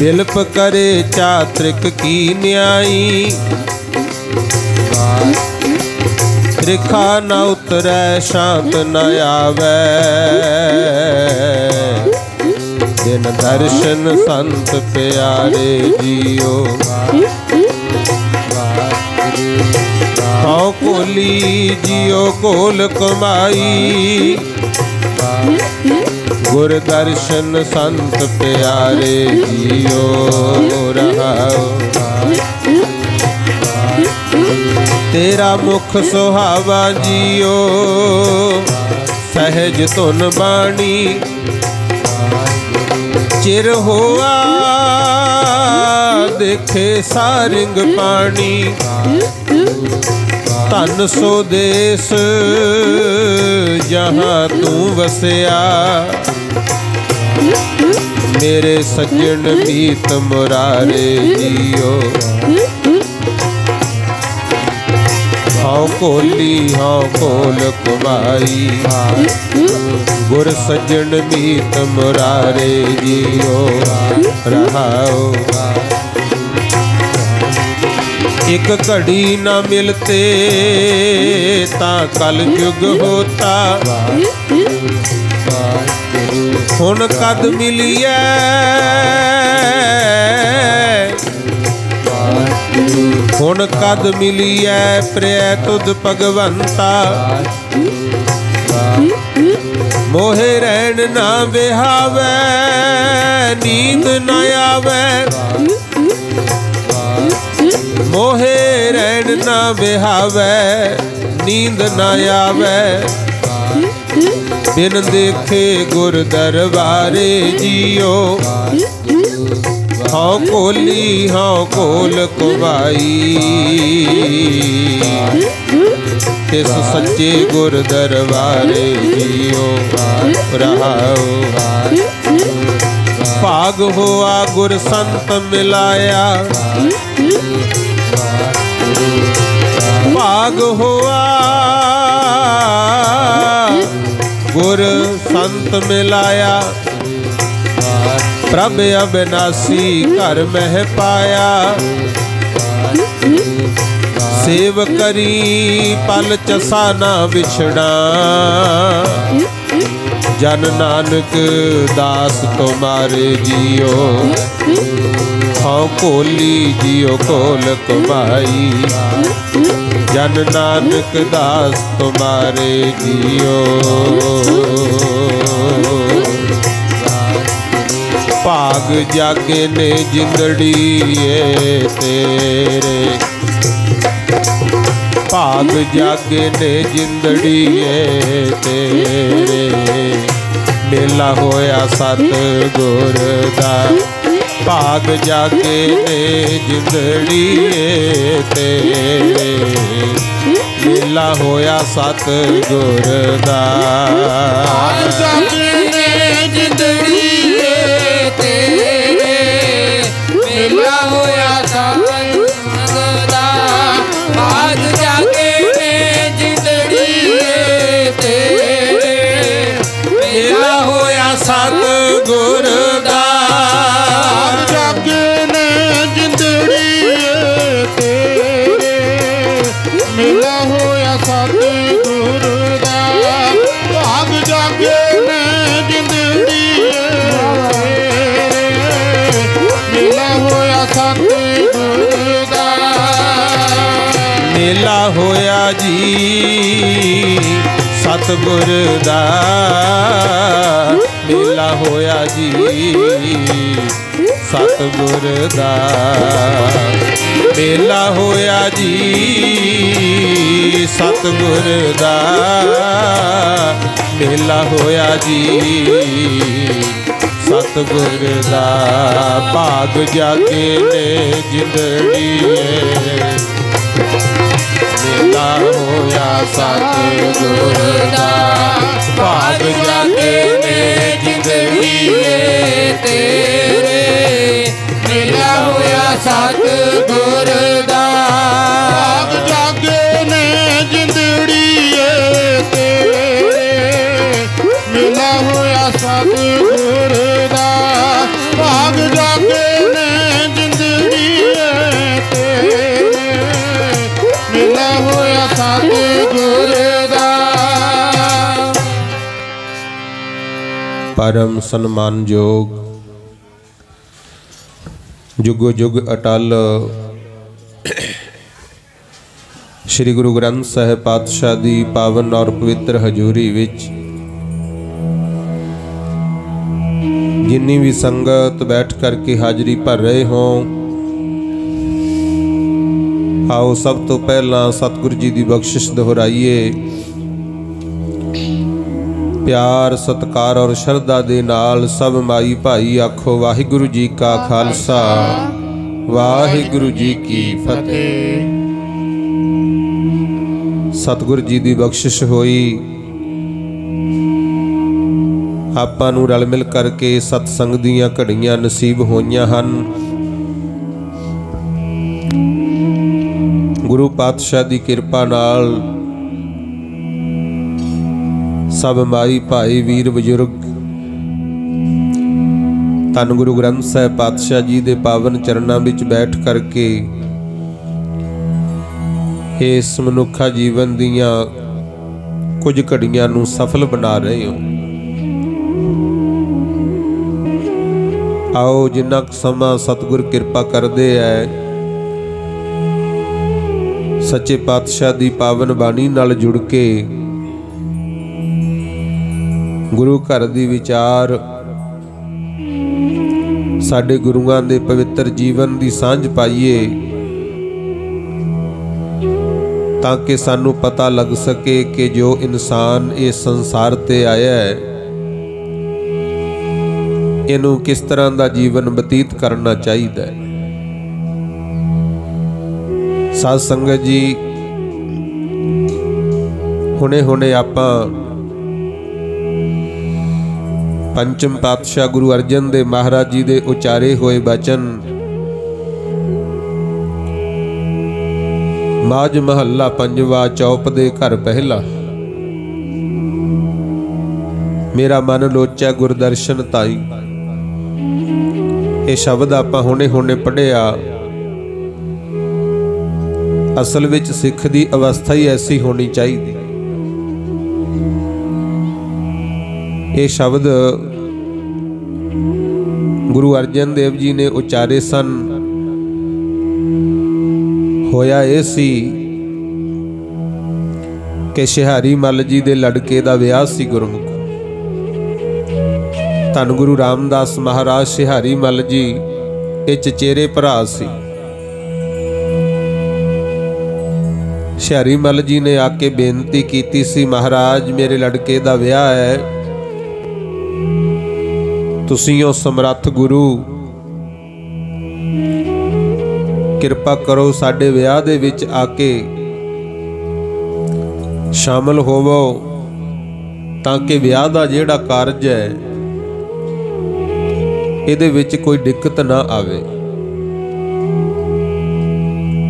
बिलप करे चात्रिक की न्यायी, त्रिखा न उतरै शांत न आवे, दिन दर्शन संत प्यारे जियो। हौ कोली जियो कोल कमाई, गुर दर्शन संत प्यारे जियो रहाओ। तेरा मुख सुहावा जियो, सहज धुन बाणी, चिर होआ देखे सारिंग पानी, धन सो देश जहाँ तू वसया, मेरे सज्जन मीत मुरारे जियो। हाँ कोली हाँ कोल कुमाई, गुर सज्जन मीत मुरारे जियो रहाओ। एक घड़ी न मिलते ता कल युग होता, हुन कद मिलिए हुन कद मिलिए प्रिय तुद भगवंता, मोहे रहन ना बिहावे नींद न आवे, मोहे रहन ना बिहावे नींद न आवे, बिन देखे गुर दरबारे जियो। हाँ कोली हाँ कोल कुमाई, तिस सच्चे गुर दरबारे जियो रहाओ। भाग हुआ गुर संत मिलाया, भाग हुआ गुर संत मिलाया, प्रभ अविनाशी घर मह पाया, सेव करी पल चसा ना बिछड़ा, जन नानक दास तुम्हारे जियो। हाँ कोली जियो कोल कमाई, जन नानक दास तुम्हारे जियो। भाग जागे ने जिंदड़ी तेरे, भाग जागे ने जिंदड़ी तेरे, मेला होया सतगुर दा। भाग जागे ने जिंदड़ी तेरे, मेला होया सतगुर दा। भाग जागे ने जिंदड़ी तेरे, मेला होया सतगुर दा। भाग जागे ने जिंदड़ी तेरे, मेला होया सतगुर दा। भाग जागे ने जिंदड़ी तेरे, मेला होया सतगुर दा। भाग जागे ने जिंदड़ी मेला होया जी सतगुर दा, मेला होया जी सतगुर दा, मेला होया जी सतगुर दा, मेला होया जी सतगुर दा। भाग जागे ने जिंदड़ी मेला होया सतगुर दा। भाग जागे ने जिंदड़ी तेरे, मेला होया सतगुर दा। भाग जागे ने जिंदड़ी तेरे, मेला होया सतगुर दा। भाग जागे परम सन्मान योग जुगो जुग अटल श्री गुरु ग्रंथ साहिब पातशाह दी पावन और पवित्र हजूरी विच जिन्नी भी संगत बैठ करके हाजरी भर रहे हो, आओ सब तो पहला सतगुरु जी की बख्शिश दोहराइए। प्यार सत्कार और श्रद्धा दे नाल सब माई भाई आखो वाहिगुरु जी का खालसा वाहिगुरु जी की फतेह। सतगुरु जी की बख्शिश होई, आपां नूं रल मिल करके सतसंग दीयां घड़ियां नसीब होईयां हन। गुरु पातशाह की किरपा नाल सब माई भाई वीर बजुर्ग धन गुरु ग्रंथ साहिब पातशाह जी के पावन चरणों विच बैठ करके इस मनुखा जीवन दियां कुछ घड़ियां नूं सफल बना रहे हो। आओ जिन्ना समा सतगुर किरपा करदे है, सच्चे पातशाह दी पावन बाणी नाल जुड़ के गुरु घर दी विचार साडे गुरुआं दे पवित्र जीवन दी सांझ पाइए, ताकि सानू पता लग सके कि जो इंसान इस संसार ते आया है इनू किस तरह का जीवन बतीत करना चाहिए। साध संगत जी, हुणे हुणे आपां पंचम पातशाह गुरु अर्जन देव महाराज जी दे उचारे होए बचन माज महला पंजवा चौप दे घर पहला, मेरा मन लोचा गुरदर्शन ताई। ये शब्द आपां हुणे हुणे पढ़िया। असल विच सिख दी अवस्था ही ऐसी होनी चाहिए। ये शब्द गुरु अर्जन देव जी ने उचारे सन। होया ये सी कि शिहारी मल जी दे लड़के दा विआह सी गुरमुख। धन गुरु रामदास महाराज शिहारी मल जी ये चचेरे भरा सी। शिहारी मल जी ने आके बेनती की सी, महाराज मेरे लड़के दा विआह है, तुसीं समर्थ गुरु किरपा करो साडे विआह दे विच आके शामिल होवो, ताकि विआह दा जिहड़ा कारज है इहदे विच कोई दिक्कत ना आवे।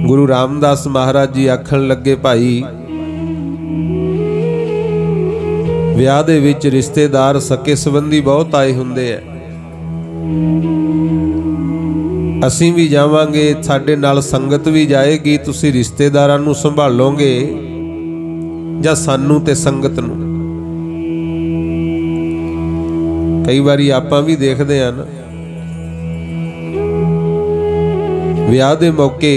गुरु रामदास महाराज जी आखण लगे, भाई विआह दे विच रिश्तेदार सके संबंधी बहुत आए हुंदे है, असीं भी जावांगे, साडे नाल संगत भी जाएगी, तुसीं रिश्तेदारां नूं संभालोगे जां सानू ते संगत नूं। कई बारी आपां भी देखदे हां ना, विआह दे मौके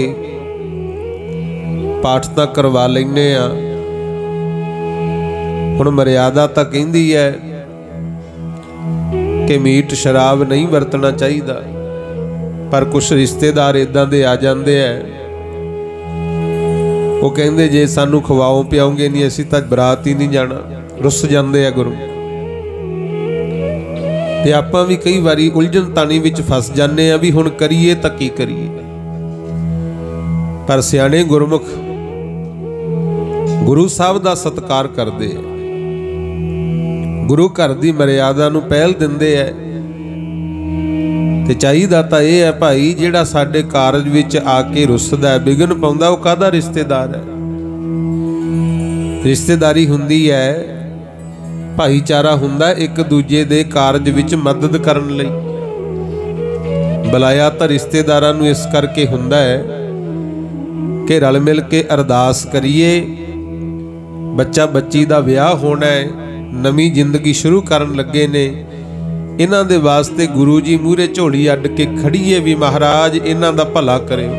पाठ तां करवा लैने आ, हुण मर्यादा तां कहिंदी है कि मीट शराब नहीं वरतना चाहिए, पर कुछ रिश्तेदार इदां दे आ जांदे है, वो कहंदे जे सानू खवाओ पियाओगे नहीं असीं तां बरात ही नहीं जाना, रुस जांदे है गुरु। ते आपां भी कई बारी उलझन ताणी विच फस जाने आ भी हुण करिए तां की करिए। पर सियाणे गुरमुख गुरु साहब दा सत्कार करदे है, गुरु घर दी मर्यादा नूं पहल दिंदे है। ते चाहिदा तां इह है भाई, जिहड़ा साडे कारज विच आके रुसदा है, विघन पाउंदा, वो काहदा रिश्तेदार है। रिश्तेदारी हुंदी है, भाईचारा हुंदा एक दूजे दे कारज विच मदद करन लई। बुलाया तां रिश्तेदारां नूं इस करके हुंदा है कि रल मिल के अरदास करिए, बच्चा बच्ची दा विआह होना है, नवीं जिंदगी शुरू करन लगे ने, इन्हां दे वास्ते गुरु जी मूहरे झोली अड्ड के खड़ीए भी महाराज इन्हां दा भला करिओ।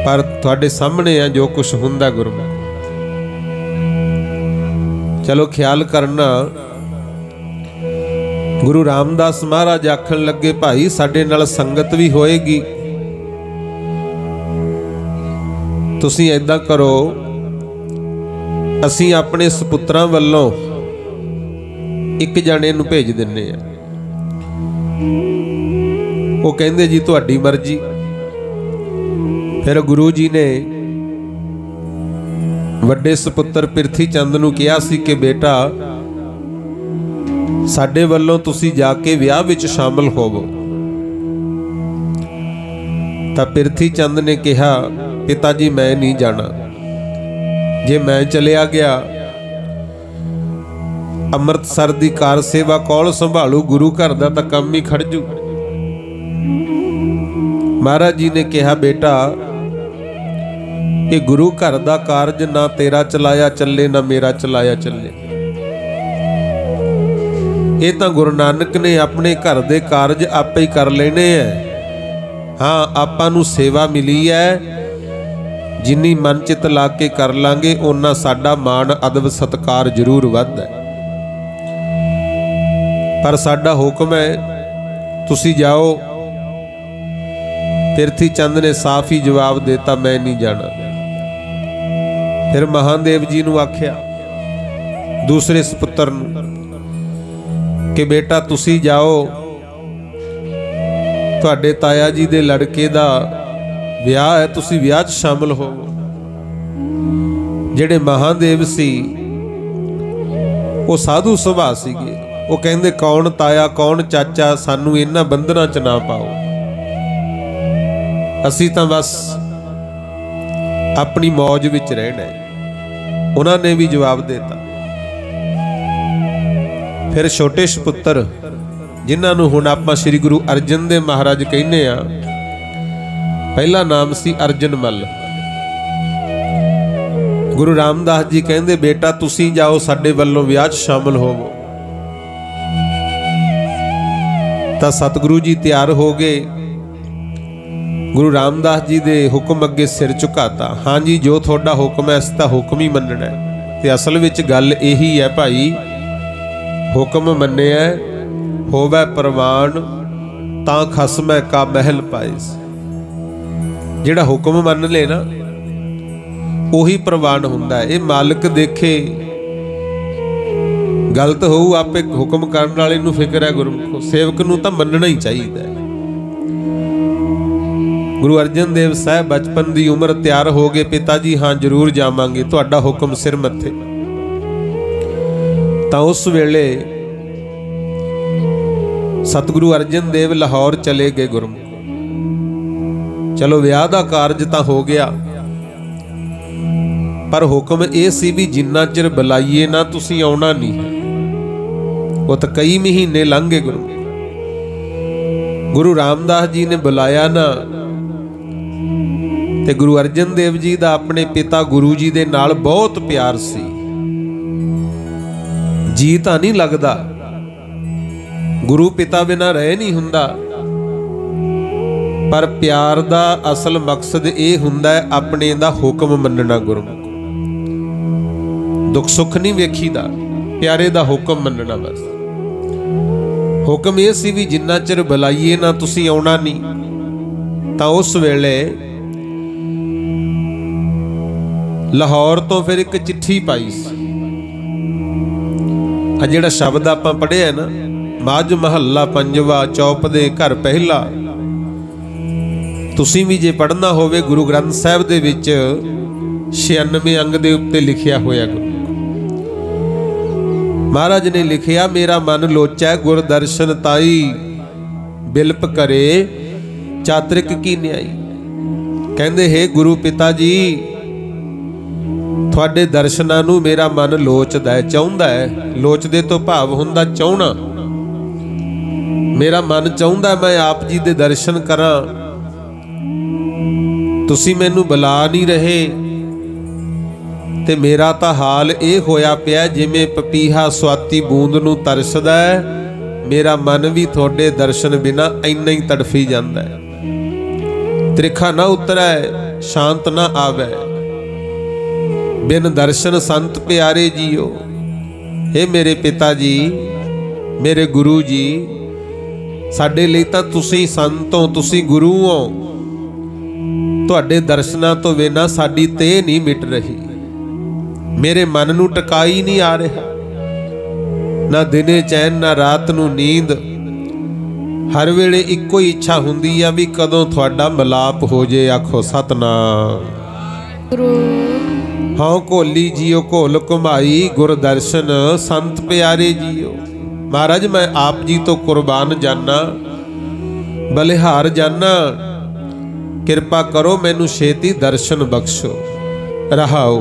पर तुहाडे सामने है जो कुछ हुंदा गुरमुख। चलो ख्याल करना। गुरु रामदास महाराज आखण लगे भाई साडे नाल संगत भी होएगी, तुसीं ऐदां करो असीं अपने सपुत्रां वल्लों एक जाने नूं भेज दिन्ने आ। वो कहंदे जी तुहाडी मर्जी। फिर गुरु जी ने वड्डे सपुत्र पिरथी चंद नूं कहा सी कि बेटा साडे वल्लों तुसीं जाके विआह विच शामिल होवो। तां पिरथी चंद ने कहा पिता जी मैं नहीं जाना, जे मैं चलिया गया अमृतसर दी कार सेवा कौल संभालू, गुरु घर दा तां काम ही खड़ जू। महाराज जी ने कहा बेटा ये गुरु घर दा कारज ना तेरा चलाया चले ना मेरा चलाया चले। ये तां गुरु नानक ने अपने घर दे कारज आपे ही कर लेने हैं। हाँ आपां नूं सेवा मिली है, जिन्नी मन चित ला के कर लांगे उन्ना साडा मान अदब सत्कार जरूर वध है। पर साडा हुक्म है तुसी जाओ। पिरथी चंद ने साफ ही जवाब देता मैं नहीं जाना। फिर महादेव जी नूं आख्या दूसरे सपुत्र नूं कि बेटा तुसी जाओ, तुहाडे ताया जी दे लड़के दा विआह है, तुसी विआह च शामिल हो। जिहड़े महादेव सी वो साधु सुभाਅ सीगे। वो कहंदे कौन ताया कौन चाचा, सानू इन्हां बंधनां च ना पाओ, असीं तां बस अपनी मौज विच रहना है। उन्होंने भी जवाब देता। फिर छोटे सपुत्र जिन्होंने हुण आपां श्री गुरु अर्जन देव महाराज कहने आ, पहला नाम सी अर्जन मल। गुरु रामदास जी कहंदे बेटा तुसीं जाओ साडे वल्लों विआह च शामिल होवो। तां सतगुरु जी तैयार हो गए। गुरु रामदास जी दे हुक्म अगे सिर झुकाता। हाँ जी जो थोड़ा हुक्म है इसका हुक्म ही मनना है। ते असल विच गल यही है भाई, हुक्म मन्निया होवै प्रवान तां खसमै का महल पाइस। जिहड़ा हुक्म मन ले ना उही प्रवान हुंदा है। ये मालिक देखे गलत होऊ आपे हुक्म करन वाले नूं फिक्र है, गुरमुखो सेवक नूं तां मनना ही चाहिए। गुरु अर्जन देव साहब बचपन की उम्र तैयार हो गए। पिता जी हाँ जरूर जावांगे, तुहाडा हुक्म सिर मत्थे। तां उस वेले सतगुरु अर्जन देव लाहौर चले गए। गुरमुख चलो विआह दा कारज तां हो गया, पर हुक्म ये सी भी जिन्ना चिर बुलाइए ना तुसीं आउणा नहीं है। वो तो कई महीने लंघ गए। गुरु रामदास जी ने बुलाया ना, ते गुरु अर्जन देव जी दा अपने पिता गुरु जी दे नाल बहुत प्यार सी। जी तां नहीं लगदा, गुरु पिता बिना रह नहीं हुंदा, पर प्यार दा असल मकसद ये हुंदा है अपने दा हुक्म मनना। गुरमुख दुख सुख नहीं वेखीदा, प्यारे दा हुक्म मनना। बस हुक्म ये सी भी जिन्ना चिर बुलाइए ना तुसीं आउणा नहीं। तां उस वेले लाहौर तो फिर एक चिट्ठी पाई सी। जिहड़ा शब्द आपां पढ़िया ना, माझ महला पंजवा चौप दे घर पहला, तुसीं भी जे पढ़ना होवे गुरु ग्रंथ साहिब दे विच 96 अंग दे उत्ते लिखिया होया। महाराज ने लिखिया मेरा मन लोचा गुर दर्शन ताई, बिलप करे चातरिक की न्याई। कहंदे हे गुरु पिता जी थोड़े दर्शनां नूं मेरा मन लोचदा है, चाहुंदा है। लोचदे तो भाव हुंदा चाहना। मेरा मन चाहुंदा मैं आप जी दे दर्शन करां, तुसीं मैनूं बुला नहीं रहे। ते मेरा तां हाल ये होया पिया जिवें पपीहा स्वाति बूंद नूं तरसदा है मेरा मन भी थोड़े दर्शन बिना इन्ना ही तड़फी जाता है। त्रिखा ना उतरै शांत ना आवे, बिन दर्शन संत प्यारे जियो। हे मेरे पिता जी, मेरे गुरु जी, साडे लई तां तुसीं संत हो, तुसीं गुरु हो। तुहाडे दर्शनां तो बिना साडी ते नहीं मिट रही। मेरे मन नूं टका ही नहीं आ रहा, ना दिने चैन ना रात नूं नींद। हर वेले इक्को ही इच्छा हुंदी आ भी कदों तुहाडा मिलाप हो जे। आखो सतनाम। हाँ घोली जियो घोल घुमाई, गुर दर्शन संत प्यारे जियो। महाराज मैं आप जी तो कुर्बान जाना, बलिहार जाना, किरपा करो मैनू छेती दर्शन बख्शो। रहाओ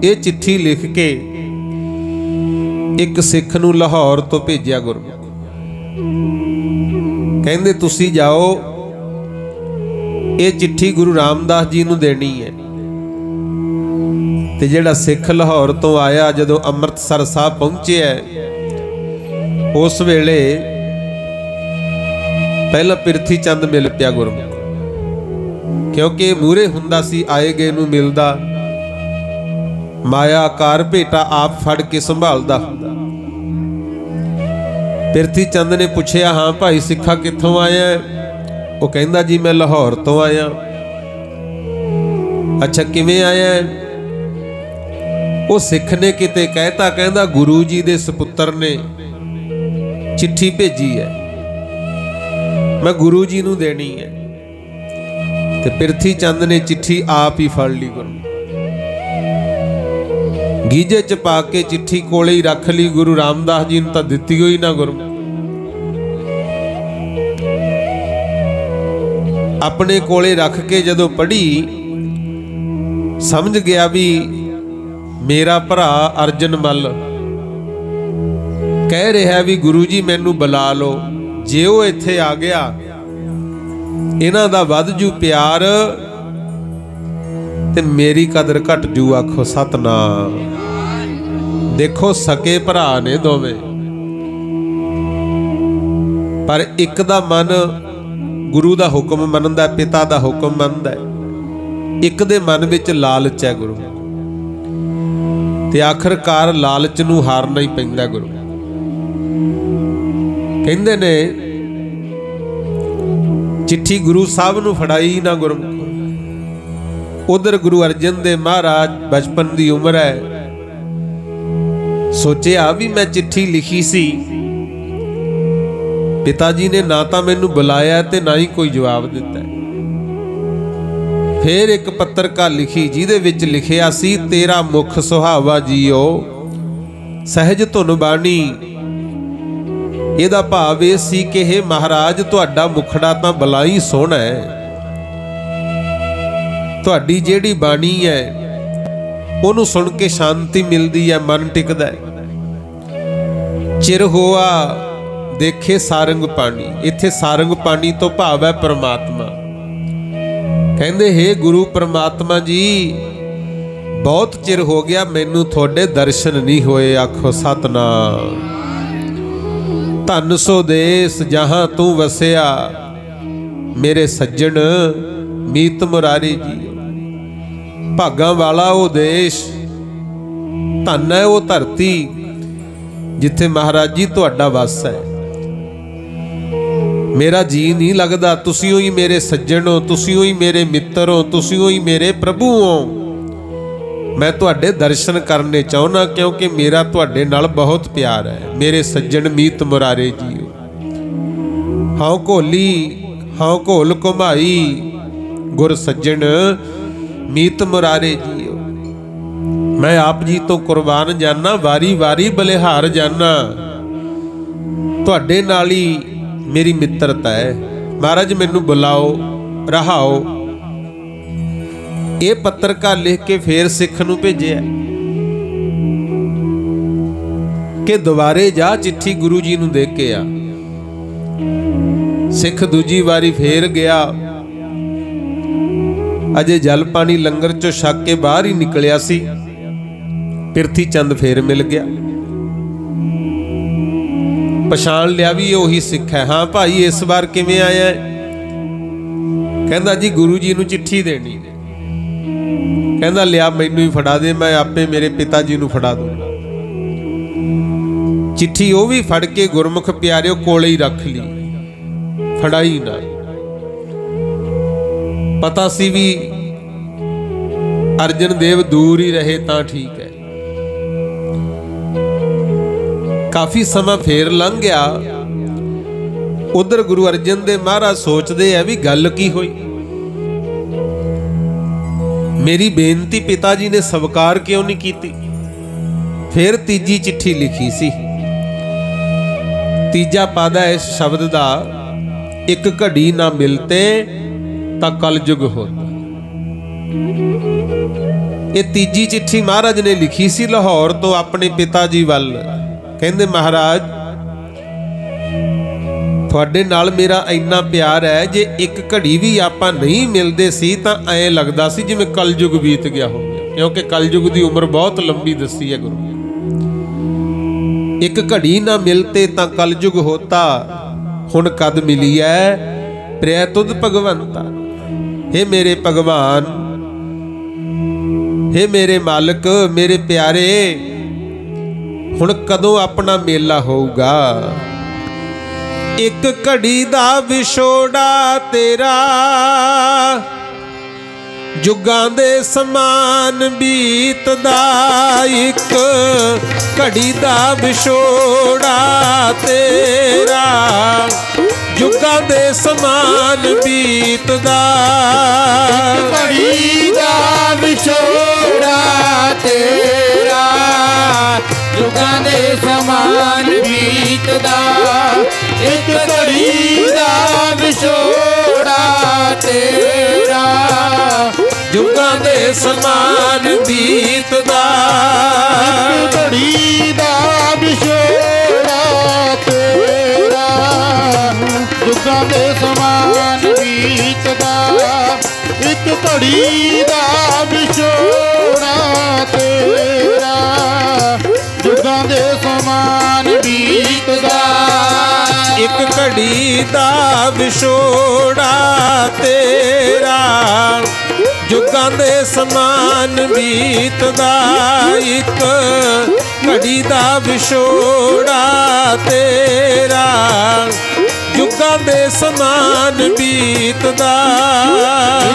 ये चिट्ठी लिख के एक सिख नू लाहौर तो भेजिया गुरमुख। कहंदे तुसी जाओ, ये चिट्ठी गुरु रामदास जी नू देनी है। ते जिहड़ा सिख लाहौर तो आया जदों अमृतसर साहब पहुंचे उस वेले पहला पिरथी चंद मिल पिया गुरमुख, क्योंकि मूरे हुंदा सी आए गए नूं मिलदा, माया आकार भेटा आप फड़ के संभालदा हुंदा। पिरथी चंद ने पूछया हाँ भाई सिखा कित्थों आया? वो कहंदा जी मैं लाहौर तो आया। अच्छा किवें आया? वो सिख ने किते कहता, कहंदा गुरु जी दे सपुत्र ने चिट्ठी भेजी है, मैं गुरु जी नूं देनी है। ते पिरथी चंद ने चिट्ठी आप ही फड़ ली गुरु, गीजे च पा के चिट्ठी कोले ही रख ली। गुरु रामदास जी ने तां दित्ती होई ना गुरु। अपने कोले रख के जदों पढ़ी समझ गया भी मेरा भरा अर्जन मल कह रहा भी गुरु जी मैनू बुला लो। जे वो इत्थे आ गया इन्हां दा वध जू प्यार ते मेरी कदर घट जू। आखो सतनाम। देखो सके भरा ने दोवें, पर एक दा मन गुरु दा हुक्म मनदा, पिता दा हुक्म मनदा, एक दे मन विच लालच है गुरु, ते आखिरकार लालच नूं हारना ही पैंदा गुरु। कहंदे ने चिट्ठी गुरु साहब नूं फड़ाई ना गुरमुख। उधर गुरु अर्जन दे महाराज बचपन दी उम्र है, सोचिया भी मैं चिट्ठी लिखी सी, पिताजी ने ना तो मैनू बुलाया ते ना ही कोई जवाब दिता। फिर एक पत्रिका लिखी जिहदे विच लिखिया सी तेरा मुख सुहावा जियो सहज धुन बाणी। इहदा भाव ये सी कि हे महाराज तुहाडा मुखड़ा तां बलाई सोहना है, तुहाडी जिहड़ी बाणी है उहनूं सुन के शांति मिलदी है, मन टिकदा है। चिर होआ देखे सारंग पानी, इत्थे सारंग पानी तो भाव है परमात्मा। कहंदे हे गुरु परमात्मा जी बहुत चिर हो गया मैनू थोड़े दर्शन नहीं होए। आखो सतनाम। धन सो देस जहां तू वसिया मेरे सज्जन मीत मुरारी जी। भागां वाला वो देश, धन है वो धरती जिथे महाराज जी तुहाडा वस है। मेरा जी नहीं लगता, तुसीं ही मेरे सज्जन हो, तुसीं ही मेरे मित्र हो, तुसीं ही मेरे प्रभु हो। मैं तुहाडे दर्शन करने चाहना क्योंकि मेरा तुहाडे नाल बहुत प्यार है। मेरे सज्जन मीत मुरारे जी हाँ घोली हाँ घोल घुमाई गुर सज्जन मीत मुरारे जी। मैं आप जी तो कुर्बान जाना, वारी वारी बलिहार जाना, तुहाडे नाल ही मेरी मित्रता है। महाराज मैनू बुलाओ, रहाओ। ये पत्रिका लिख के फिर सिख नूं भेजिया कि दोबारे जा चिट्ठी गुरु जी नूं दे के आ। सिख दूजी वारी फिर गया, अजे जल पानी लंगर चो छक के बाहर ही निकलिया सी, पिरथी चंद फिर मिल गया। पछाण लिया भी ਉਹੀ सिख है। हाँ भाई इस बार किवें आया? कहंदा जी गुरु जी नूं चिट्ठी देनी। कहंदा लिया मैनू ही फड़ा दे, मैं आपे मेरे पिता जी नूं फड़ा दूंगा। चिट्ठी वो भी फड़ के गुरमुख प्यारिओ कोले ही रख ली, फड़ाई ना। पता सी भी अर्जन देव दूर ही रहे तां ठीक है। काफी समा फेर लंघ गया। उधर गुरु अर्जन देव महाराज सोचते है भी गल की हुई। मेरी बेनती पिता जी ने स्वीकार क्यों नहीं की? फिर तीजी चिट्ठी लिखी सी। तीजा पादा इस शब्द दा, एक घड़ी ना मिलते ता कलयुग होता। ये तीजी चिट्ठी महाराज ने लिखी सी लाहौर तो अपने पिता जी वल। कहंदे महाराज तुहाडे नाल मेरा इन्ना प्यार है, जे एक घड़ी भी आपां नहीं मिलते सी तां ऐ लगदा सी जिवें कलयुग बीत गया हो गया, क्योंकि कलयुग की उम्र बहुत लंबी दसी है गुरु। एक घड़ी ना मिलते तां कलयुग होता, हुण कद मिली है प्रिय तुद भगवंता। हे मेरे भगवान, हे मेरे मालिक, मेरे प्यारे, हुण कदों अपना मेला होऊगा? एक घड़ी दा विछोड़ा तेरा, जुगां दे समान बीतदा। एक घड़ी दा विछोड़ा तेरा, जुगां दे समान बीतदा। घड़ी दा विछोड़ा तेरा, जुगां दे समान बीतदा। एक घड़ी दा विछोड़ा तेरा, जुगां दे समान बीतदा। एक घड़ी दा विछोड़ा तेरा, जुगां दे समान बीतदा। एक घड़ी दा विछोड़ा तेरा, जुगां दे समान बीतदा। एक घड़ी दा विछोड़ा तेरा, जुगां दे समान बीतदा। एक घड़ी दा विछोड़ा तेरा, जुगां दे समान बीतदा।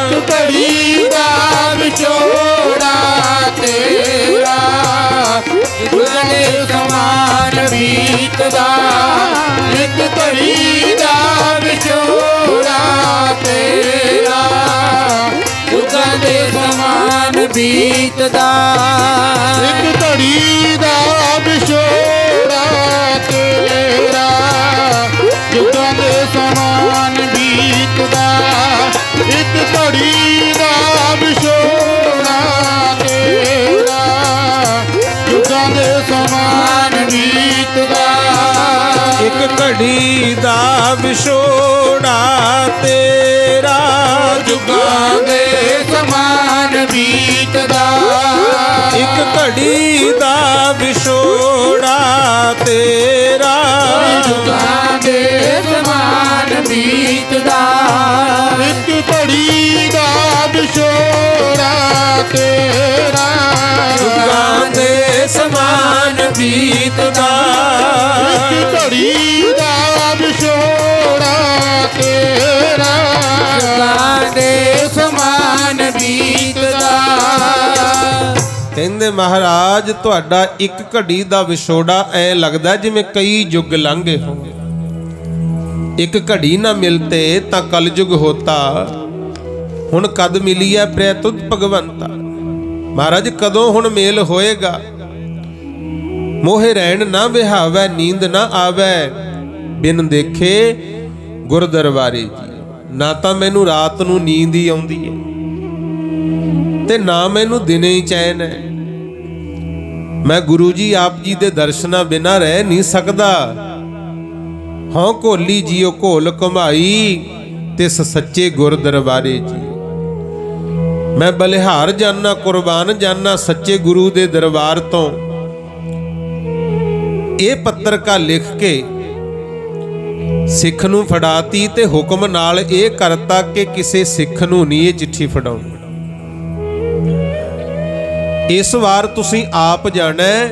एक घड़ी दा विछोड़ा तेरा, जुगां दे समान बीतदा। एक घड़ी दा विछोड़ा तेरा, जुगां दे समान बीतदा। एक घड़ी दा विछोड़ा तेरा, जुगां दे समान बीतदा। एक घड़ी दा विछोड़ा तेरा, जुगां दे समान बीतदा। एक घड़ी दा विछोड़ा तेरा, जुगां दे समान बीतदा। एक घड़ी दा विछोड़ा तेरा, जुगां दे समान बीतदा। एक घड़ी दा विछोड़ा तेरा, जुगां दे समान बीतदा। एक घड़ी दा विछोड़ा तेरा, जुगां दे समान बीतदा। कहंदे महाराज तुहाडा एक घड़ी दा विछोड़ा ऐ लगदा जिवें कई युग लंघे होंगे। एक घड़ी ना मिलते ता कलयुग होता, हुण कद मिली है प्रिय तुद भगवंता। महाराज कदों हुण मेल होएगा? मोहे रैन ना बिहावै, नींद ना आवे, बिन देखे गुर दरबारे जी। ना तां मैनू रात नूं नींद ही आउंदी है ते ना मैनू दिने ही चैन है। मैं गुरु जी आप जी दे दर्शना बिना रह नहीं सकदा। हों घोली जियो घोल घुमाई, तिस सच्चे गुर दरबारे जी। मैं बलिहार जाना, कुर्बान जाना सच्चे गुरु दे दरबार तो। ये पत्रिका लिख के सिख नूं फड़ाती ते हुक्म नाल ये करता कि किसी सिख नूं नहीं ये चिट्ठी फड़ाउणी। इस वार तुसीं आप जाना है,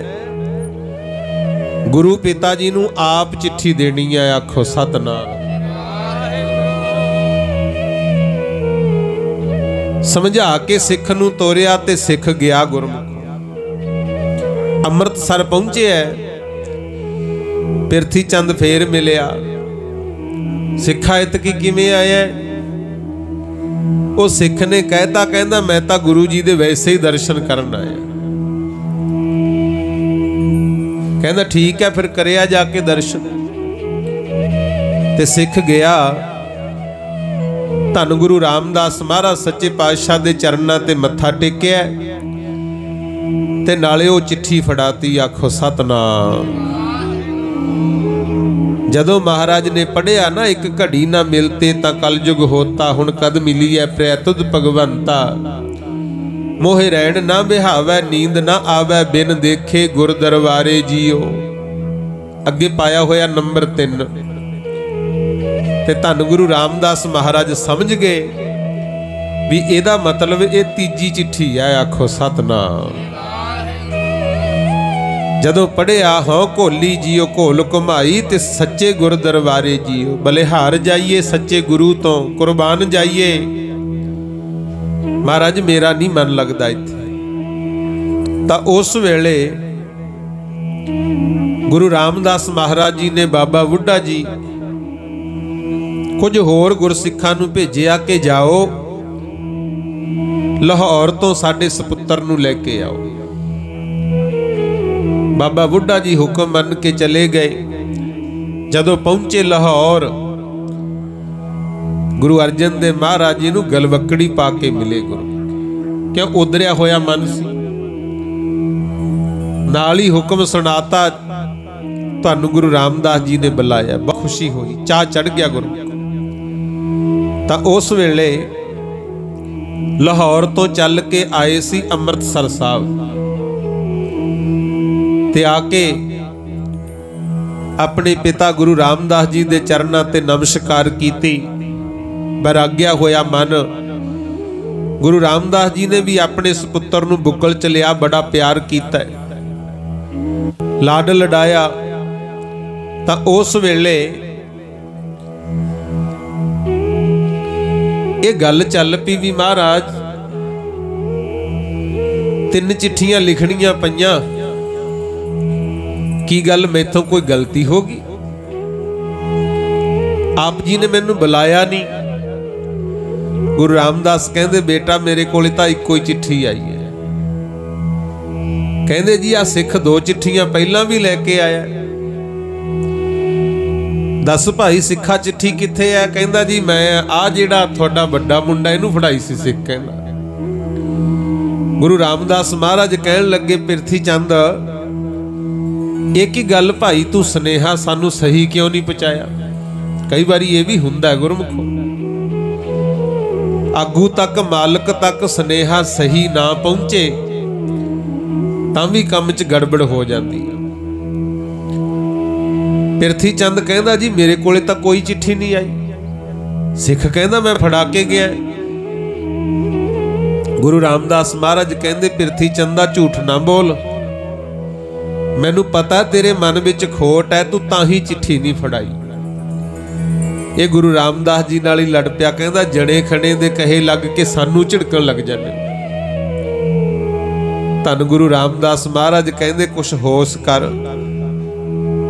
गुरु पिता जी नूं आप चिट्ठी देनी है। आखो सतनाम। समझा के सिख नूं तोरिया ते सिख गया गुरमुख। अमृतसर पहुंचे है, पिरथी चंद फेर मिलिया। सिखा इतकी किवें आया? वो सिख ने कहता, कहंदा मैं तां गुरु जी दे वैसे ही दर्शन करन आया। कहंदा ठीक है फिर करिया जाके दर्शन। ते सिख गया, धन गुरु रामदास महाराज सच्चे पातशाह दे चरनां ते मत्था टेकिया ते नाले वो चिट्ठी फड़ाती। आखो सतनाम। जदों महाराज ने पढ़िया ना, एक घड़ी ना मिलते ता कलयुग होता, हुण कद मिली है प्रै तुध भगवंता। मोहे रैण ना बिहावै, नींद ना आवै, बिन देखे गुर दरबारे जियो। अगे पाया होया नंबर 3। ते धन गुरु रामदास महाराज समझ गए भी एदा मतलब ये तीजी चिट्ठी है। आखो सतनाम। जदों पढ़िया हों घोली जियो घोल घुमाई, ते सच्चे गुर दरबारे जियो। बलिहार जाइए सच्चे गुरु तो कुर्बान जाइए। महाराज मेरा नहीं मन लगता इत्थे। तां उस वेले गुरु रामदास महाराज जी ने बाबा बुढ़ा जी कुछ होर गुरसिखां नूं भेजिया कि जाओ लाहौर तो साडे सपुत्र नूं लैके आओ। बाबा बुढ़ा जी हुक्म मन के चले गए। जदों पहुंचे लाहौर, गुरु अर्जन देव महाराज जी नूं गलवकड़ी पा के मिले गुरु। क्यों उधरिया होया मन सी। नाल ही हुक्म सुनाता, तुहानूं गुरु रामदास जी ने बुलाया। बहुत खुशी हुई, चाह चढ़ गया गुरु। तां उस वेले लाहौर तो चल के आए सी अमृतसर साहब ते आके अपने पिता गुरु रामदास जी दे चरनां ते नमस्कार कीती। बैराग्या होया मन। गुरु रामदास जी ने भी अपने सुपुत्र नूं बुकल च लिया, बड़ा प्यार कीता, लाड लडाया। तां उस वेले ये गल चल पई भी महाराज 3 चिट्ठियां लिखणियां पईयां, की गल मैथों कोई गलती होगी? आप जी ने मैनू बुलाया नहीं। गुरु रामदास कहंदे बेटा मेरे कोल तां इक्को ही चिट्ठी आई है। कहंदे जी आ सिख 2 चिट्ठियां पहलां भी लैके आया। दस भाई सिखा चिट्ठी किथे है? कहंदा जी मैं आ जिहड़ा तुहाडा वड्डा मुंडा इहनूं फड़ाई सी सिख। कहंदा गुरु रामदास महाराज कहण लगे पिरथी चंद एक ही गल भाई तू सुनेहा सानू सही क्यों नहीं पहुंचाया? कई बारी ये भी हुंदा है गुरमुखो, आगू तक मालक तक सुनेहा सही ना पहुंचे तां भी काम च गड़बड़ हो जाती है। पिरथी चंद कहंदा जी मेरे कोले तां कोई चिट्ठी नहीं आई। सिख कहंदा मैं फड़ा के गया। गुरु रामदास महाराज कहंदे पिरथी चंदा झूठ ना बोल, मैनू पता तेरे मन विच खोट है, तू तां ही चिट्ठी नहीं फड़ाई। ये गुरु रामदास जी नाल ही लड़ पिया। कहंदा जणे खणे दे कहे लग के सानू झिड़कण लग जाने। धन गुरु रामदास महाराज कहंदे कुछ होश कर,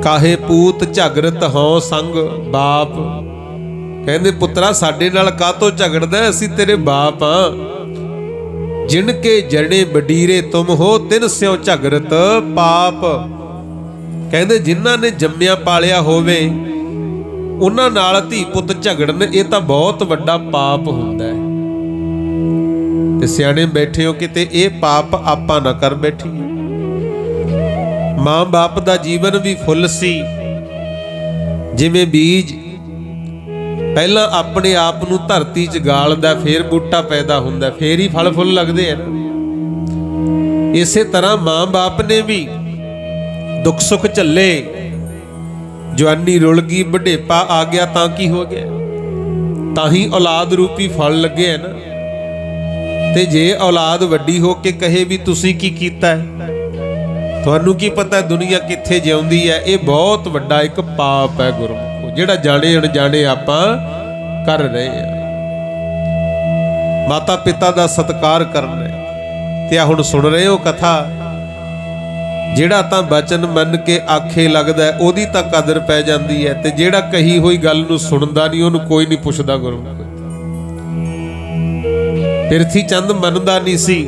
काहे पूत झगड़त हों संग बाप। कहंदे पुत्रा साडे नाल काहतों झगड़दा? असीं तेरे बाप हां। जिनके जने बडीरे तुम हो तिन स्यों झगड़त पाप। कहंदे जिन्हां ने जम्मिया पालिया होवे उन्हां नाल धी पुत झगड़न ये तां बहुत वड्डा पाप हुंदा है। ते सियाणे बैठे हो किते ये पाप आपां ना कर बैठीए। मां बाप दा जीवन भी फुल सी, जिवें बीज पहला अपने आप नूं धरती च गालदा फिर बूटा पैदा हुंदा फिर ही फल फुल लगदे हैं। इसे तरह मां बाप ने भी दुख सुख झल्ले, ਜਵਾਨੀ ਰੁਲ ਗਈ, ਬੁਢੇਪਾ ਆ ਗਿਆ ਤਾਂ ਕੀ ਹੋ ਗਿਆ? ਤਾਂ ਹੀ ਔਲਾਦ ਰੂਪੀ ਫਲ ਲੱਗੇ ਹੈ ਨਾ। ਤੇ ਜੇ ਔਲਾਦ ਵੱਡੀ ਹੋ ਕੇ ਕਹੇ ਵੀ ਤੁਸੀਂ ਕੀ ਕੀਤਾ ਹੈ, ਤੁਹਾਨੂੰ ਕੀ ਪਤਾ ਦੁਨੀਆ ਕਿੱਥੇ ਜਿਉਂਦੀ ਹੈ, ਇਹ ਬਹੁਤ ਵੱਡਾ ਇੱਕ ਪਾਪ ਹੈ ਗੁਰਮੁਖੋ, ਜਿਹੜਾ ਜਾਣੇ ਅਣਜਾਣੇ ਆਪਾਂ ਕਰ ਰਹੇ ਹਾਂ। ਮਾਤਾ ਪਿਤਾ ਦਾ ਸਤਿਕਾਰ ਕਰਨਾ ਤੇ ਆ ਹੁਣ ਸੁਣ ਰਹੇ ਹੋ ਕਥਾ, ਜਿਹੜਾ ਤਾਂ ਬਚਨ ਮੰਨ ਕੇ ਆਖੇ ਲੱਗਦਾ ਉਹਦੀ ਤਾਂ ਕਦਰ ਪੈ ਜਾਂਦੀ ਹੈ, ਤੇ ਜਿਹੜਾ ਕਹੀ ਹੋਈ ਗੱਲ ਨੂੰ ਸੁਣਦਾ ਨਹੀਂ ਉਹਨੂੰ ਕੋਈ ਨਹੀਂ ਪੁੱਛਦਾ ਗੁਰਮੁਖ। ਪਿਰਥੀ ਚੰਦ ਮੰਨਦਾ ਨਹੀਂ ਸੀ।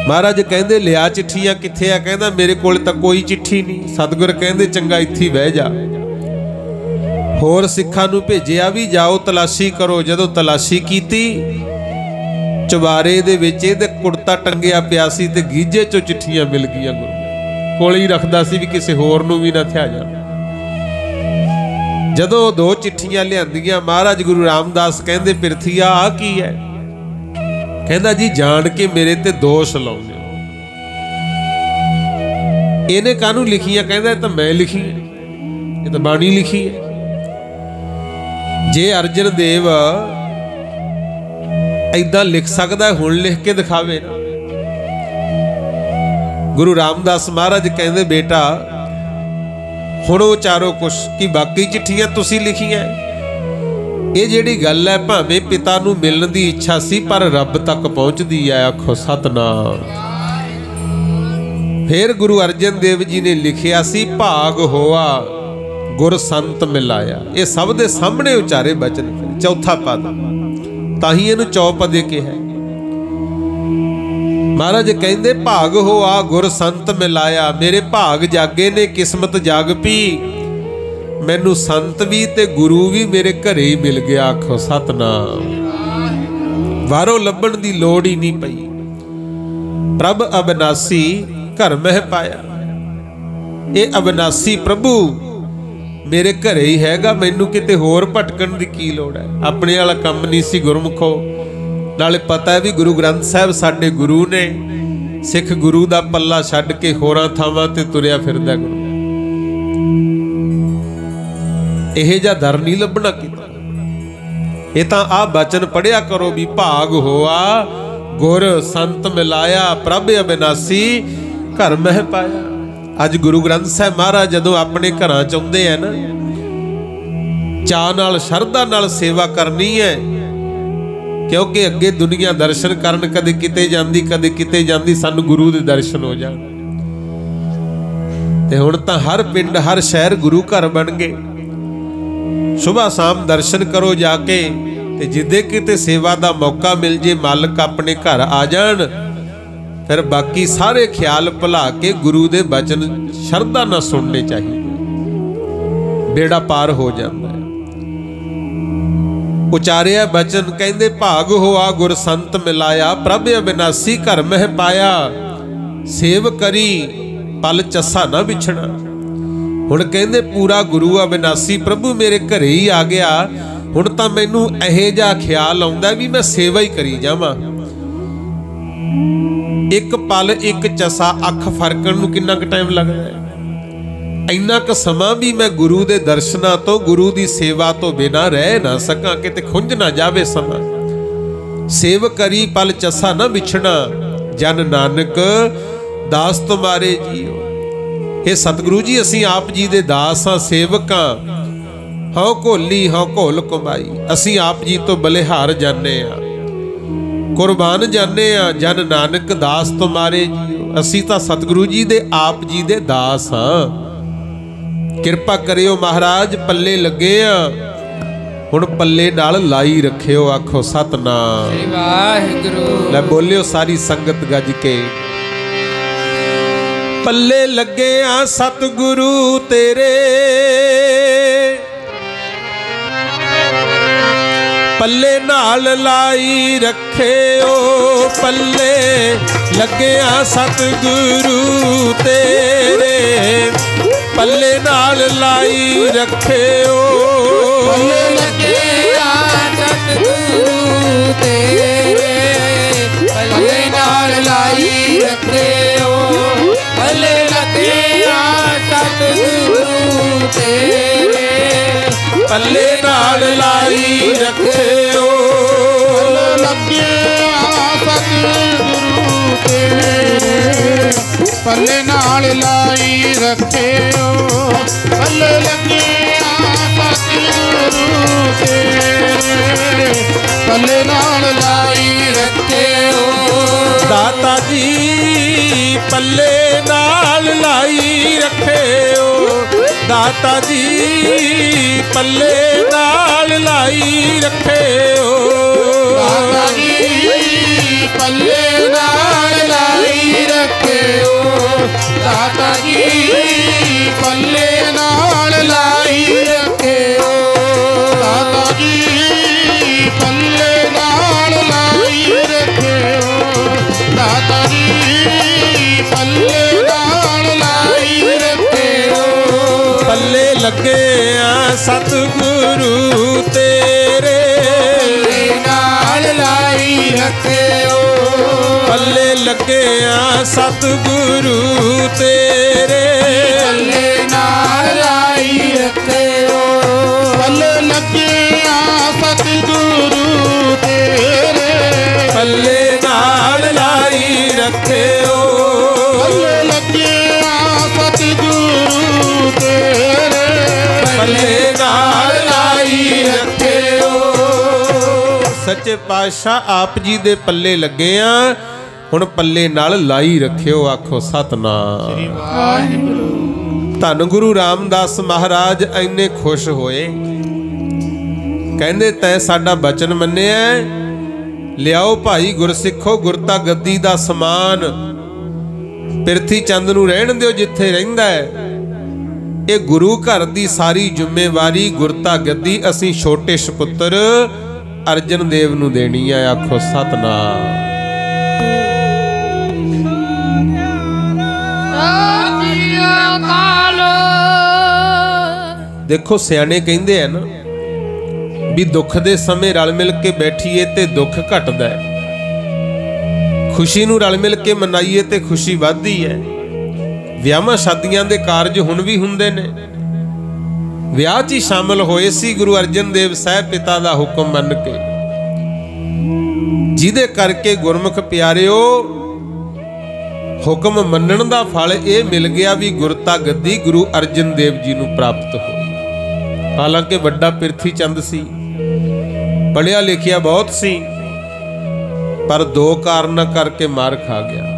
ਮਹਾਰਾਜ ਕਹਿੰਦੇ ਲਿਆ ਚਿੱਠੀਆਂ ਕਿੱਥੇ ਆ? ਕਹਿੰਦਾ ਮੇਰੇ ਕੋਲ ਤਾਂ ਕੋਈ ਚਿੱਠੀ ਨਹੀਂ। ਸਤਿਗੁਰ ਕਹਿੰਦੇ ਚੰਗਾ ਇੱਥੇ ਬਹਿ ਜਾ। ਹੋਰ ਸਿੱਖਾਂ ਨੂੰ ਭੇਜਿਆ ਵੀ ਜਾਓ ਤਲਾਸ਼ੀ ਕਰੋ। ਜਦੋਂ ਤਲਾਸ਼ੀ ਕੀਤੀ, ਚੁਬਾਰੇ ਦੇ ਵਿੱਚ ਇਹਦੇ ਕੁੜਤਾ ਟੰਗਿਆ ਪਿਆ ਸੀ ਤੇ ਗੀਜੇ ਚੋਂ ਚਿੱਠੀਆਂ ਮਿਲ ਗਈਆਂ। ਗੁਰੂ ਕੋਲ ਹੀ ਰੱਖਦਾ ਸੀ ਵੀ ਕਿਸੇ ਹੋਰ ਨੂੰ ਵੀ ਨਾ ਥਿਆ ਜਾਣ। ਜਦੋਂ 2 ਚਿੱਠੀਆਂ ਲਿਆਂਦੀਆਂ, ਮਹਾਰਾਜ ਗੁਰੂ ਰਾਮਦਾਸ ਕਹਿੰਦੇ ਪਿਰਥੀਆ ਆ ਕੀ ਹੈ? ਕਹਿੰਦਾ ਜੀ ਜਾਣ ਕੇ ਮੇਰੇ ਤੇ ਦੋਸ਼ ਲਾਉਂਦੇ ਹੋ। ਇਹਨੇ ਕਾਹਨੂੰ ਲਿਖੀਆਂ? ਕਹਿੰਦਾ ਇਹ ਤਾਂ ਮੈਂ ਲਿਖੀ ਹੈ, ਇਹ ਤਾਂ ਬਾਣੀ ਲਿਖੀ ਹੈ। ਜੇ ਅਰਜਨ ਦੇਵ ਏਦਾਂ ਲਿਖ ਸਕਦਾ, ਹੁਣ ਲਿਖ ਕੇ ਦਿਖਾਵੇ ਨਾ। ਗੁਰੂ ਰਾਮਦਾਸ ਮਹਾਰਾਜ ਕਹਿੰਦੇ ਬੇਟਾ ਹੁਣ ਉਚਾਰੋ ਕੁਛ ਕਿ ਬਾਕੀ ਚਿੱਠੀਆਂ ਤੁਸੀਂ ਲਿਖੀਆਂ। ਇਹ ਜਿਹੜੀ ਗੱਲ ਹੈ, ਭਾਵੇਂ ਪਿਤਾ ਨੂੰ ਮਿਲਣ ਦੀ ਇੱਛਾ ਸੀ ਪਰ ਰੱਬ ਤੱਕ ਪਹੁੰਚਦੀ ਹੈ। ਆਖੋ ਸਤਨਾਮ। ਫਿਰ ਗੁਰੂ ਅਰਜਨ ਦੇਵ ਜੀ ਨੇ ਲਿਖਿਆ ਸੀ, ਭਾਗ ਹੋਆ ਗੁਰ ਸੰਤ ਮਿਲਾਇਆ। ਇਹ ਸਭ ਦੇ ਸਾਹਮਣੇ ਉਚਾਰੇ ਬਚਨ, ਚੌਥਾ ਪਦ, ਤਾਂ ਹੀ ਇਹਨੂੰ ਚੌਪਦੇ ਕਿਹਾ। ਮਹਾਰਾਜ ਕਹਿੰਦੇ ਭਾਗ ਹੋਆ ਗੁਰ ਸੰਤ ਮਿਲਾਇਆ। ਮੇਰੇ ਭਾਗ ਜਾਗੇ ਨੇ, ਕਿਸਮਤ ਜਾਗ ਪੀ, ਮੈਨੂੰ ਸੰਤ ਵੀ ਤੇ ਗੁਰੂ ਵੀ ਮੇਰੇ ਘਰੇ ਹੀ ਮਿਲ ਗਿਆ। ਆਖੋ ਸਤਨਾਮ। ਬਾਹਰੋਂ ਲੱਭਣ ਦੀ ਲੋੜ ਹੀ ਨਹੀਂ ਪਈ। ਪ੍ਰਭ ਅਬਨਾਸੀ ਘਰ ਮਹਿ ਪਾਇਆ। ਇਹ ਅਬਨਾਸੀ ਪ੍ਰਭੂ ਮੇਰੇ ਘਰੇ ਹੀ ਹੈਗਾ, ਮੈਨੂੰ ਕਿਤੇ ਹੋਰ ਭਟਕਣ ਦੀ ਕੀ ਲੋੜ ਹੈ? ਆਪਣੇ ਵਾਲਾ ਕੰਮ ਨਹੀਂ ਸੀ ਗੁਰਮੁਖੋ। ਨਾਲੇ ਪਤਾ ਹੈ ਵੀ ਗੁਰੂ ਗ੍ਰੰਥ ਸਾਹਿਬ ਸਾਡੇ ਗੁਰੂ ਨੇ। ਸਿੱਖ ਗੁਰੂ ਦਾ ਪੱਲਾ ਛੱਡ ਕੇ ਹੋਰਾਂ ਥਾਵਾਂ ਤੇ ਤੁਰਿਆ ਫਿਰਦਾ ਗੁਰੂ। ਇਹ ਜਿਹਾ ਦਰ ਨਹੀਂ ਲੱਭਣਾ ਕਿਤੇ। ਇਹ ਤਾਂ ਆਹ ਬਚਨ ਪੜਿਆ ਕਰੋ ਵੀ ਭਾਗ ਹੋਆ ਗੁਰ ਸੰਤ ਮਿਲਾਇਆ, ਪ੍ਰਭ ਅਬਿਨਾਸੀ ਘਰ ਮਹਿ ਪਾਇਆ। ਅੱਜ ਗੁਰੂ ਗ੍ਰੰਥ ਸਾਹਿਬ ਮਹਾਰਾਜ ਜਦੋਂ ਆਪਣੇ ਘਰਾਂ ਚ ਆਉਂਦੇ ਆ ਨਾ, ਚਾਅ ਨਾਲ ਸ਼ਰਧਾ ਨਾਲ ਸੇਵਾ ਕਰਨੀ ਹੈ, ਕਿਉਂਕਿ ਅੱਗੇ ਦੁਨੀਆ ਦਰਸ਼ਨ ਕਰਨ ਕਦੇ ਕਿਤੇ ਜਾਂਦੀ ਕਦੇ ਕਿਤੇ ਜਾਂਦੀ, ਸਾਨੂੰ ਗੁਰੂ ਦੇ ਦਰਸ਼ਨ ਹੋ ਜਾਣ। ਤੇ ਹੁਣ ਤਾਂ ਹਰ ਪਿੰਡ ਹਰ ਸ਼ਹਿਰ ਗੁਰੂ ਘਰ ਬਣ ਗਏ। ਸੁਬਹ ਸ਼ਾਮ ਦਰਸ਼ਨ ਕਰੋ ਜਾ ਕੇ, ਤੇ ਜਿੱਦੇ ਕਿਤੇ ਸੇਵਾ ਦਾ ਮੌਕਾ ਮਿਲ ਜੇ, ਮਾਲਕ ਆਪਣੇ ਘਰ ਆ ਜਾਣ, ਫਿਰ ਬਾਕੀ ਸਾਰੇ ਖਿਆਲ ਭੁਲਾ ਕੇ ਗੁਰੂ ਦੇ ਬਚਨ ਸ਼ਰਧਾ ਨਾਲ ਸੁਣਨੇ ਚਾਹੀਦੇ। ਬੇੜਾ ਪਾਰ ਹੋ ਜਾਂਦਾ ਹੈ। ਉਚਾਰਿਆ ਬਚਨ ਕਹਿੰਦੇ ਭਾਗ ਹੋਆ ਗੁਰ ਸੰਤ ਮਿਲਾਇਆ, ਪ੍ਰਭ ਅਬਿਨਾਸੀ ਘਰ ਮਹਿ ਪਾਇਆ, ਸੇਵ ਕਰੀ ਪਲ ਚੱਸਾ ਨਾ ਵਿਛਣਾ। ਹੁਣ ਕਹਿੰਦੇ ਪੂਰਾ ਗੁਰੂ ਅਬਿਨਾਸੀ ਪ੍ਰਭੂ ਮੇਰੇ ਘਰੇ ਹੀ ਆ ਗਿਆ। ਹੁਣ ਤਾਂ ਮੈਨੂੰ ਇਹੋ ਜਿਹਾ ਖਿਆਲ ਆਉਂਦਾ ਵੀ ਮੈਂ ਸੇਵਾ ਹੀ ਕਰੀ ਜਾਵਾਂ। ਇੱਕ ਪਲ ਇੱਕ ਚਸਾ ਅੱਖ ਫਰਕਣ ਨੂੰ ਕਿੰਨਾ ਕੁ ਟਾਈਮ ਲੱਗਦਾ ਹੈ? ਇੰਨਾ ਕੁ ਸਮਾਂ ਵੀ ਮੈਂ ਗੁਰੂ ਦੇ ਦਰਸ਼ਨਾਂ ਤੋਂ, ਗੁਰੂ ਦੀ ਸੇਵਾ ਤੋਂ ਬਿਨਾਂ ਰਹਿ ਨਾ ਸਕਾਂ, ਕਿਤੇ ਖੁੰਝ ਨਾ ਜਾਵੇ ਸਮਾਂ। ਸੇਵ ਕਰੀ ਪਲ ਚਸਾ ਨਾ ਵਿਛਣਾ, ਜਨ ਨਾਨਕ ਦਾਸ ਤੁਮਾਰੇ ਜੀਓ। ਇਹ ਸਤਿਗੁਰੂ ਜੀ ਅਸੀਂ ਆਪ ਜੀ ਦੇ ਦਾਸ ਹਾਂ, ਸੇਵਕ ਹਾਂ। ਹਉ ਘੋਲੀ ਹਉ ਘੋਲ ਕਮਾਈ, ਅਸੀਂ ਆਪ ਜੀ ਤੋਂ ਬਲਿਹਾਰ ਜਾਣੇ ਆ, ਕੁਰਬਾਨ ਜਾਣੇ ਆ। ਜਨ ਨਾਨਕ ਦਾਸ ਤੁਮਾਰੇ ਜੀਓ। ਅਸੀਂ ਤਾਂ ਸਤਿਗੁਰੂ ਜੀ ਦੇ ਆਪ ਜੀ ਦੇ ਦਾਸ ਹਾਂ। ਕਿਰਪਾ ਕਰਿਓ ਮਹਾਰਾਜ, ਪੱਲੇ ਲੱਗੇ ਆ, ਹੁਣ ਪੱਲੇ ਨਾਲ ਲਾਈ ਰੱਖਿਓ। ਆਖੋ ਸਤਨਾਮ ਵਾਹਿਗੁਰੂ। ਲੈ ਬੋਲਿਓ ਸਾਰੀ ਸੰਗਤ ਗੱਜ ਕੇ, ਪੱਲੇ ਲੱਗੇ ਆ ਸਤਿਗੁਰੂ ਤੇਰੇ, ਪੱਲੇ ਨਾਲ ਲਾਈ ਰੱਖਿਓ। ਪੱਲੇ ਲੱਗਿਆ ਸਤਿਗੁਰੂ ਤੇਰੇ, ਪੱਲੇ ਨਾਲ ਲਾਈ ਰੱਖਿਓ। ਪੱਲੇ ਲੱਗਿਆ ਸਤਿਗੁਰੂ ਤੇਰੇ, ਪੱਲੇ ਨਾਲ ਲਾਈ ਰੱਖਿਓ। ਪੱਲੇ ਲੱਗਿਆ ਸਤਿਗੁਰੂ तेरे पल्ले नाल लाई रखियो लगे सतगुरु तेरे पल्ले नाल लाई रखियो पल्ले लगे सतगुरु तेरे पल्ले नाल लाई रखियो दाता जी पल्ले नाल लाई रखियो दाता जी पल्ले नाल लाई रखियो दाता जी पल्ले नाल लाई रखियो दाता जी पल्ले नाल लाई रखियो दाता जी पल्ले नाल लाई रखियो दाता जी पल्ले नाल लाई रखियो पल्ले लगे सतगुरु तेरे नाल लाई रखियो पल्ले लगे सतगुरु तेरे पल्ले नाल लाई रखियो पल्ले लगे सतगुरु तेरे पल्ले नाल लाई रखियो पल्ले लगे सतगुरु तेरे पल्ले नाल लाई रखियो सच्चे पातशाह आप जी दे पल्ले लगे हुण पल्ले नाल लाई रखियो आखो सतनाम धन गुरु रामदास महाराज इन्ने खुश होए कहंदे तैं साडा बचन मन्निया लियाओ भाई गुरसिखो गुरता गद्दी दा समान पिरथी चंद नूं रहण दिओ जिथे रहिंदा है ये गुरु घर दी सारी जिम्मेवारी गुरता गद्दी असीं छोटे सपुत्र अर्जन देव नूं देनी है आखो सतनाम देखो सियाने कहंदे है ना भी दुख दे समय रल मिल के बैठीए ते दुख घटदा है खुशी नूं रल मिल के मनाईए ते खुशी वधदी है ਵਿਆਹਾਂ ਸ਼ਾਦੀਆਂ ਦੇ ਕਾਰਜ ਹੁਣ ਵੀ ਹੁੰਦੇ ਨੇ ਵਿਆਹ 'ਚ ਹੀ ਸ਼ਾਮਲ ਹੋਏ ਸੀ ਗੁਰੂ ਅਰਜਨ ਦੇਵ ਸਾਹਿਬ ਪਿਤਾ ਦਾ ਹੁਕਮ ਮੰਨ ਕੇ ਜਿਹਦੇ ਕਰਕੇ ਗੁਰਮੁਖ ਪਿਆਰਿਓ ਹੁਕਮ ਮੰਨਣ ਦਾ ਫਲ ਇਹ ਮਿਲ ਗਿਆ ਵੀ ਗੁਰਤਾ ਗੱਦੀ ਗੁਰੂ ਅਰਜਨ ਦੇਵ ਜੀ ਨੂੰ ਪ੍ਰਾਪਤ ਹੋਈ ਹਾਲਾਂਕਿ ਵੱਡਾ ਪਿਰਥੀ ਚੰਦ ਸੀ ਪੜ੍ਹਿਆ ਲਿਖਿਆ ਬਹੁਤ ਸੀ ਪਰ ਦੋ ਕਾਰਨਾਂ ਕਰਕੇ ਮਾਰ ਖਾ ਗਿਆ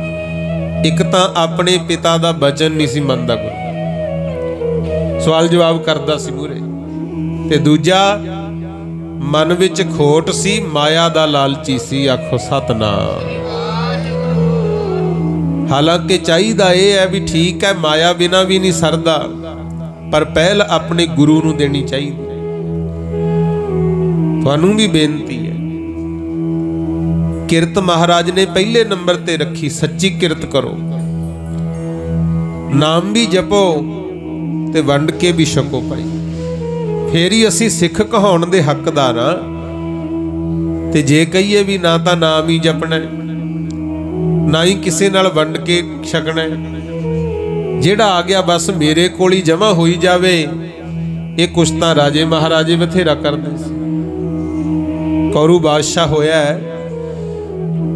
ਇੱਕ ਤਾਂ ਆਪਣੇ ਪਿਤਾ ਦਾ ਬਚਨ ਨਹੀਂ ਸੀ ਮੰਨਦਾ ਗੁਰੂ ਸਵਾਲ ਜਵਾਬ ਕਰਦਾ ਸੀ ਮੂਰੇ ਤੇ ਦੂਜਾ ਮਨ ਵਿੱਚ ਖੋਟ ਸੀ ਮਾਇਆ ਦਾ ਲਾਲਚੀ ਸੀ ਆਖੋ ਸਤਨਾਮ ਹਾਲਾਂਕਿ ਚਾਹੀਦਾ ਇਹ ਹੈ ਵੀ ਠੀਕ ਹੈ ਮਾਇਆ ਬਿਨਾ ਵੀ ਨਹੀਂ ਸਰਦਾ ਪਰ ਪਹਿਲ ਆਪਣੇ ਗੁਰੂ ਨੂੰ ਦੇਣੀ ਚਾਹੀਦੀ ਤੁਹਾਨੂੰ ਵੀ ਬੇਨਤੀ ਹੈ किरत महाराज ने पहले नंबर ते रखी सच्ची किरत करो नाम भी जपो ते वंड के भी छको पाई फिर ही असी सिख कहाउण दे हकदार हां ते जे कहिए भी ना तां नाम ही जपना ना ही किसे नाल वंड के छकना जेड़ा आ गया बस मेरे कोल ही जमा होई जावे ये कुछ तां राजे महाराजे बथेरा करदे सी कौरू बादशाह होया है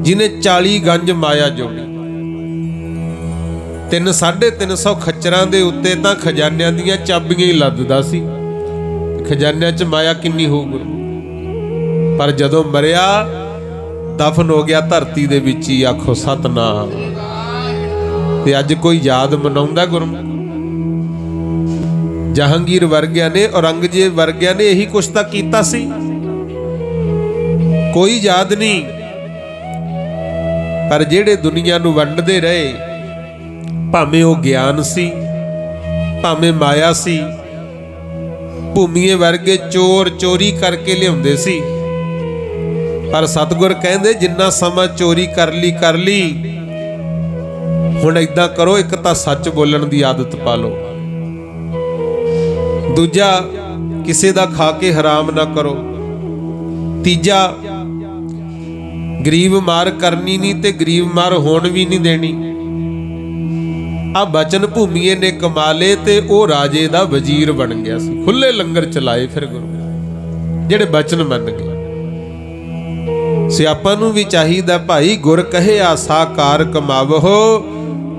जिन्हें 40 गंज माया जोड़ी 350 खच्चरां दे उत्ते तां खजानियां दियां चाबियां ही लददा सी खजानियां च माया किन्नी होऊगी पर जदों मरिया दफन हो गया धरती दे विच ही आखो सतनाम ते अज कोई याद मनाउंदा गुरु जहांगीर वर्गिया ने औरंगजेब वर्गिया ने यही कुछ तां कीता सी कोई याद नहीं पर जेड़े दुनिया नूं वंडदे रहे भावें वो ज्ञान सी भावें माया सी भूमीए वर्गे चोर चोरी करके लियाउंदे सी पर सतगुर कहंदे जिन्ना समा चोरी कर ली हुण इदां करो एक तां सच बोलण दी आदत पा लो दूजा किसे दा खा के हराम ना करो तीजा गरीब मार करनी नहीं ते गरीब मार होण भी नहीं देनी आ बचन भूमीए ने कमा ले ते ओ राजे दा वजीर बन गया सी। खुले लंगर चलाए फिर गुरु जेड़े बचन मन गए। सियापा नूं भी चाहिदा भाई गुर कहे आसाकार कमावो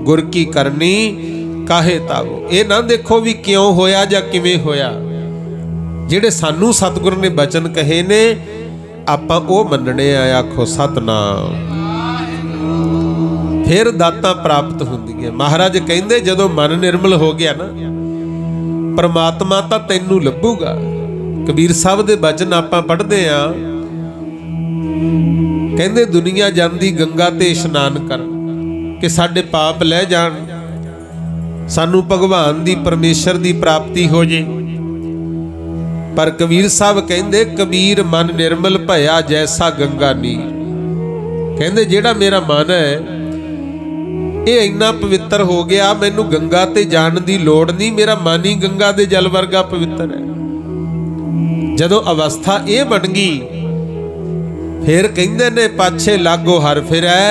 गुर की करनी काहे तावो। ये ना देखो भी क्यों होया जां किवें होया, जेड़े सानू सतगुर ने बचन कहे ने आपां ओ मनने आ। आखो सतनाम। फिर दातां प्राप्त हुंदी है। महाराज कहंदे जदों मन निर्मल हो गया ना परमात्मा तां तैनू लभूगा। कबीर साहब दे बचन आपां पढ़दे आ, कहंदे दुनिया जांदी गंगा ते इशनान कर कि साडे पाप लह जाण, सानू भगवान दी परमेश्वर दी प्राप्ति हो जे। पर कबीर साहब कहंदे कबीर मन निर्मल भया जैसा गंगा नीर। कहंदे जेड़ा मेरा मन है ये इन्ना पवित्र हो गया मैनू गंगा ते जाण दी लोड़ नहीं, मेरा मन ही गंगा दे जल वर्गा पवित्र है। जदों अवस्था ये बन गई फिर कहंदे ने पाछे लागो हर फिरै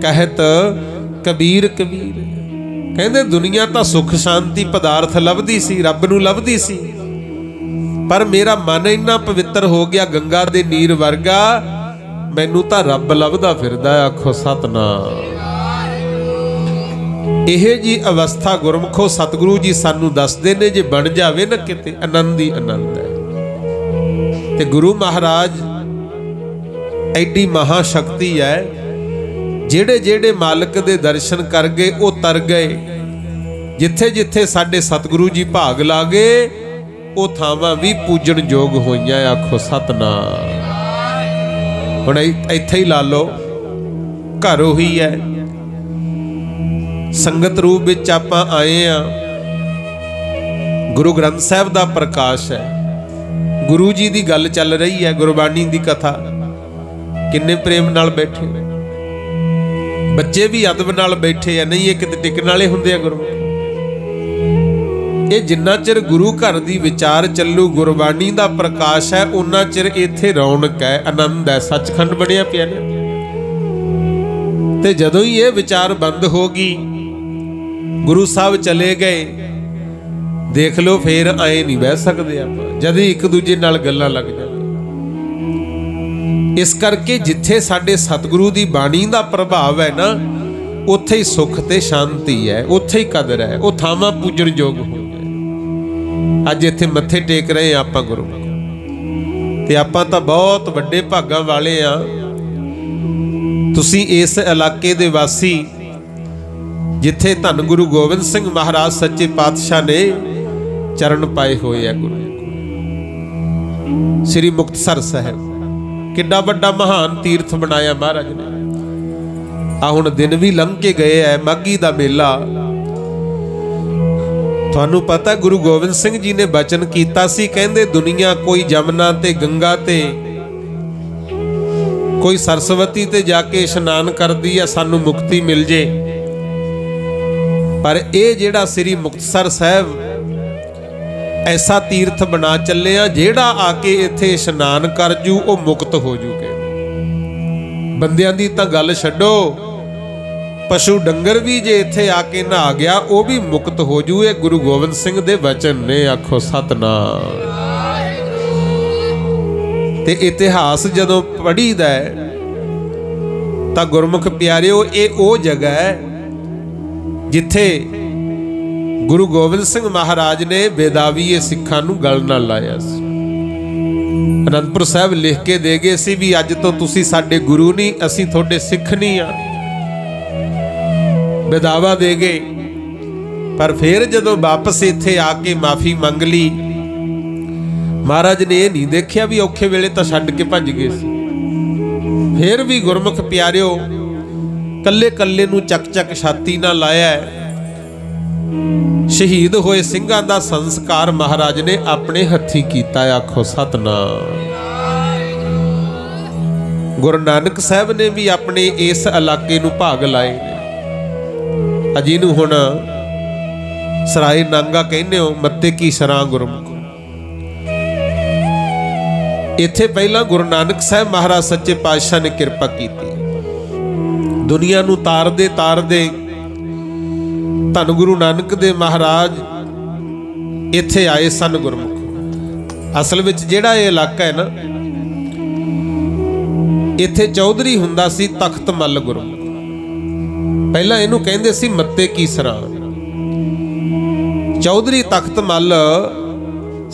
कहत कबीर कबीर। कहंदे दुनिया तां सुख शांति पदार्थ लभदी सी, रब नूं लभदी सी, पर मेरा मन इन्ना पवित्र हो गया गंगा दे नीर वर्गा मैनू तां रब लभदा फिरदा। आखो सतनाम। यह जी अवस्था गुरमुखो सतगुरु जी सानू दसदे ने जे बन जावे ना किते आनंद ही आनंद है। ते गुरु महाराज एडी महाशक्ति है, जेड़े जेड़े मालिक दे दर्शन कर गए वो तर गए। जिथे जिथे साडे सतगुरु जी भाग ला गए वो थावां भी पूजन योग होईयां। आखो सतनाम। हुण इत्थे ही ला लो घर ओही है, संगत रूप विच आपां आए आ। गुरु ग्रंथ साहिब दा प्रकाश है, गुरु जी दी गल चल रही है, गुरबाणी दी कथा। किन्ने प्रेम नाल बैठे, बच्चे भी अदब नाल बैठे आ, नहीं ये किते टिकण वाले हुंदे आ। गुरु ये जिन्ना चिर गुरु घर दी विचार चलू गुरबाणी दा प्रकाश है उन्ना चिर इत्थे रौनक है, आनंद है, सचखंड बनिया पिया ने। ते जदों ही ये विचार बंद होगी गुरु साहब चले गए, देख लो फिर आए नहीं बह सकते आप जद एक दूजे नाल गल्लां लग जाए। इस करके जिथे साडे सतगुरु दी बाणी दा प्रभाव है ना उत्थे ही सुख ते शांति है, उत्थे ही कदर है, वो थावां पूजन योग हो गए। अज इत्थे मत्थे टेक रहे आपां गुरु ते आपां तां बहुत वड्डे भागां वाले आ। तुसीं इस इलाके दे वासी जिथे धन गुरु गोबिंद सिंह महाराज सच्चे पातशाह ने चरण पाए हुए है। गुरु श्री मुक्तसर साहिब किड्डा वड्डा महान तीर्थ बनाया महाराज ने। आ हुण दिन भी लंघ के गए है, माघी दा मेला। तुहानू पता गुरु गोबिंद सिंह जी ने बचन कीता सी, कहंदे दुनिया कोई जमुना ते गंगा ते कोई सरस्वती ते जाके इशनान करदी है सानू मुक्ति मिल जे। पर यह जेड़ा श्री मुक्तसर साहिब ऐसा तीर्थ बना चले आ जेड़ा आके इत्थे इशनान कर जू वो मुक्त हो जूगे। बंदियां दी तां गल छड्डो, पशु डंगर भी जे इत्थे आके नहा गया वो भी मुक्त हो जू। ये गुरु गोबिंद सिंह दे वचन ने। आखो सतनाम। ते इतिहास जदों पढ़ीदा है तां गुरमुख प्यारिओ ये ओ जगह है जिथे गुरु गोबिंद सिंह महाराज ने बेदावीए सिखां नूं गल नाल लाया सी। अनंदपुर साहिब लिख के दे गए सी भी अज तो तुसी साडे गुरु नहीं, असीं तुहाडे सिख नहीं आ। बेदावा दे गए। पर फिर जदों वापस इत्थे आके माफी मंग ली महाराज ने यह नहीं देखिया भी औखे वेले तां छड्ड के भज गए सी। फिर भी गुरमुख प्यारिओ कल्ले कल्ले नूं चक चक छाती ना लाया है। शहीद होए सिंघां दा संस्कार महाराज ने अपने हत्थीं कीता। आखो सतनाम। गुरु नानक साहब ने भी अपने इस इलाके नूं भाग लाए ने। अजी नूं हुण सराय नांगा कहने हो, मत्ते की सरां गुरमुख। इत्थे पहला गुरु नानक साहब महाराज सच्चे पातशाह ने कृपा की, दुनिया नूं तारदे तारदे ਧੰਨ ਗੁਰੂ ਨਾਨਕ ਦੇ ਮਹਾਰਾਜ ਇੱਥੇ ਆਏ ਸਨ ਗੁਰਮੁਖ। ਅਸਲ ਵਿੱਚ ਜਿਹੜਾ ਇਹ ਇਲਾਕਾ ਹੈ ਨਾ, ਇੱਥੇ ਚੌਧਰੀ ਹੁੰਦਾ ਸੀ ਤਖਤ ਮੱਲ ਗੁਰਮੁਖ। ਪਹਿਲਾਂ ਇਹਨੂੰ ਕਹਿੰਦੇ ਸੀ ਮੱਤੇ ਕੀ ਸਰਾਂ। ਚੌਧਰੀ ਤਖਤ ਮੱਲ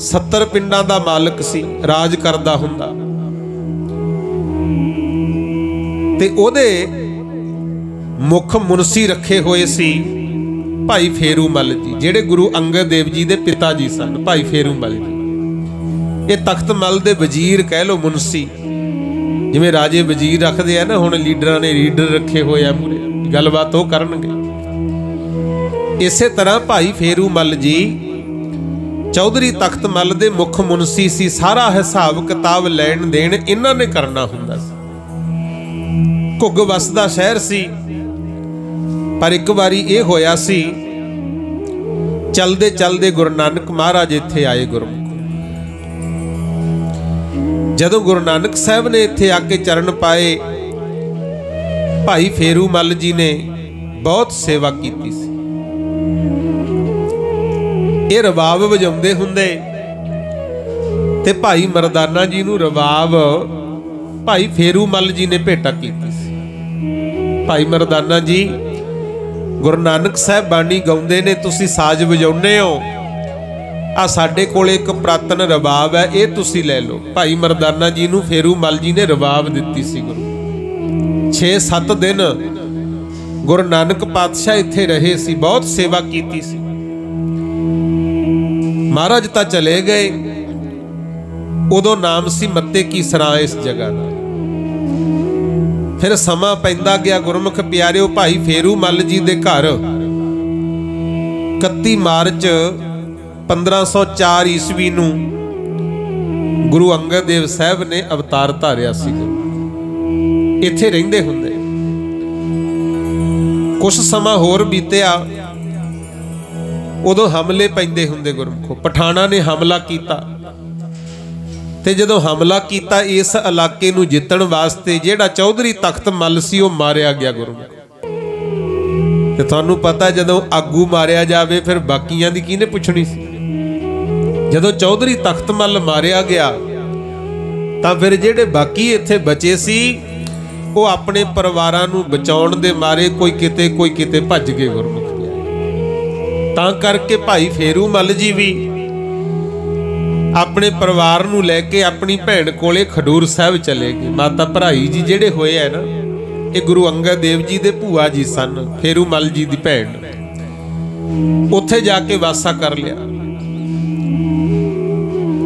70 ਪਿੰਡਾਂ ਦਾ ਮਾਲਕ ਸੀ, ਰਾਜ ਕਰਦਾ ਹੁੰਦਾ। ਤੇ ਉਹਦੇ ਮੁੱਖ ਮੁਨਸੀ ਰੱਖੇ ਹੋਏ ਸੀ ਭਾਈ ਫੇਰੂ ਮੱਲ ਜੀ, ਜਿਹੜੇ ਗੁਰੂ ਅੰਗਦ ਦੇਵ ਜੀ ਦੇ ਪਿਤਾ ਜੀ ਸਨ, ਭਾਈ ਫੇਰੂ ਮੱਲ ਜੀ। ਇਹ ਤਖਤ ਮੱਲ ਦੇ ਵਜ਼ੀਰ ਕਹਿ ਲੋ, ਮੁਨਸੀ। ਜਿਵੇਂ ਰਾਜੇ ਵਜ਼ੀਰ ਰੱਖਦੇ ਆ ਨਾ, ਹੁਣ ਲੀਡਰਾਂ ਨੇ ਰੀਡਰ ਰੱਖੇ ਹੋਏ ਆ ਮੂਰੇ, ਗੱਲਬਾਤ ਉਹ ਕਰਨਗੇ। ਇਸੇ ਤਰ੍ਹਾਂ ਭਾਈ ਫੇਰੂ ਮੱਲ ਜੀ ਚੌਧਰੀ ਤਖਤ ਮੱਲ ਦੇ ਮੁੱਖ ਮੁਨਸੀ ਸੀ। ਸਾਰਾ ਹਿਸਾਬ ਕਿਤਾਬ ਲੈਣ ਦੇਣ ਇਹਨਾਂ ਨੇ ਕਰਨਾ ਹੁੰਦਾ ਸੀ। ਘੁੱਗ ਵਸਦਾ ਸ਼ਹਿਰ ਸੀ, ਪਰ ਇੱਕ ਵਾਰੀ ਇਹ ਹੋਇਆ ਸੀ, ਚਲਦੇ ਚਲਦੇ ਗੁਰੂ ਨਾਨਕ ਮਹਾਰਾਜ ਇੱਥੇ ਆਏ ਗੁਰਮੁਖ। ਜਦੋਂ ਗੁਰੂ ਨਾਨਕ ਸਾਹਿਬ ਨੇ ਇੱਥੇ ਆ ਕੇ ਚਰਨ ਪਾਏ, ਭਾਈ ਫੇਰੂ ਮੱਲ ਜੀ ਨੇ ਬਹੁਤ ਸੇਵਾ ਕੀਤੀ ਸੀ। ਇਹ ਰਬਾਬ ਵਜਾਉਂਦੇ ਹੁੰਦੇ ਤੇ ਭਾਈ ਮਰਦਾਨਾ ਜੀ ਨੂੰ ਰਬਾਬ ਭਾਈ ਫੇਰੂ ਮੱਲ ਜੀ ਨੇ ਭੇਟਾ ਕੀਤੀ ਸੀ। ਭਾਈ ਮਰਦਾਨਾ ਜੀ ਗੁਰੂ ਨਾਨਕ ਸਾਹਿਬ ਬਾਣੀ ਗਾਉਂਦੇ ਨੇ, ਤੁਸੀਂ ਸਾਜ਼ ਵਜਾਉਂਦੇ ਹੋ, ਆ ਸਾਡੇ ਕੋਲ ਇੱਕ ਪ੍ਰਾਤਨ ਰਬਾਬ ਹੈ, ਇਹ ਤੁਸੀਂ ਲੈ ਲਓ। ਭਾਈ ਮਰਦਾਨਾ ਜੀ ਨੂੰ ਫੇਰੂ ਮੱਲ ਜੀ ਨੇ ਰਬਾਬ ਦਿੱਤੀ ਸੀ। ਗੁਰੂ 6-7 ਦਿਨ ਗੁਰੂ ਨਾਨਕ ਪਾਤਸ਼ਾਹ ਇੱਥੇ ਰਹੇ ਸੀ, ਬਹੁਤ ਸੇਵਾ ਕੀਤੀ ਸੀ। ਮਹਾਰਾਜ ਤਾਂ ਚਲੇ ਗਏ, ਉਦੋਂ ਨਾਮ ਸੀ ਮੱਤੇ ਕੀ ਸਰਾਂ ਇਸ ਜਗ੍ਹਾ ਦਾ। ਫਿਰ ਸਮਾਂ ਪੈਂਦਾ ਗਿਆ ਗੁਰਮੁਖ ਪਿਆਰਿਓ, ਭਾਈ ਫੇਰੂ ਮੱਲ ਜੀ ਦੇ ਘਰ 31 ਮਾਰਚ 1504 ਈਸਵੀ ਨੂੰ ਗੁਰੂ ਅੰਗਦ ਦੇਵ ਸਾਹਿਬ ਨੇ ਅਵਤਾਰ ਧਾਰਿਆ ਸੀ। ਇੱਥੇ ਰਹਿੰਦੇ ਹੁੰਦੇ। ਕੁਝ ਸਮਾਂ ਹੋਰ ਬੀਤਿਆ, ਉਦੋਂ ਹਮਲੇ ਪੈਂਦੇ ਹੁੰਦੇ ਗੁਰਮੁਖੋ। ਪਠਾਨਾਂ ਨੇ ਹਮਲਾ ਕੀਤਾ ਤੇ ਜਦੋਂ ਹਮਲਾ ਕੀਤਾ, ਇਸ ਇਲਾਕੇ ਨੂੰ ਜਿੱਤਣ ਵਾਸਤੇ ਜਿਹੜਾ ਚੌਧਰੀ ਤਖਤ ਮੱਲ ਸੀ ਉਹ ਮਾਰਿਆ ਗਿਆ ਗੁਰਮੁਖ। ਤੇ ਤੁਹਾਨੂੰ ਪਤਾ, ਜਦੋਂ ਆਗੂ ਮਾਰਿਆ ਜਾਵੇ ਫਿਰ ਬਾਕੀਆਂ ਦੀ ਕਿਹਨੇ ਪੁੱਛਣੀ ਸੀ। ਜਦੋਂ ਚੌਧਰੀ ਤਖਤ ਮੱਲ ਮਾਰਿਆ ਗਿਆ ਤਾਂ ਫਿਰ ਜਿਹੜੇ ਬਾਕੀ ਇੱਥੇ ਬਚੇ ਸੀ ਉਹ ਆਪਣੇ ਪਰਿਵਾਰਾਂ ਨੂੰ ਬਚਾਉਣ ਦੇ ਮਾਰੇ ਕੋਈ ਕਿਤੇ ਭੱਜ ਗਏ ਗੁਰਮੁਖ। ਤਾਂ ਕਰਕੇ ਭਾਈ ਫੇਰੂ ਮੱਲ ਜੀ ਵੀ ਆਪਣੇ ਪਰਿਵਾਰ ਨੂੰ ਲੈ ਕੇ ਆਪਣੀ ਭੈਣ ਕੋਲੇ ਖਡੂਰ ਸਾਹਿਬ ਚਲੇ ਗਏ। ਮਾਤਾ ਭਰਾਈ ਜੀ ਜਿਹੜੇ ਹੋਏ ਆ ਨਾ, ਇਹ ਗੁਰੂ ਅੰਗਦ ਦੇਵ ਜੀ ਦੇ ਭੂਆ ਜੀ ਸਨ, ਫੇਰੂ ਮੱਲ ਜੀ ਦੀ ਭੈਣ। ਉੱਥੇ ਜਾ ਕੇ ਵਾਸਾ ਕਰ ਲਿਆ।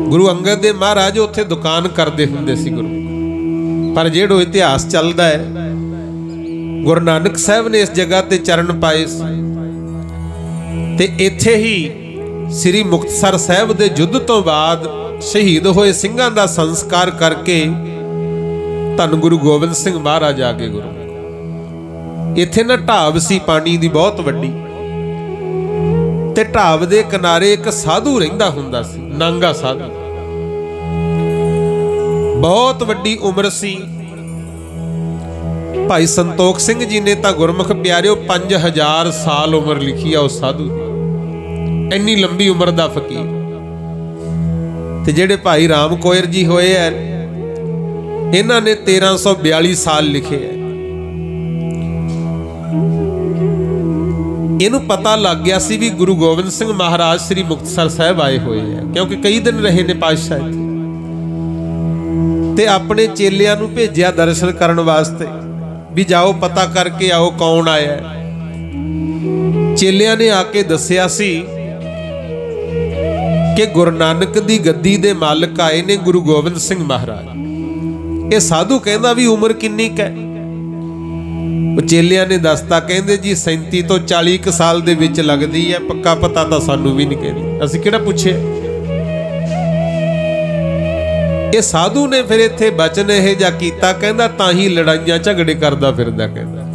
ਗੁਰੂ ਅੰਗਦ ਦੇ ਮਹਾਰਾਜ ਉੱਥੇ ਦੁਕਾਨ ਕਰਦੇ ਹੁੰਦੇ ਸੀ ਗੁਰੂ। ਪਰ ਜਿਹੜਾ ਇਤਿਹਾਸ ਚੱਲਦਾ ਹੈ, ਗੁਰੂ ਨਾਨਕ ਸਾਹਿਬ ਨੇ ਇਸ ਜਗ੍ਹਾ ਤੇ ਚਰਨ ਪਾਏ ਸੀ ਤੇ ਇੱਥੇ ਹੀ ਸ੍ਰੀ ਮੁਕਤਸਰ ਸਾਹਿਬ ਦੇ ਯੁੱਧ ਤੋਂ ਬਾਅਦ ਸ਼ਹੀਦ ਹੋਏ ਸਿੰਘਾਂ ਦਾ ਸੰਸਕਾਰ ਕਰਕੇ ਧੰਨ ਗੁਰੂ ਗੋਬਿੰਦ ਸਿੰਘ ਮਹਾਰਾਜ ਆ ਗਏ ਗੁਰੂ। ਇੱਥੇ ਨਾ ਢਾਬ ਸੀ ਪਾਣੀ ਦੀ ਬਹੁਤ ਵੱਡੀ, ਤੇ ਢਾਬ ਦੇ ਕਿਨਾਰੇ ਇੱਕ ਸਾਧੂ ਰਹਿੰਦਾ ਹੁੰਦਾ ਸੀ, ਨਾਂਗਾ ਸਾਧੂ। ਬਹੁਤ ਵੱਡੀ ਉਮਰ ਸੀ। ਭਾਈ ਸੰਤੋਖ ਸਿੰਘ ਜੀ ਨੇ ਤਾਂ ਗੁਰਮੁਖ ਪਿਆਰਿਓ 5000 ਸਾਲ ਉਮਰ ਲਿਖੀ ਆ ਉਸ ਸਾਧੂ ਦੀ। ਇੰਨੀ ਲੰਬੀ ਉਮਰ ਦਾ ਫਕੀਰ। ਤੇ ਜਿਹੜੇ ਭਾਈ ਰਾਮ ਕੋਇਰ ਜੀ ਹੋਏ ਐ, ਇਹਨਾਂ ਨੇ 1342 ਸਾਲ ਲਿਖੇ ਐ। ਇਹਨੂੰ ਪਤਾ ਲੱਗ ਗਿਆ ਸੀ ਵੀ ਗੁਰੂ ਗੋਬਿੰਦ ਸਿੰਘ ਮਹਾਰਾਜ ਸ੍ਰੀ ਮੁਕਤਸਰ ਸਾਹਿਬ ਆਏ ਹੋਏ ਆ, ਕਿਉਂਕਿ ਕਈ ਦਿਨ ਰਹੇ ਨੇ ਪਾਤਸ਼ਾਹ ਇੱਥੇ। ਤੇ ਆਪਣੇ ਚੇਲਿਆਂ ਨੂੰ ਭੇਜਿਆ ਦਰਸ਼ਨ ਕਰਨ ਵਾਸਤੇ ਵੀ ਜਾਓ ਪਤਾ ਕਰਕੇ ਆਓ ਕੌਣ ਆਇਆ। ਚੇਲਿਆਂ ਨੇ ਆ ਕੇ ਦੱਸਿਆ ਸੀ ਕਿ ਗੁਰੂ ਨਾਨਕ ਦੀ ਗੱਦੀ ਦੇ ਮਾਲਕ ਆਏ ਨੇ, ਗੁਰੂ ਗੋਬਿੰਦ ਸਿੰਘ ਮਹਾਰਾਜ। ਇਹ ਸਾਧੂ ਕਹਿੰਦਾ ਵੀ ਉਮਰ ਕਿੰਨੀ ਕੁ ਹੈ? ਉਹ ਚੇਲਿਆਂ ਨੇ ਦੱਸਤਾ, ਕਹਿੰਦੇ ਜੀ 37 ਤੋਂ 40 ਕੁ ਸਾਲ ਦੇ ਵਿੱਚ ਲੱਗਦੀ ਹੈ, ਪੱਕਾ ਪਤਾ ਤਾਂ ਸਾਨੂੰ ਵੀ ਨਹੀਂ ਕਹਿੰਦੇ, ਅਸੀਂ ਕਿਹੜਾ ਪੁੱਛਿਆ। ਇਹ ਸਾਧੂ ਨੇ ਫਿਰ ਇੱਥੇ ਬਚਨ ਇਹ ਜਿਹਾ ਕੀਤਾ, ਕਹਿੰਦਾ ਤਾਂ ਹੀ ਲੜਾਈਆਂ ਝਗੜੇ ਕਰਦਾ ਫਿਰਦਾ। ਕਹਿੰਦਾ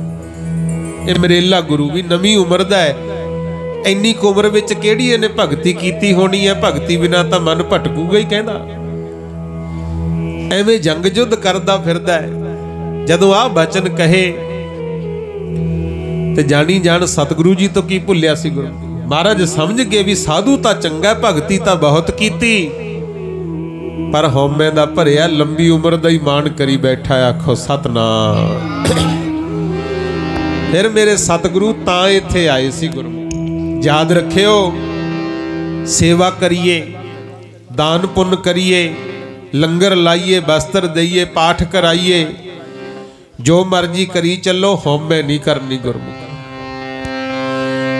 ਇਹ ਮਰੇਲਾ ਗੁਰੂ ਵੀ ਨਵੀਂ ਉਮਰ ਦਾ ਹੈ, ਇੰਨੀ ਕੁ ਉਮਰ ਵਿੱਚ ਕਿਹੜੀ ਇਹਨੇ ਭਗਤੀ ਕੀਤੀ ਹੋਣੀ ਹੈ, ਭਗਤੀ ਬਿਨਾ ਤਾਂ ਮਨ ਭਟਕੂਗਾ ਹੀ। ਕਹਿੰਦਾ ਐਵੇਂ ਜੰਗ ਜੁੱਧ ਕਰਦਾ ਫਿਰਦਾ ਹੈ। ਜਦੋਂ ਆਹ ਬਚਨ ਕਹੇ ਤੇ ਜਾਣੀ ਜਾਣ ਸਤਿਗੁਰੂ ਜੀ ਤੋਂ ਕੀ ਭੁੱਲਿਆ ਸੀ ਗੁਰੂ ਮਹਾਰਾਜ ਸਮਝ ਗਏ ਵੀ ਸਾਧੂ ਤਾਂ ਚੰਗਾ, ਭਗਤੀ ਤਾਂ ਬਹੁਤ ਕੀਤੀ, ਪਰ ਹਉਮੈ ਦਾ ਭਰਿਆ ਲੰਬੀ ਉਮਰ ਦਾ ਹੀ ਮਾਣ ਕਰੀ ਬੈਠਾ। ਆਖੋ ਸਤਨਾਮ। ਫਿਰ ਮੇਰੇ ਸਤਿਗੁਰੂ ਤਾਂ ਇੱਥੇ ਆਏ ਸੀ ਗੁਰੂ। ਯਾਦ ਰੱਖਿਓ, ਸੇਵਾ ਕਰੀਏ, ਦਾਨ ਪੁੰਨ ਕਰੀਏ, ਲੰਗਰ ਲਾਈਏ, ਬਸਤਰ ਦਈਏ, ਪਾਠ ਕਰਾਈਏ, ਜੋ ਮਰਜੀ ਕਰੀ ਚੱਲੋ, ਹਉਮੈ ਨਹੀਂ ਕਰਨੀ ਗੁਰਮੁਖ।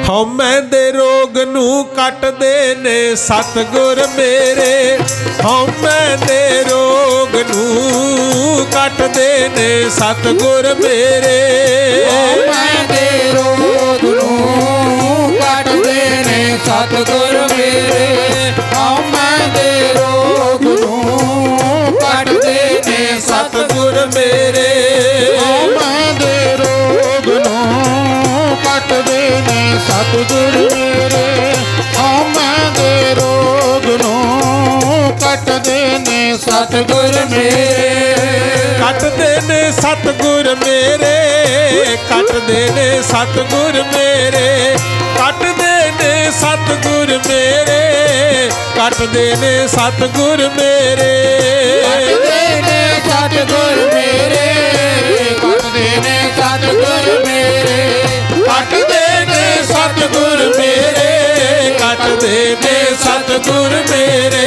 ਹਉਮੈ ਦੇ ਰੋਗ ਨੂੰ ਕੱਟਦੇ ਨੇ ਸਤਿਗੁਰ ਮੇਰੇ, ਹਉਮੈ ਦੇ ਰੋਗ ਨੂੰ ਕੱਟਦੇ ਨੇ ਸਤਿਗੁਰ ਮੇਰੇ, ਹਉਮੈ ਦੇ ਰੋਗ ਨੂੰ ਕੱਟਦੇ ਨੇ ਸਤਿਗੁਰ ਮੇਰੇ, ਹਉਮੈ ਦੇ ਰੋਗ ਨੂੰ ਕੱਟਦੇ ਨੇ ਸਤਿਗੁਰ ਮੇਰੇ, ਹਉਮੈ ਦੇ ਰੋਗ ਨੂੰ ਕੱਟਦੇ ਨੇ ਸਤਿਗੁਰ ਮੇਰੇ, ਹਉਮੈ ਦੇ ਰੋਗ ਨੂੰ ਕੱਟਦੇ ਨੇ ਸਤਿਗੁਰ ਮੇਰੇ, ਕੱਟਦੇ ਨੇ ਸਤਿਗੁਰ ਮੇਰੇ, ਕੱਟਦੇ ਨੇ ਸਤਿਗੁਰ ਮੇਰੇ, ਕੱਟਦੇ ਨੇ ਸਤਿਗੁਰ ਮੇਰੇ, ਕੱਟਦੇ ਨੇ ਸਤਿਗੁਰ ਮੇਰੇ, ਕੱਟਦੇ ਨੇ ਸਤਿਗੁਰ ਮੇਰੇ, ਕੱਟਦੇ ਨੇ ਸਤਿਗੁਰ ਮੇਰੇ, ਕੱਟਦੇ ਨੇ ਸਤਿਗੁਰ ਮੇਰੇ, ਕੱਟਦੇ ਨੇ ਸਤਿਗੁਰ ਮੇਰੇ,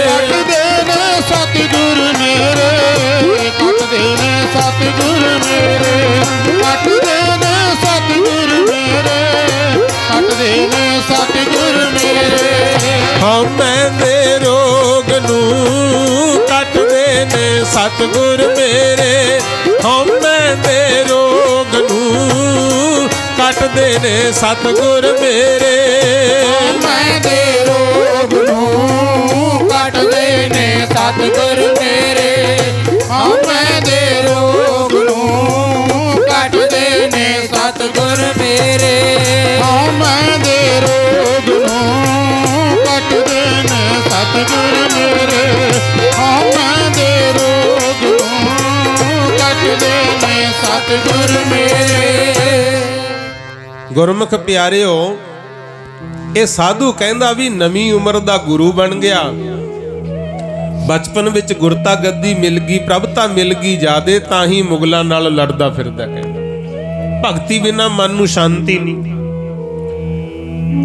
ਕੱਟਦੇ ਨੇ ਸਤਿਗੁਰ ਮੇਰੇ, ਕੱਟਦੇ ਨੇ ਸਤਿਗੁਰ ਮੇਰੇ, ਕੱਟਦੇ ਨੇ ਸਤਿਗੁਰ ਮੇਰੇ, ਕੱਟਦੇ ਨੇ ਸਤਿਗੁਰ ਮੇਰੇ, ਹਉਮੈ ਦੇ ਰੋਗ ਨੂੰ ਕੱਟਦੇ ਨੇ ਸਤਿਗੁਰ ਮੇਰੇ, ਹਉਮੈ ਦੇ ਰੋਗ ਨੂੰ ਕੱਟਦੇ ਨੇ ਸਤਿਗੁਰ ਮੇਰੇ, ਹਉਮੈ ਦੇ ਰੋਗ ਨੂੰ ਕੱਟਦੇ ਨੇ ਸਤਿਗੁਰ ਮੇਰੇ, ਹਉਮੈ ਦੇ ਰੋਗ ਨੂੰ ਕੱਟਦੇ ਨੇ ਸਤਿਗੁਰ ਮੇਰੇ, ਹਉਮੈ ਦੇ ਰੋਗ ਨੂੰ ਕੱਟਦੇ ਨੇ ਸਤਿਗੁਰ ਮੇਰੇ, ਹਉਮੈ ਦੇ ਰੋਗ ਨੂੰ ਕੱਟਦੇ ਨੇ ਸਤਿਗੁਰ ਮੇਰੇ। ਗੁਰਮੁਖ ਪਿਆਰਿਓ, ਇਹ ਸਾਧੂ ਕਹਿੰਦਾ ਵੀ ਨਵੀਂ ਉਮਰ ਦਾ ਗੁਰੂ ਬਣ ਗਿਆ, ਬਚਪਨ ਵਿੱਚ ਗੁਰਤਾ ਗੱਦੀ ਮਿਲ ਗਈ, ਪ੍ਰਭਤਾ ਮਿਲ ਗਈ ਜਾਦੇ, ਤਾਂ ਹੀ ਮੁਗਲਾਂ ਨਾਲ ਲੜਦਾ ਫਿਰਦਾ। ਕਹਿੰਦਾ ਭਗਤੀ ਬਿਨਾਂ ਮਨ ਨੂੰ ਸ਼ਾਂਤੀ ਨਹੀਂ।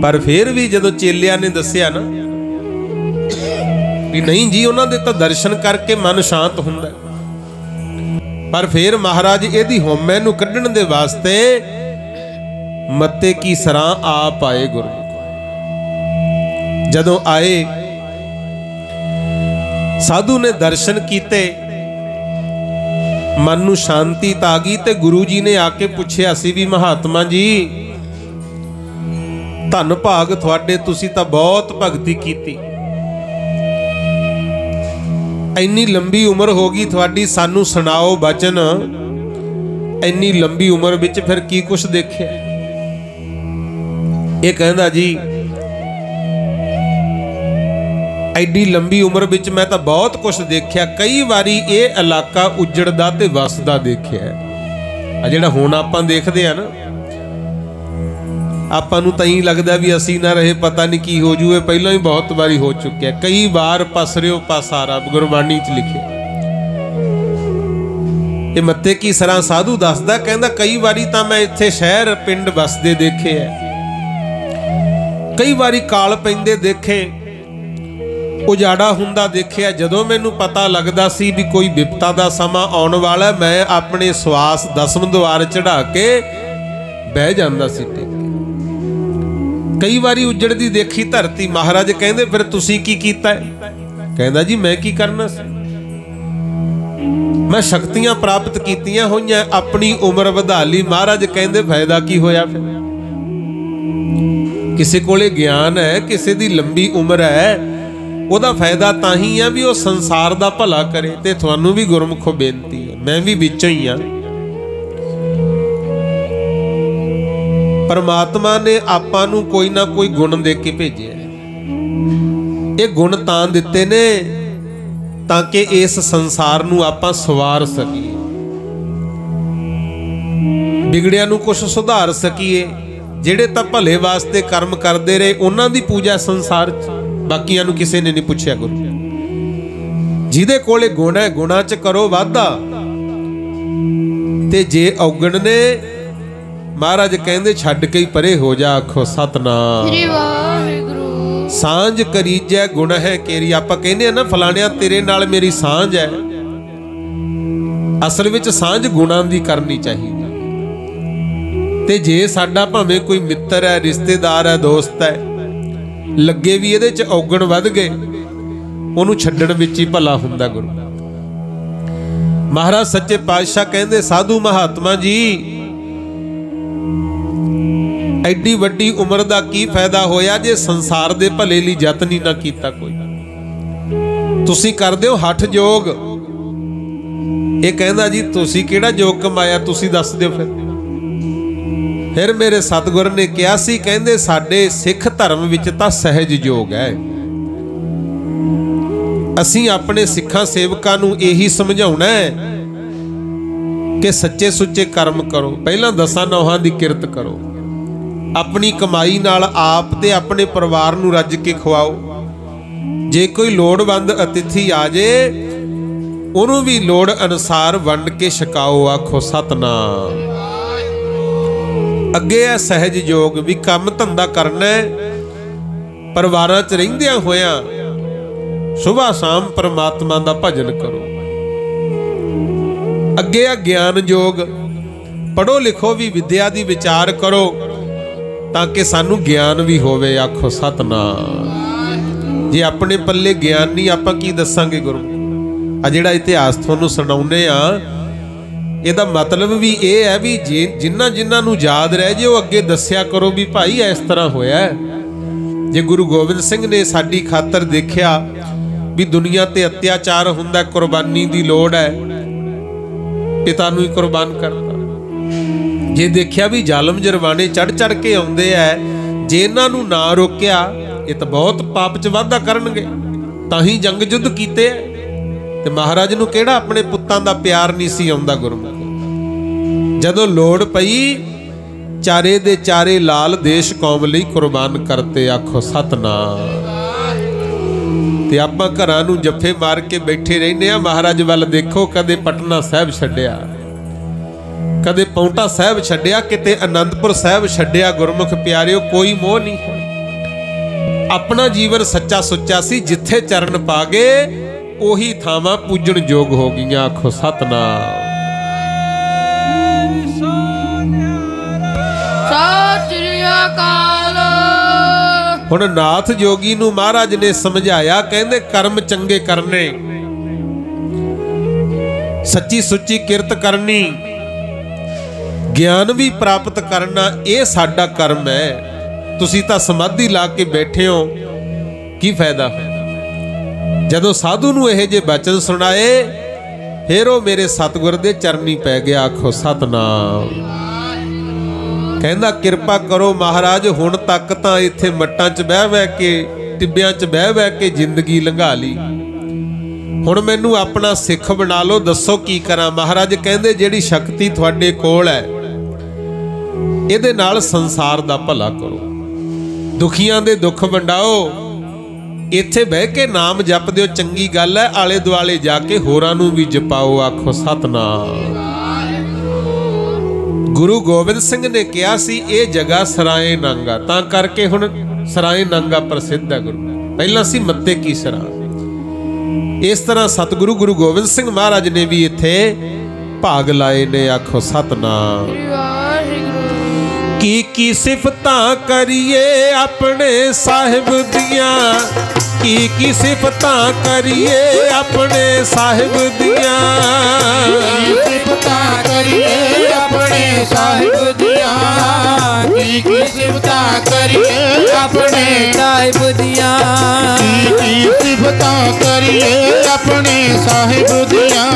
ਪਰ ਫਿਰ ਵੀ ਜਦੋਂ ਚੇਲਿਆਂ ਨੇ ਦੱਸਿਆ ਨਾ ਵੀ ਨਹੀਂ ਜੀ, ਉਹਨਾਂ ਦੇ ਤਾਂ ਦਰਸ਼ਨ ਕਰਕੇ ਮਨ ਸ਼ਾਂਤ ਹੁੰਦਾ, ਪਰ ਫਿਰ ਮਹਾਰਾਜ ਇਹਦੀ ਹਉਮੈ ਨੂੰ ਕੱਢਣ ਦੇ ਵਾਸਤੇ ਮੱਤੇ ਕੀ ਸਰਾਂ ਆਪ ਆਏ ਗੁਰੂ। ਜਦੋਂ ਆਏ, ਸਾਧੂ ਨੇ ਦਰਸ਼ਨ ਕੀਤੇ, ਮਨ ਨੂੰ ਸ਼ਾਂਤੀ ਤਾਂ ਆ ਗਈ, ਤੇ ਗੁਰੂ ਜੀ ਨੇ ਆ ਕੇ ਪੁੱਛਿਆ ਸੀ ਵੀ ਮਹਾਤਮਾ ਜੀ, ਧੰਨ ਭਾਗ ਤੁਹਾਡੇ, ਤੁਸੀਂ ਤਾਂ ਬਹੁਤ ਭਗਤੀ ਕੀਤੀ, ਇੰਨੀ ਲੰਬੀ ਉਮਰ ਹੋ ਗਈ ਤੁਹਾਡੀ, ਸਾਨੂੰ ਸੁਣਾਓ ਬਚਨ, ਇੰਨੀ ਲੰਬੀ ਉਮਰ ਵਿੱਚ ਫਿਰ ਕੀ ਕੁਛ ਦੇਖਿਆ? ਇਹ ਕਹਿੰਦਾ ਜੀ, ਐਡੀ ਲੰਬੀ ਉਮਰ ਵਿੱਚ ਮੈਂ ਤਾਂ ਬਹੁਤ ਕੁਛ ਦੇਖਿਆ, ਕਈ ਵਾਰੀ ਇਹ ਇਲਾਕਾ ਉਜੜਦਾ ਤੇ ਵਸਦਾ ਦੇਖਿਆ। ਆ ਜਿਹੜਾ ਹੁਣ ਆਪਾਂ ਦੇਖਦੇ ਆ ਨਾ, ਆਪਾਂ ਨੂੰ ਤਾਂ ਹੀ ਲੱਗਦਾ ਵੀ ਅਸੀਂ ਨਾ ਰਹੇ ਪਤਾ ਨਹੀਂ ਕੀ ਹੋ ਜੂਏ, ਪਹਿਲਾਂ ਹੀ ਬਹੁਤ ਵਾਰੀ ਹੋ ਚੁੱਕਿਆ, ਕਈ ਵਾਰ ਪਸਰਿਓ ਪਾਸਾਰਾ ਗੁਰਬਾਣੀ 'ਚ ਲਿਖਿਆ। ਇਹ ਮੱਤੇ ਕੀ ਸਰਾਂ ਸਾਧੂ ਦੱਸਦਾ, ਕਹਿੰਦਾ ਕਈ ਵਾਰੀ ਤਾਂ ਮੈਂ ਇੱਥੇ ਸ਼ਹਿਰ ਪਿੰਡ ਵਸਦੇ ਦੇਖੇ ਐ, ਕਈ ਵਾਰੀ ਕਾਲ ਪੈਂਦੇ ਦੇਖੇ, ਉਜਾੜਾ ਹੁੰਦਾ ਦੇਖਿਆ। ਜਦੋਂ ਮੈਨੂੰ ਪਤਾ ਲੱਗਦਾ ਸੀ ਵੀ ਕੋਈ ਵਿਪਤਾ ਦਾ ਸਮਾਂ ਆਉਣ ਵਾਲਾ, ਮੈਂ ਆਪਣੇ ਸਵਾਸ ਦਸਮ ਦੁਆਰ ਚੜਾ ਕੇ ਬਹਿ ਜਾਂਦਾ ਸੀ ਟੇਕ। ਕਈ ਵਾਰੀ ਉਜੜਦੀ ਦੇਖੀ ਧਰਤੀ। ਮਹਾਰਾਜ ਕਹਿੰਦੇ ਫਿਰ ਤੁਸੀਂ ਕੀ ਕੀਤਾ? ਕਹਿੰਦਾ ਜੀ ਮੈਂ ਕੀ ਕਰਨਾ ਸੀ, ਮੈਂ ਸ਼ਕਤੀਆਂ ਪ੍ਰਾਪਤ ਕੀਤੀਆਂ ਹੋਈਆਂ, ਆਪਣੀ ਉਮਰ ਵਧਾ ਲਈ। ਮਹਾਰਾਜ ਕਹਿੰਦੇ ਫਾਇਦਾ ਕੀ ਹੋਇਆ? ਫਿਰ ਕਿਸੇ ਕੋਲੇ ਗਿਆਨ ਹੈ, ਕਿਸੇ ਦੀ ਲੰਬੀ ਉਮਰ ਹੈ, ਉਹਦਾ ਫਾਇਦਾ ਤਾਂ ਹੀ ਆ ਵੀ ਉਹ ਸੰਸਾਰ ਦਾ ਭਲਾ ਕਰੇ। ਤੇ ਤੁਹਾਨੂੰ ਵੀ ਗੁਰਮੁਖੋ ਬੇਨਤੀ ਹੈ, ਮੈਂ ਵੀ ਵਿੱਚੋਂ ਹੀ ਆ। ਪਰਮਾਤਮਾ ਨੇ ਆਪਾਂ ਨੂੰ ਕੋਈ ਨਾ ਕੋਈ ਗੁਣ ਦੇ ਕੇ ਭੇਜਿਆ। ਇਹ ਗੁਣ ਤਾਂ ਦਿੱਤੇ ਨੇ ਤਾਂ ਕਿ ਇਸ ਸੰਸਾਰ ਨੂੰ ਆਪਾਂ ਸਵਾਰ ਸਕੀਏ। ਵਿਗੜਿਆਂ ਨੂੰ ਕੁਛ ਸੁਧਾਰ ਸਕੀਏ। ਜਿਹੜੇ ਤਾਂ ਭਲੇ ਵਾਸਤੇ ਕਰਮ ਕਰਦੇ ਰਹੇ ਉਹਨਾਂ ਦੀ ਪੂਜਾ ਸੰਸਾਰ 'ਚ, ਬਾਕੀਆਂ ਨੂੰ ਕਿਸੇ ਨੇ ਨਹੀਂ ਪੁੱਛਿਆ। ਗੁਰੂ ਜਿਹਦੇ ਕੋਲੇ ਗੁਣ ਹੈ ਗੁਣਾਂ 'ਚ ਕਰੋ ਵਾਧਾ, ਤੇ ਜੇ ਔਗਣ ਨੇ ਮਹਾਰਾਜ ਕਹਿੰਦੇ ਛੱਡ ਕੇ ਹੀ ਪਰੇ ਹੋ ਜਾ। ਆਖੋ ਸਤਨਾਮ ਸ੍ਰੀ ਵਾਹਿਗੁਰੂ। ਸਾਂਝ ਕਰੀਜੈ ਗੁਣ ਹੈ ਕੇਰੀ। ਆਪਾਂ ਕਹਿੰਦੇ ਆ ਨਾ ਫਲਾਣਿਆ ਤੇਰੇ ਨਾਲ ਮੇਰੀ ਸਾਂਝ ਹੈ, ਅਸਲ ਵਿੱਚ ਸਾਂਝ ਗੁਣਾਂ ਦੀ ਕਰਨੀ ਚਾਹੀਦੀ। ਤੇ ਜੇ ਸਾਡਾ ਭਾਵੇਂ ਕੋਈ ਮਿੱਤਰ ਹੈ, ਰਿਸ਼ਤੇਦਾਰ ਹੈ, ਦੋਸਤ ਹੈ, ਲੱਗੇ ਵੀ ਇਹਦੇ 'ਚ ਔਗਣ ਵੱਧ ਗਏ, ਉਹਨੂੰ ਛੱਡਣ ਵਿੱਚ ਹੀ ਭਲਾ ਹੁੰਦਾ। ਗੁਰੂ ਮਹਾਰਾਜ ਸੱਚੇ ਪਾਤਸ਼ਾਹ ਕਹਿੰਦੇ ਸਾਧੂ ਮਹਾਤਮਾ ਜੀ, ਐਡੀ ਵੱਡੀ ਉਮਰ ਦਾ ਕੀ ਫਾਇਦਾ ਹੋਇਆ ਜੇ ਸੰਸਾਰ ਦੇ ਭਲੇ ਲਈ ਯਤਨ ਹੀ ਨਾ ਕੀਤਾ। ਕੋਈ ਤੁਸੀਂ ਕਰਦੇ ਹੋ ਹੱਠ ਯੋਗ, ਇਹ ਕਹਿੰਦਾ ਜੀ ਤੁਸੀਂ ਕਿਹੜਾ ਯੋਗ ਕਮਾਇਆ, ਤੁਸੀਂ ਦੱਸ ਦਿਓ। ਫਿਰ ਮੇਰੇ ਸਤਿਗੁਰ ਨੇ ਕਿਹਾ ਸੀ, ਕਹਿੰਦੇ ਸਾਡੇ ਸਿੱਖ ਧਰਮ ਵਿੱਚ ਤਾਂ ਸਹਿਜ ਯੋਗ ਹੈ। ਅਸੀਂ ਆਪਣੇ ਸਿੱਖਾਂ ਸੇਵਕਾਂ ਨੂੰ ਇਹੀ ਸਮਝਾਉਣਾ ਹੈ ਕਿ ਸੱਚੇ ਸੁੱਚੇ ਕਰਮ ਕਰੋ, ਪਹਿਲਾਂ ਦਸਾਂ ਨੌਹਾਂ ਦੀ ਕਿਰਤ ਕਰੋ, ਆਪਣੀ ਕਮਾਈ ਨਾਲ ਆਪ ਤੇ ਆਪਣੇ ਪਰਿਵਾਰ ਨੂੰ ਰੱਜ ਕੇ ਖਵਾਓ। ਜੇ ਕੋਈ ਲੋੜਵੰਦ ਅਤਿਥੀ ਆ ਜੇ ਉਹਨੂੰ ਵੀ ਲੋੜ ਅਨੁਸਾਰ ਵੰਡ ਕੇ ਛਕਾਓ। ਆਖੋ ਸਤਨਾਮ। ਅੱਗੇ ਹੈ ਸਹਿਜ ਯੋਗ, ਵੀ ਕੰਮ ਧੰਦਾ ਕਰਨਾ ਪਰਿਵਾਰਾਂ 'ਚ ਰਹਿੰਦਿਆਂ ਹੋਇਆਂ ਸੁਬਾਹ ਸ਼ਾਮ ਪਰਮਾਤਮਾ ਦਾ ਭਜਨ ਕਰੋ। ਅੱਗੇ ਆ ਗਿਆਨ ਯੋਗ, ਪੜ੍ਹੋ ਲਿਖੋ ਵੀ, ਵਿਦਿਆ ਦੀ ਵਿਚਾਰ ਕਰੋ ਤਾਂ ਕਿ ਸਾਨੂੰ ਗਿਆਨ ਵੀ ਹੋਵੇ। ਆਖੋ ਸਤਨਾਮ। ਜੇ ਆਪਣੇ ਪੱਲੇ ਗਿਆਨ ਨਹੀਂ, ਆਪਾਂ ਕੀ ਦੱਸਾਂਗੇ। ਗੁਰੂ ਆ ਜਿਹੜਾ ਇਤਿਹਾਸ ਤੁਹਾਨੂੰ ਸੁਣਾਉਂਦੇ ਆ, ਇਹਦਾ ਮਤਲਬ ਵੀ ਇਹ ਹੈ ਵੀ ਜੇ ਜਿਨ੍ਹਾਂ ਨੂੰ ਯਾਦ ਰਹਿ ਜੇ ਉਹ ਅੱਗੇ ਦੱਸਿਆ ਕਰੋ ਵੀ ਭਾਈ ਇਸ ਤਰ੍ਹਾਂ ਹੋਇਆ। ਜੇ ਗੁਰੂ ਗੋਬਿੰਦ ਸਿੰਘ ਨੇ ਸਾਡੀ ਖਾਤਰ ਦੇਖਿਆ ਵੀ ਦੁਨੀਆ ਤੇ ਅਤਿਆਚਾਰ ਹੁੰਦਾ, ਕੁਰਬਾਨੀ ਦੀ ਲੋੜ ਹੈ, ਪਿਤਾ ਨੂੰ ਹੀ ਕੁਰਬਾਨ ਕਰਤਾ। ਜੇ ਦੇਖਿਆ ਵੀ ਜ਼ਾਲਮ ਜਰਵਾਣੇ ਚੜ ਕੇ ਆਉਂਦੇ ਐ, ਜੇ ਇਹਨਾਂ ਨੂੰ ਨਾ ਰੋਕਿਆ ਇਹ ਤਾਂ ਬਹੁਤ ਪਾਪ 'ਚ ਵਾਧਾ ਕਰਨਗੇ, ਤਾਂ ਹੀ ਜੰਗ ਯੁੱਧ ਕੀਤੇ ਐ। ਤੇ ਮਹਾਰਾਜ ਨੂੰ ਕਿਹੜਾ ਆਪਣੇ ਪੁੱਤਾਂ ਦਾ ਪਿਆਰ ਨਹੀਂ ਸੀ ਆਉਂਦਾ। ਗੁਰਮੁਖ ਜਦੋਂ ਲੋੜ ਪਈ, ਚਾਰੇ ਦੇ ਚਾਰੇ ਲਾਲ ਦੇਸ਼ ਕੌਮ ਲਈ ਕੁਰਬਾਨ ਕਰਤੇ। ਆਖੋ ਸਤਨਾਮ। ਤੇ ਆਪਾਂ ਘਰਾਂ ਨੂੰ ਜੱਫੇ ਮਾਰ ਕੇ ਬੈਠੇ ਰਹਿੰਦੇ ਆ। ਮਹਾਰਾਜ ਵੱਲ ਦੇਖੋ, ਕਦੇ ਪਟਨਾ ਸਾਹਿਬ ਛੱਡਿਆ, ਕਦੇ ਪੌਂਟਾ ਸਾਹਿਬ ਛੱਡਿਆ, ਕਿਤੇ ਅਨੰਦਪੁਰ ਸਾਹਿਬ ਛੱਡਿਆ। ਗੁਰਮੁਖ ਪਿਆਰਿਓ, ਕੋਈ ਮੋਹ ਨਹੀਂ ਹੈ। ਆਪਣਾ ਜੀਵਨ ਸੱਚਾ ਸੁੱਚਾ ਸੀ, ਜਿੱਥੇ ਚਰਨ ਪਾ ਗਏ ਉਹੀ ਥਾਵਾਂ ਪੂਜਣ ਯੋਗ ਹੋ ਗਈਆਂ। ਆਖੋ ਸਤਨਾਮ। ਸਤਿ ਸ੍ਰੀ ਅਕਾਲ। ਹੁਣ ਨਾਥ ਜੋਗੀ ਨੂੰ ਮਹਾਰਾਜ ਨੇ ਸਮਝਾਇਆ, ਕਹਿੰਦੇ ਕਰਮ ਚੰਗੇ ਕਰਨੇ, ਸੱਚੀ ਸੁੱਚੀ ਕਿਰਤ ਕਰਨੀ, ਗਿਆਨ ਵੀ ਪ੍ਰਾਪਤ ਕਰਨਾ, ਇਹ ਸਾਡਾ ਕਰਮ ਹੈ। ਤੁਸੀਂ ਤਾਂ ਸਮਾਧੀ ਲਾ ਕੇ ਬੈਠੇ ਹੋ, ਕੀ ਫਾਇਦਾ। ਜਦੋਂ ਸਾਧੂ ਨੂੰ ਇਹ ਜੇ ਬਚਨ ਸੁਣਾਏ, ਫਿਰ ਉਹ ਮੇਰੇ ਸਤਿਗੁਰ ਦੇ ਚਰਨੀ ਪੈ ਗਿਆ। ਆਖੋ ਸਤਨਾਮ। ਕਹਿੰਦਾ ਕਿਰਪਾ ਕਰੋ ਮਹਾਰਾਜ, ਹੁਣ ਤੱਕ ਤਾਂ ਇੱਥੇ ਮੱਟਾਂ 'ਚ ਬਹਿ ਕੇ, ਟਿੱਬਿਆਂ 'ਚ ਬਹਿ ਕੇ ਜ਼ਿੰਦਗੀ ਲੰਘਾ ਲਈ, ਹੁਣ ਮੈਨੂੰ ਆਪਣਾ ਸਿੱਖ ਬਣਾ ਲਓ, ਦੱਸੋ ਕੀ ਕਰਾਂ। ਮਹਾਰਾਜ ਕਹਿੰਦੇ ਜਿਹੜੀ ਸ਼ਕਤੀ ਤੁਹਾਡੇ ਕੋਲ ਹੈ ਇਹਦੇ ਨਾਲ ਸੰਸਾਰ ਦਾ ਭਲਾ ਕਰੋ, ਦੁਖੀਆਂ ਦੇ ਦੁੱਖ ਵੰਡਾਓ, ਇੱਥੇ ਬਹਿ ਕੇ ਨਾਮ ਜਪ ਦਿਓ, ਚੰਗੀ ਗੱਲ ਹੈ, ਆਲੇ ਦੁਆਲੇ ਜਾ ਕੇ ਹੋਰਾਂ ਨੂੰ ਵੀ ਜਪਾਓ। ਆਖੋ ਸਤਨਾਮ। ਗੁਰੂ ਗੋਬਿੰਦ ਸਿੰਘ ਨੇ ਕਿਹਾ ਸੀ ਇਹ ਜਗ੍ਹਾ ਸਰਾਏ ਨਾਂਗਾ, ਤਾਂ ਕਰਕੇ ਹੁਣ ਸਰਾਏ ਨਾਂਗਾ ਪ੍ਰਸਿੱਧ ਹੈ। ਗੁਰੂ ਪਹਿਲਾਂ ਸੀ ਮੱਤੇ ਕੀ ਸਰਾਂ। ਇਸ ਤਰ੍ਹਾਂ ਸਤਿਗੁਰੂ ਗੁਰੂ ਗੋਬਿੰਦ ਸਿੰਘ ਮਹਾਰਾਜ ਨੇ ਵੀ ਇੱਥੇ ਭਾਗ ਲਾਏ ਨੇ। ਆਖੋ ਸਤਨਾਮ। ਕੀ ਸਿਫਤਾਂ ਕਰੀਏ ਆਪਣੇ ਸਾਹਿਬ ਦੀਆਂ, ਕੀ ਸਿਫਤਾਂ ਕਰੀਏ ਆਪਣੇ ਸਾਹਿਬ ਦੀਆਂ, ਸਿਫਤਾਂ ਕਰੀਏ ਆਪਣੇ ਸਾਹਿਬ ਦੀਆਂ, ਕੀ ਸਿਫਤਾਂ ਕਰੀਏ ਆਪਣੇ ਸਾਹਿਬ ਦੀਆਂ, ਕੀ ਸਿਫਤਾਂ ਕਰੀਏ ਆਪਣੇ ਸਾਹਿਬ ਦੀਆਂ,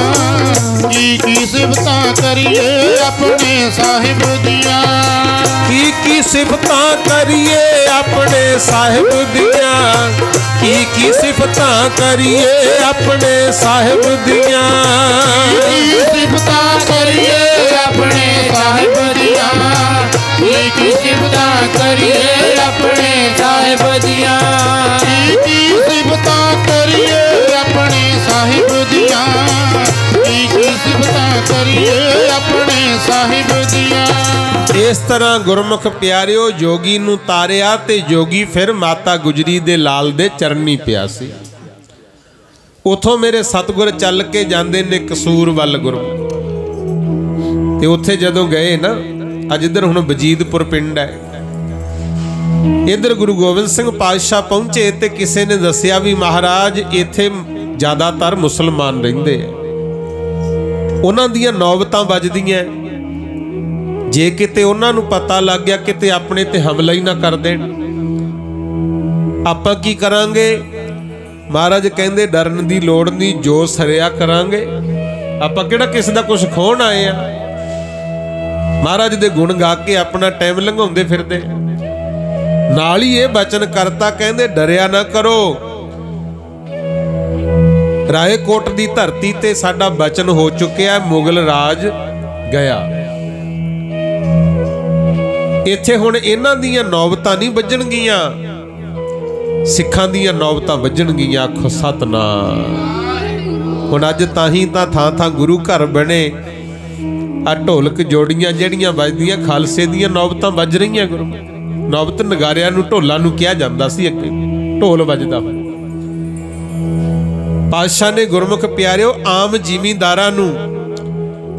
ਕੀ ਸਿਫਤਾਂ ਕਰੀਏ ਆਪਣੇ ਸਾਹਿਬ ਦੀਆਂ, ਕੀ ਸਿਫਤਾਂ ਕਰੀਏ ਆਪਣੇ ਸਾਹਿਬ ਦੀਆਂ, ਕੀ ਸਿਫਤਾਂ ਕਰੀਏ ਆਪਣੇ ਸਾਹਿਬ ਦੀਆਂ, ਸਿਫਤਾਂ ਕਰੀਏ ਆਪਣੇ ਸਾਹਿਬ ਦੀਆਂ, करिए अपने साहिब दिया। इस तरह गुरमुख प्यारिओ जोगी नूं तारिया ते जोगी फिर माता गुजरी दे लाल दे चरनी पिया सी। उथों मेरे सतगुर चल के जांदे ने कसूर वल गुरमुख ते उत्थे जदों गए ना, अज इधर हुण बजीदपुर पिंड है, इधर गुरु गोबिंद सिंह पातशाह पहुंचे ते किसी ने दसिया भी महाराज इत्थे ज़्यादातर मुसलमान रहिंदे है, उन्हां दियां नौबतां वजदियां, जे किते उन्हां नूं पता लग गया किते अपने ते हमला ही ना कर देण, आपां की करांगे? महाराज कहंदे डरन दी लोड़ नहीं, जो सरिया करांगे, आपां किहड़ा किसी दा कुछ खोण आए आ। महाराज दे गुण गा के अपना टाइम लंघाउंदे फिरदे। नाल ही ये बचन करता, कहंदे डरिया ना करो, रायकोट दी धरती ते साडा बचन हो चुकिया, मुगल राज गया, इत्थे हुण इन्हां दियां नौबतां नहीं वजणगीਆਂ, सिखां दियां नौबतां वजणगीਆਂ। आखो सतनाम। हुण अज ताही तां थां थां गुरु घर बने, आ ढोलक जोड़ियां ਜਿਹੜੀਆਂ ਵੱਜਦੀਆਂ ਖਾਲਸੇ ਦੀਆਂ नौबतां ਵੱਜ ਰਹੀਆਂ। गुरु नौबत नगारियां नूं ढोलां नूं किहा ਜਾਂਦਾ ਸੀ, ਅੱਗੇ ਢੋਲ ਵੱਜਦਾ। पातशाह ने गुरमुख प्यारिओ आम जिमींदारां नूं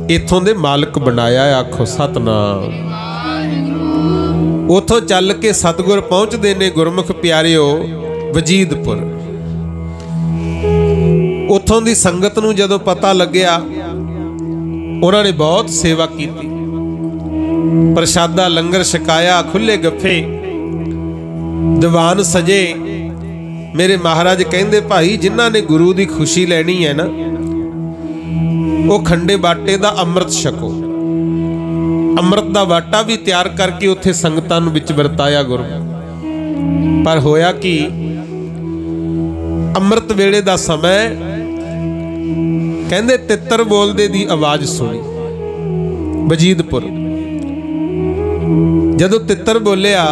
इत्थों दे मालक बनाया। आखो सतनाम। उथों चल के सतगुर पहुंचदे ने गुरमुख प्यारिओ वजीदपुर। उथों दी संगत नूं जदों पता लग्या, उन्होंने बहुत सेवा की, प्रसादा लंगर छकाया, खुले गफ्फे दीवान सजे। मेरे महाराज कहंदे भाई जिन्हां ने गुरु की खुशी लैनी है ना, वो खंडे बाटे का अमृत छको। अमृत का वाटा भी तैयार करके उत्थे संगतां नूं विच वरताया गुरु। पर होया कि अमृत वेले का समय, कहंदे तितर बोलदे दी आवाज़ सुनी वजीदपुर। जदों तितर बोलिया,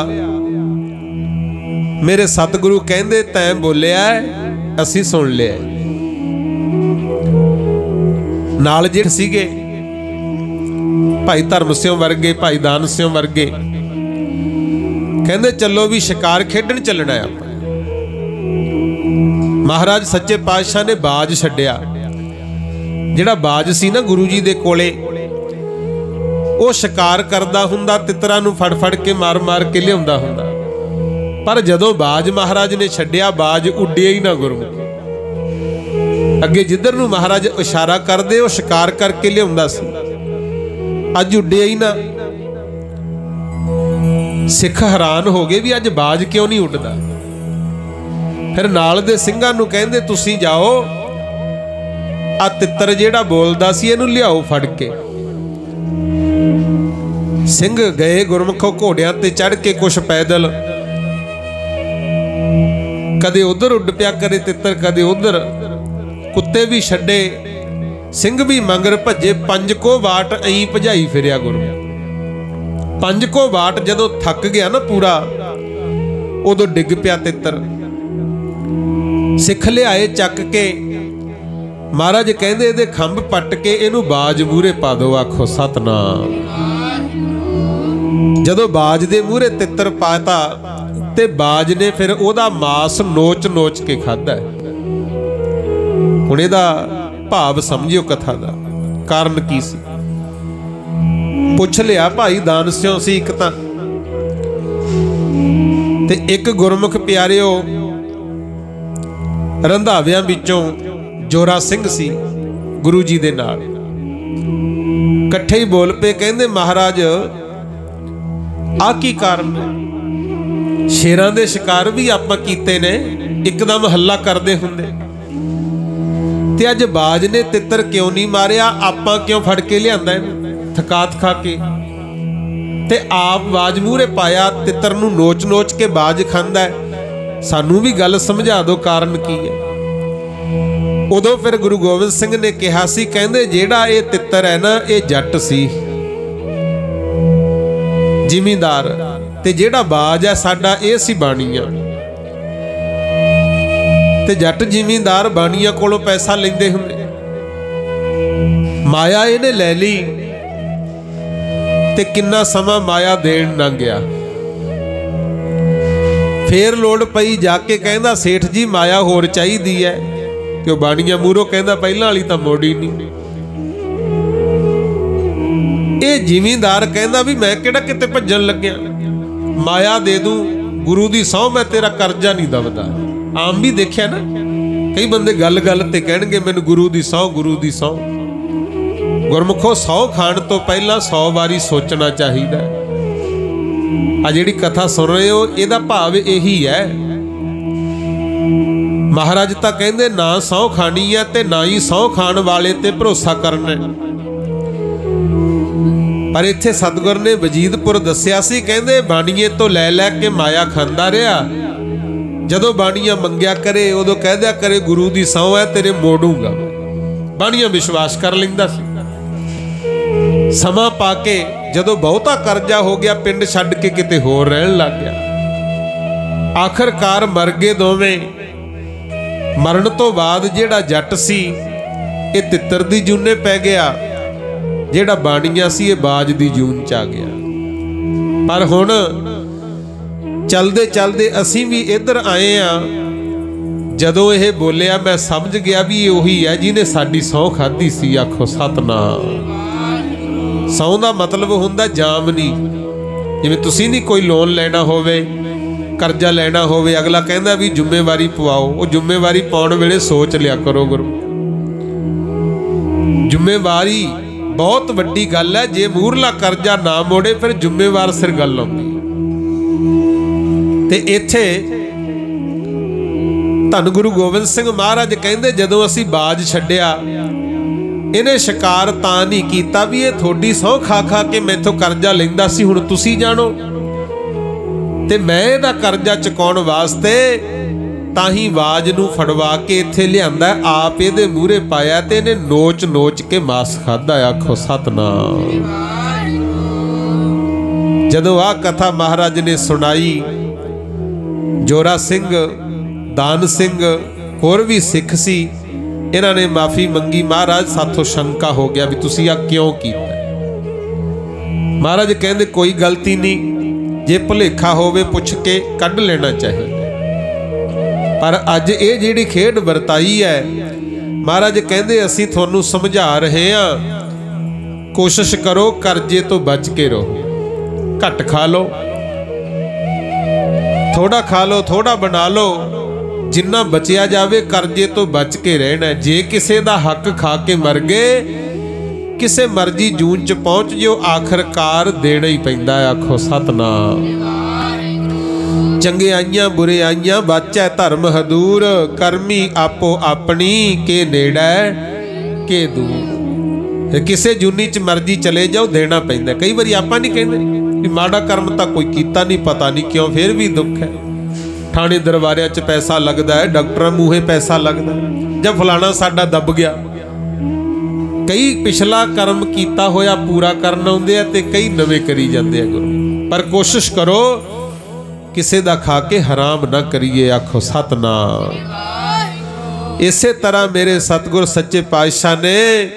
मेरे सतगुरु कहंदे तैं बोलिया असीं सुन लिया। नाल जिहड़े सीगे भाई धर्म सिंह वर्गे, भाई दान सिंह वर्गे, कहंदे चलो भी शिकार खेडण चलना है आपां। महाराज सच्चे पातशाह ने बाज छड्डिया। जिहड़ा बाज सी ना गुरु जी दे कोले, वो शिकार करदा हुंदा, तितरां नूं फड़ फड़ के मार मार के लिआउंदा हुंदा। पर जदों बाज महाराज ने छड्डिया, बाज उड्डिया ही ना गुरु। अगे जिधर नूं महाराज इशारा करदे, वो शिकार करके लिआउंदा सी, अज उड्डिया ही ना। सिख हैरान हो गए भी अज बाज क्यों नहीं उड्डदा। फिर नाल दे ਸਿੰਘਾਂ नूं कहंदे तुसीं जाओ, आ तितर जेड़ा बोलदा सी इहनूं लियाओ फड़ के। सिंह गए गुरमुखों घोड़ियां ते चढ़ के, कुछ पैदल, कदे उधर उड पिया करे तितर, कदे उधर। कुत्ते भी छड्डे, सिंह भी मंगर भजे। 5 को वाट अई भजाई फिरिया गुरु। 5 को वाट जदों थक गया ना पूरा, उदों डिग पिया तितर। सिख लियाए चक के। महाराज कहंदे इहदे खंभ पट के इहनूं बाज मूहरे पा दो। आखो सतनाम। जदों बाज दे मूहरे तितर पाता ते बाज ने फिर ओहदा मास नोच नोच के खाधा। हुण इहदा भाव समझियो कथा दा कारण की सी। पुछ लिया भाई दान सिंह सी एक तां, ते एक गुरमुख प्यारिओ रंधावियां विचों जोरा सिंह सी गुरु जी दे नाल। कट्ठे ही बोल पे, कहंदे महाराज आ की कारण है? शेरां दे शिकार भी आपां कीते ने, एकदम हल्ला करदे हुंदे, ते अज बाज ने तितर क्यों नहीं मारिया? आपां क्यों फड़ के लिआंदा थकात खा के, ते आप बाज मूहरे पाया, तितर नूं नोच नोच के बाज खांदा है। सानू भी गल समझा दो कारण की है। उदों फिर गुरु गोबिंद सिंह ने कहा सी, कहंदे जेड़ा ये तितर है ना, ये जट सी जिमींदार, ते जेड़ा बाज है साडा ये सी बाणीआ। ते जट जिमींदार बाणीआ कोलों पैसा लैंदे हुंदे। ਮਾਇਆ ਇਹਨੇ ਲੈ ਲਈ ਤੇ ਕਿੰਨਾ ਸਮਾਂ ਮਾਇਆ ਦੇਣ ਨਾ ਗਿਆ। ਫੇਰ ਲੋੜ ਪਈ ਜਾ ਕੇ ਕਹਿੰਦਾ ਸੇਠ ਜੀ ਮਾਇਆ ਹੋਰ ਚਾਹੀਦੀ ਹੈ, ਤੇ ਉਹ ਬਾਣੀਆਂ ਮੂਹਰੋਂ ਕਹਿੰਦਾ ਪਹਿਲਾਂ ਵਾਲੀ ਤਾਂ ਮੋੜੀ ਨਹੀਂ। ਇਹ ਜ਼ਿਮੀਂਦਾਰ ਕਹਿੰਦਾ ਵੀ ਮੈਂ ਕਿਹੜਾ ਕਿਤੇ ਭੱਜਣ ਲੱਗਿਆ, ਮਾਇਆ ਦੇ ਦੂੰ, ਗੁਰੂ ਦੀ ਸਹੁੰ ਮੈਂ ਤੇਰਾ ਕਰਜ਼ਾ ਨਹੀਂ ਦਵਦਾ। ਆਮ ਵੀ ਦੇਖਿਆ ਨਾ, ਕਈ ਬੰਦੇ ਗੱਲ ਗੱਲ ਤੇ ਕਹਿਣਗੇ ਮੈਨੂੰ ਗੁਰੂ ਦੀ ਸਹੁੰ, ਗੁਰੂ ਦੀ ਸਹੁੰ। ਗੁਰਮੁਖੋ ਸਹੁੰ ਖਾਣ ਤੋਂ ਪਹਿਲਾਂ 100 ਵਾਰੀ ਸੋਚਣਾ ਚਾਹੀਦਾ। ਆ ਜਿਹੜੀ ਕਥਾ ਸੁਣ ਰਹੇ ਹੋ ਇਹਦਾ ਭਾਵ ਇਹੀ ਹੈ। ਮਹਾਰਾਜ ਤਾਂ ਕਹਿੰਦੇ ਨਾ ਸਹੁੰ ਖਾਣੀ ਹੈ ਤੇ ਨਾ ਹੀ ਸਹੁੰ ਖਾਣ ਵਾਲੇ ਤੇ ਭਰੋਸਾ ਕਰਨਾ। ਪਰ ਇੱਥੇ ਸਤਿਗੁਰ ਨੇ ਵਜੀਦਪੁਰ ਦੱਸਿਆ ਸੀ, ਕਹਿੰਦੇ ਬਾਣੀਏ ਤੋਂ ਲੈ ਲੈ ਕੇ ਮਾਇਆ ਖਾਂਦਾ ਰਿਹਾ, ਜਦੋਂ ਬਾਣੀਆਂ ਮੰਗਿਆ ਕਰੇ ਉਦੋਂ ਕਹਿ ਦਿਆ ਕਰੇ ਗੁਰੂ ਦੀ ਸਹੁੰ ਹੈ ਤੇਰੇ ਮੋੜੂਗਾ। ਬਾਣੀਆਂ ਵਿਸ਼ਵਾਸ ਕਰ ਲੈਂਦਾ ਸੀ। ਸਮਾਂ ਪਾ ਕੇ ਜਦੋਂ ਬਹੁਤਾ ਕਰਜ਼ਾ ਹੋ ਗਿਆ, ਪਿੰਡ ਛੱਡ ਕੇ ਕਿਤੇ ਹੋਰ ਰਹਿਣ ਲੱਗ ਗਿਆ। ਆਖਰਕਾਰ ਮਰ ਗਏ ਦੋਵੇਂ। ਮਰਨ ਤੋਂ ਬਾਅਦ ਜਿਹੜਾ ਜੱਟ ਸੀ ਇਹ ਤਿੱਤਰ ਦੀ ਜੂਨੇ ਪੈ ਗਿਆ, ਜਿਹੜਾ ਬਾਣੀਆਂ ਸੀ ਇਹ ਬਾਜ ਦੀ ਜੂਨ ਚ ਆ ਗਿਆ। ਪਰ ਹੁਣ ਚਲਦੇ ਚਲਦੇ ਅਸੀਂ ਵੀ ਇੱਧਰ ਆਏ ਆ। ਜਦੋਂ ਇਹ ਬੋਲਿਆ ਮੈਂ ਸਮਝ ਗਿਆ ਵੀ ਇਹ ਉਹੀ ਹੈ ਜਿਹਨੇ ਸਾਡੀ ਸਹੁੰ ਖਾਧੀ ਸੀ। ਆਖੋ ਸਤਨਾਮ। ਸਹੁੰ ਦਾ ਮਤਲਬ ਹੁੰਦਾ ਜਾਮਨੀ। ਜਿਵੇਂ ਤੁਸੀਂ ਨਹੀਂ ਕੋਈ ਲੋਨ ਲੈਣਾ ਹੋਵੇ, ਕਰਜ਼ਾ ਲੈਣਾ ਹੋਵੇ, ਅਗਲਾ ਕਹਿੰਦਾ ਵੀ ਜ਼ਿੰਮੇਵਾਰੀ ਪਵਾਓ। ਉਹ ਜ਼ਿੰਮੇਵਾਰੀ ਪਾਉਣ ਵੇਲੇ ਸੋਚ ਲਿਆ ਕਰੋ ਗੁਰੂ, ਜ਼ਿੰਮੇਵਾਰੀ ਬਹੁਤ ਵੱਡੀ ਗੱਲ ਹੈ। ਜੇ ਮੂਹਰਲਾ ਕਰਜ਼ਾ ਨਾ ਮੋੜੇ ਫਿਰ ਜ਼ਿੰਮੇਵਾਰ ਸਿਰ ਗੱਲ ਆਉਂਦੀ। ਤੇ ਇੱਥੇ ਧੰਨ ਗੁਰੂ ਗੋਬਿੰਦ ਸਿੰਘ ਮਹਾਰਾਜ ਕਹਿੰਦੇ ਜਦੋਂ ਅਸੀਂ ਬਾਜ ਛੱਡਿਆ, ਇਹਨੇ ਸ਼ਿਕਾਰ ਤਾਂ ਨਹੀਂ ਕੀਤਾ ਵੀ ਇਹ ਤੁਹਾਡੀ ਸਹੁੰ ਖਾ ਖਾ ਕੇ ਮੈਥੋਂ ਕਰਜ਼ਾ ਲੈਂਦਾ ਸੀ, ਹੁਣ ਤੁਸੀਂ ਜਾਣੋ। ਤੇ ਮੈਂ ਇਹਦਾ ਕਰਜ਼ਾ ਚੁਕਾਉਣ ਵਾਸਤੇ ਤਾਂ ਹੀ ਆਵਾਜ਼ ਨੂੰ ਫੜਵਾ ਕੇ ਇੱਥੇ ਲਿਆਂਦਾ, ਆਪ ਇਹਦੇ ਮੂਹਰੇ ਪਾਇਆ ਤੇ ਇਹਨੇ ਨੋਚ ਨੋਚ ਕੇ ਮਾਸ ਖਾਦਾ। ਆਖੋ ਸਤਨਾਮ। ਜਦੋਂ ਆਹ ਕਥਾ ਮਹਾਰਾਜ ਨੇ ਸੁਣਾਈ, ਜੋਰਾ ਸਿੰਘ, ਦਾਨ ਸਿੰਘ, ਹੋਰ ਵੀ ਸਿੱਖ ਸੀ, ਇਹਨਾਂ ਨੇ ਮਾਫੀ ਮੰਗੀ। ਮਹਾਰਾਜ ਸਾਥੋਂ ਸ਼ੰਕਾ ਹੋ ਗਿਆ ਵੀ ਤੁਸੀਂ ਆ ਕਿਉਂ ਕੀਤਾ। ਮਹਾਰਾਜ ਕਹਿੰਦੇ ਕੋਈ ਗਲਤੀ ਨਹੀਂ, ਜੇ ਭੁਲੇਖਾ ਹੋਵੇ ਪੁੱਛ ਕੇ ਕੱਢ ਲੈਣਾ ਚਾਹੀਦਾ। ਪਰ ਅੱਜ ਇਹ ਜਿਹੜੀ ਖੇਡ ਵਰਤਾਈ ਹੈ, ਮਹਾਰਾਜ ਕਹਿੰਦੇ ਅਸੀਂ ਤੁਹਾਨੂੰ ਸਮਝਾ ਰਹੇ ਹਾਂ, ਕੋਸ਼ਿਸ਼ ਕਰੋ ਕਰਜ਼ੇ ਤੋਂ ਬਚ ਕੇ ਰਹੋ। ਘੱਟ ਖਾ ਲਓ, ਥੋੜਾ ਖਾ ਲਓ, ਥੋੜਾ ਬਣਾ ਲਓ, ਜਿੰਨਾ ਬਚਿਆ ਜਾਵੇ ਕਰਜ਼ੇ ਤੋਂ ਬਚ ਕੇ ਰਹਿਣਾ। ਜੇ ਕਿਸੇ ਦਾ ਹੱਕ ਖਾ ਕੇ ਮਰ ਗਏ, ਕਿਸੇ ਮਰਜ਼ੀ ਜੂਨ ਚ ਪਹੁੰਚ ਜਿਓ, ਆਖਰਕਾਰ ਦੇਣਾ ਹੀ ਪੈਂਦਾ। ਆਖੋ ਸਤਨਾਮ। ਚੰਗਿਆਈਆਂ ਬੁਰਿਆਈਆਂ ਬਾਚੈ ਧਰਮ ਹਦੂਰ, ਕਰਮੀ ਆਪੋ ਆਪਣੀ ਕੇ ਨੇੜੈ ਕੇ ਦੂਰ। ਕਿਸੇ ਜੂਨੀ ਚ ਮਰਜ਼ੀ ਚਲੇ ਜਾਓ, ਦੇਣਾ ਪੈਂਦਾ। ਕਈ ਵਾਰੀ ਆਪਾਂ ਨਹੀਂ ਕਹਿੰਦੇ ਵੀ ਮਾੜਾ ਕਰਮ ਤਾਂ ਕੋਈ ਕੀਤਾ ਨਹੀਂ, ਪਤਾ ਨਹੀਂ ਕਿਉਂ, ਫਿਰ ਵੀ ਦੁੱਖ ਹੈ। ਥਾਣੇ ਦਰਬਾਰਿਆਂ 'ਚ ਪੈਸਾ ਲੱਗਦਾ ਹੈ, ਡਾਕਟਰਾਂ ਮੂਹੇ ਪੈਸਾ ਲੱਗਦਾ, ਜਾਂ ਫਲਾਣਾ ਸਾਡਾ ਦੱਬ ਗਿਆ। ਕਈ ਪਿਛਲਾ ਕਰਮ ਕੀਤਾ ਹੋਇਆ ਪੂਰਾ ਕਰਨ ਆਉਂਦੇ ਆ ਤੇ ਕਈ ਨਵੇਂ ਕਰੀ ਜਾਂਦੇ ਆ ਗੁਰੂ। ਪਰ ਕੋਸ਼ਿਸ਼ ਕਰੋ ਕਿਸੇ ਦਾ ਖਾ ਕੇ ਹਰਾਮ ਨਾ ਕਰੀਏ। ਆਖੋ ਸਤਨਾਮ। ਇਸੇ ਤਰ੍ਹਾਂ ਮੇਰੇ ਸਤਿਗੁਰ ਸੱਚੇ ਪਾਤਸ਼ਾਹ ਨੇ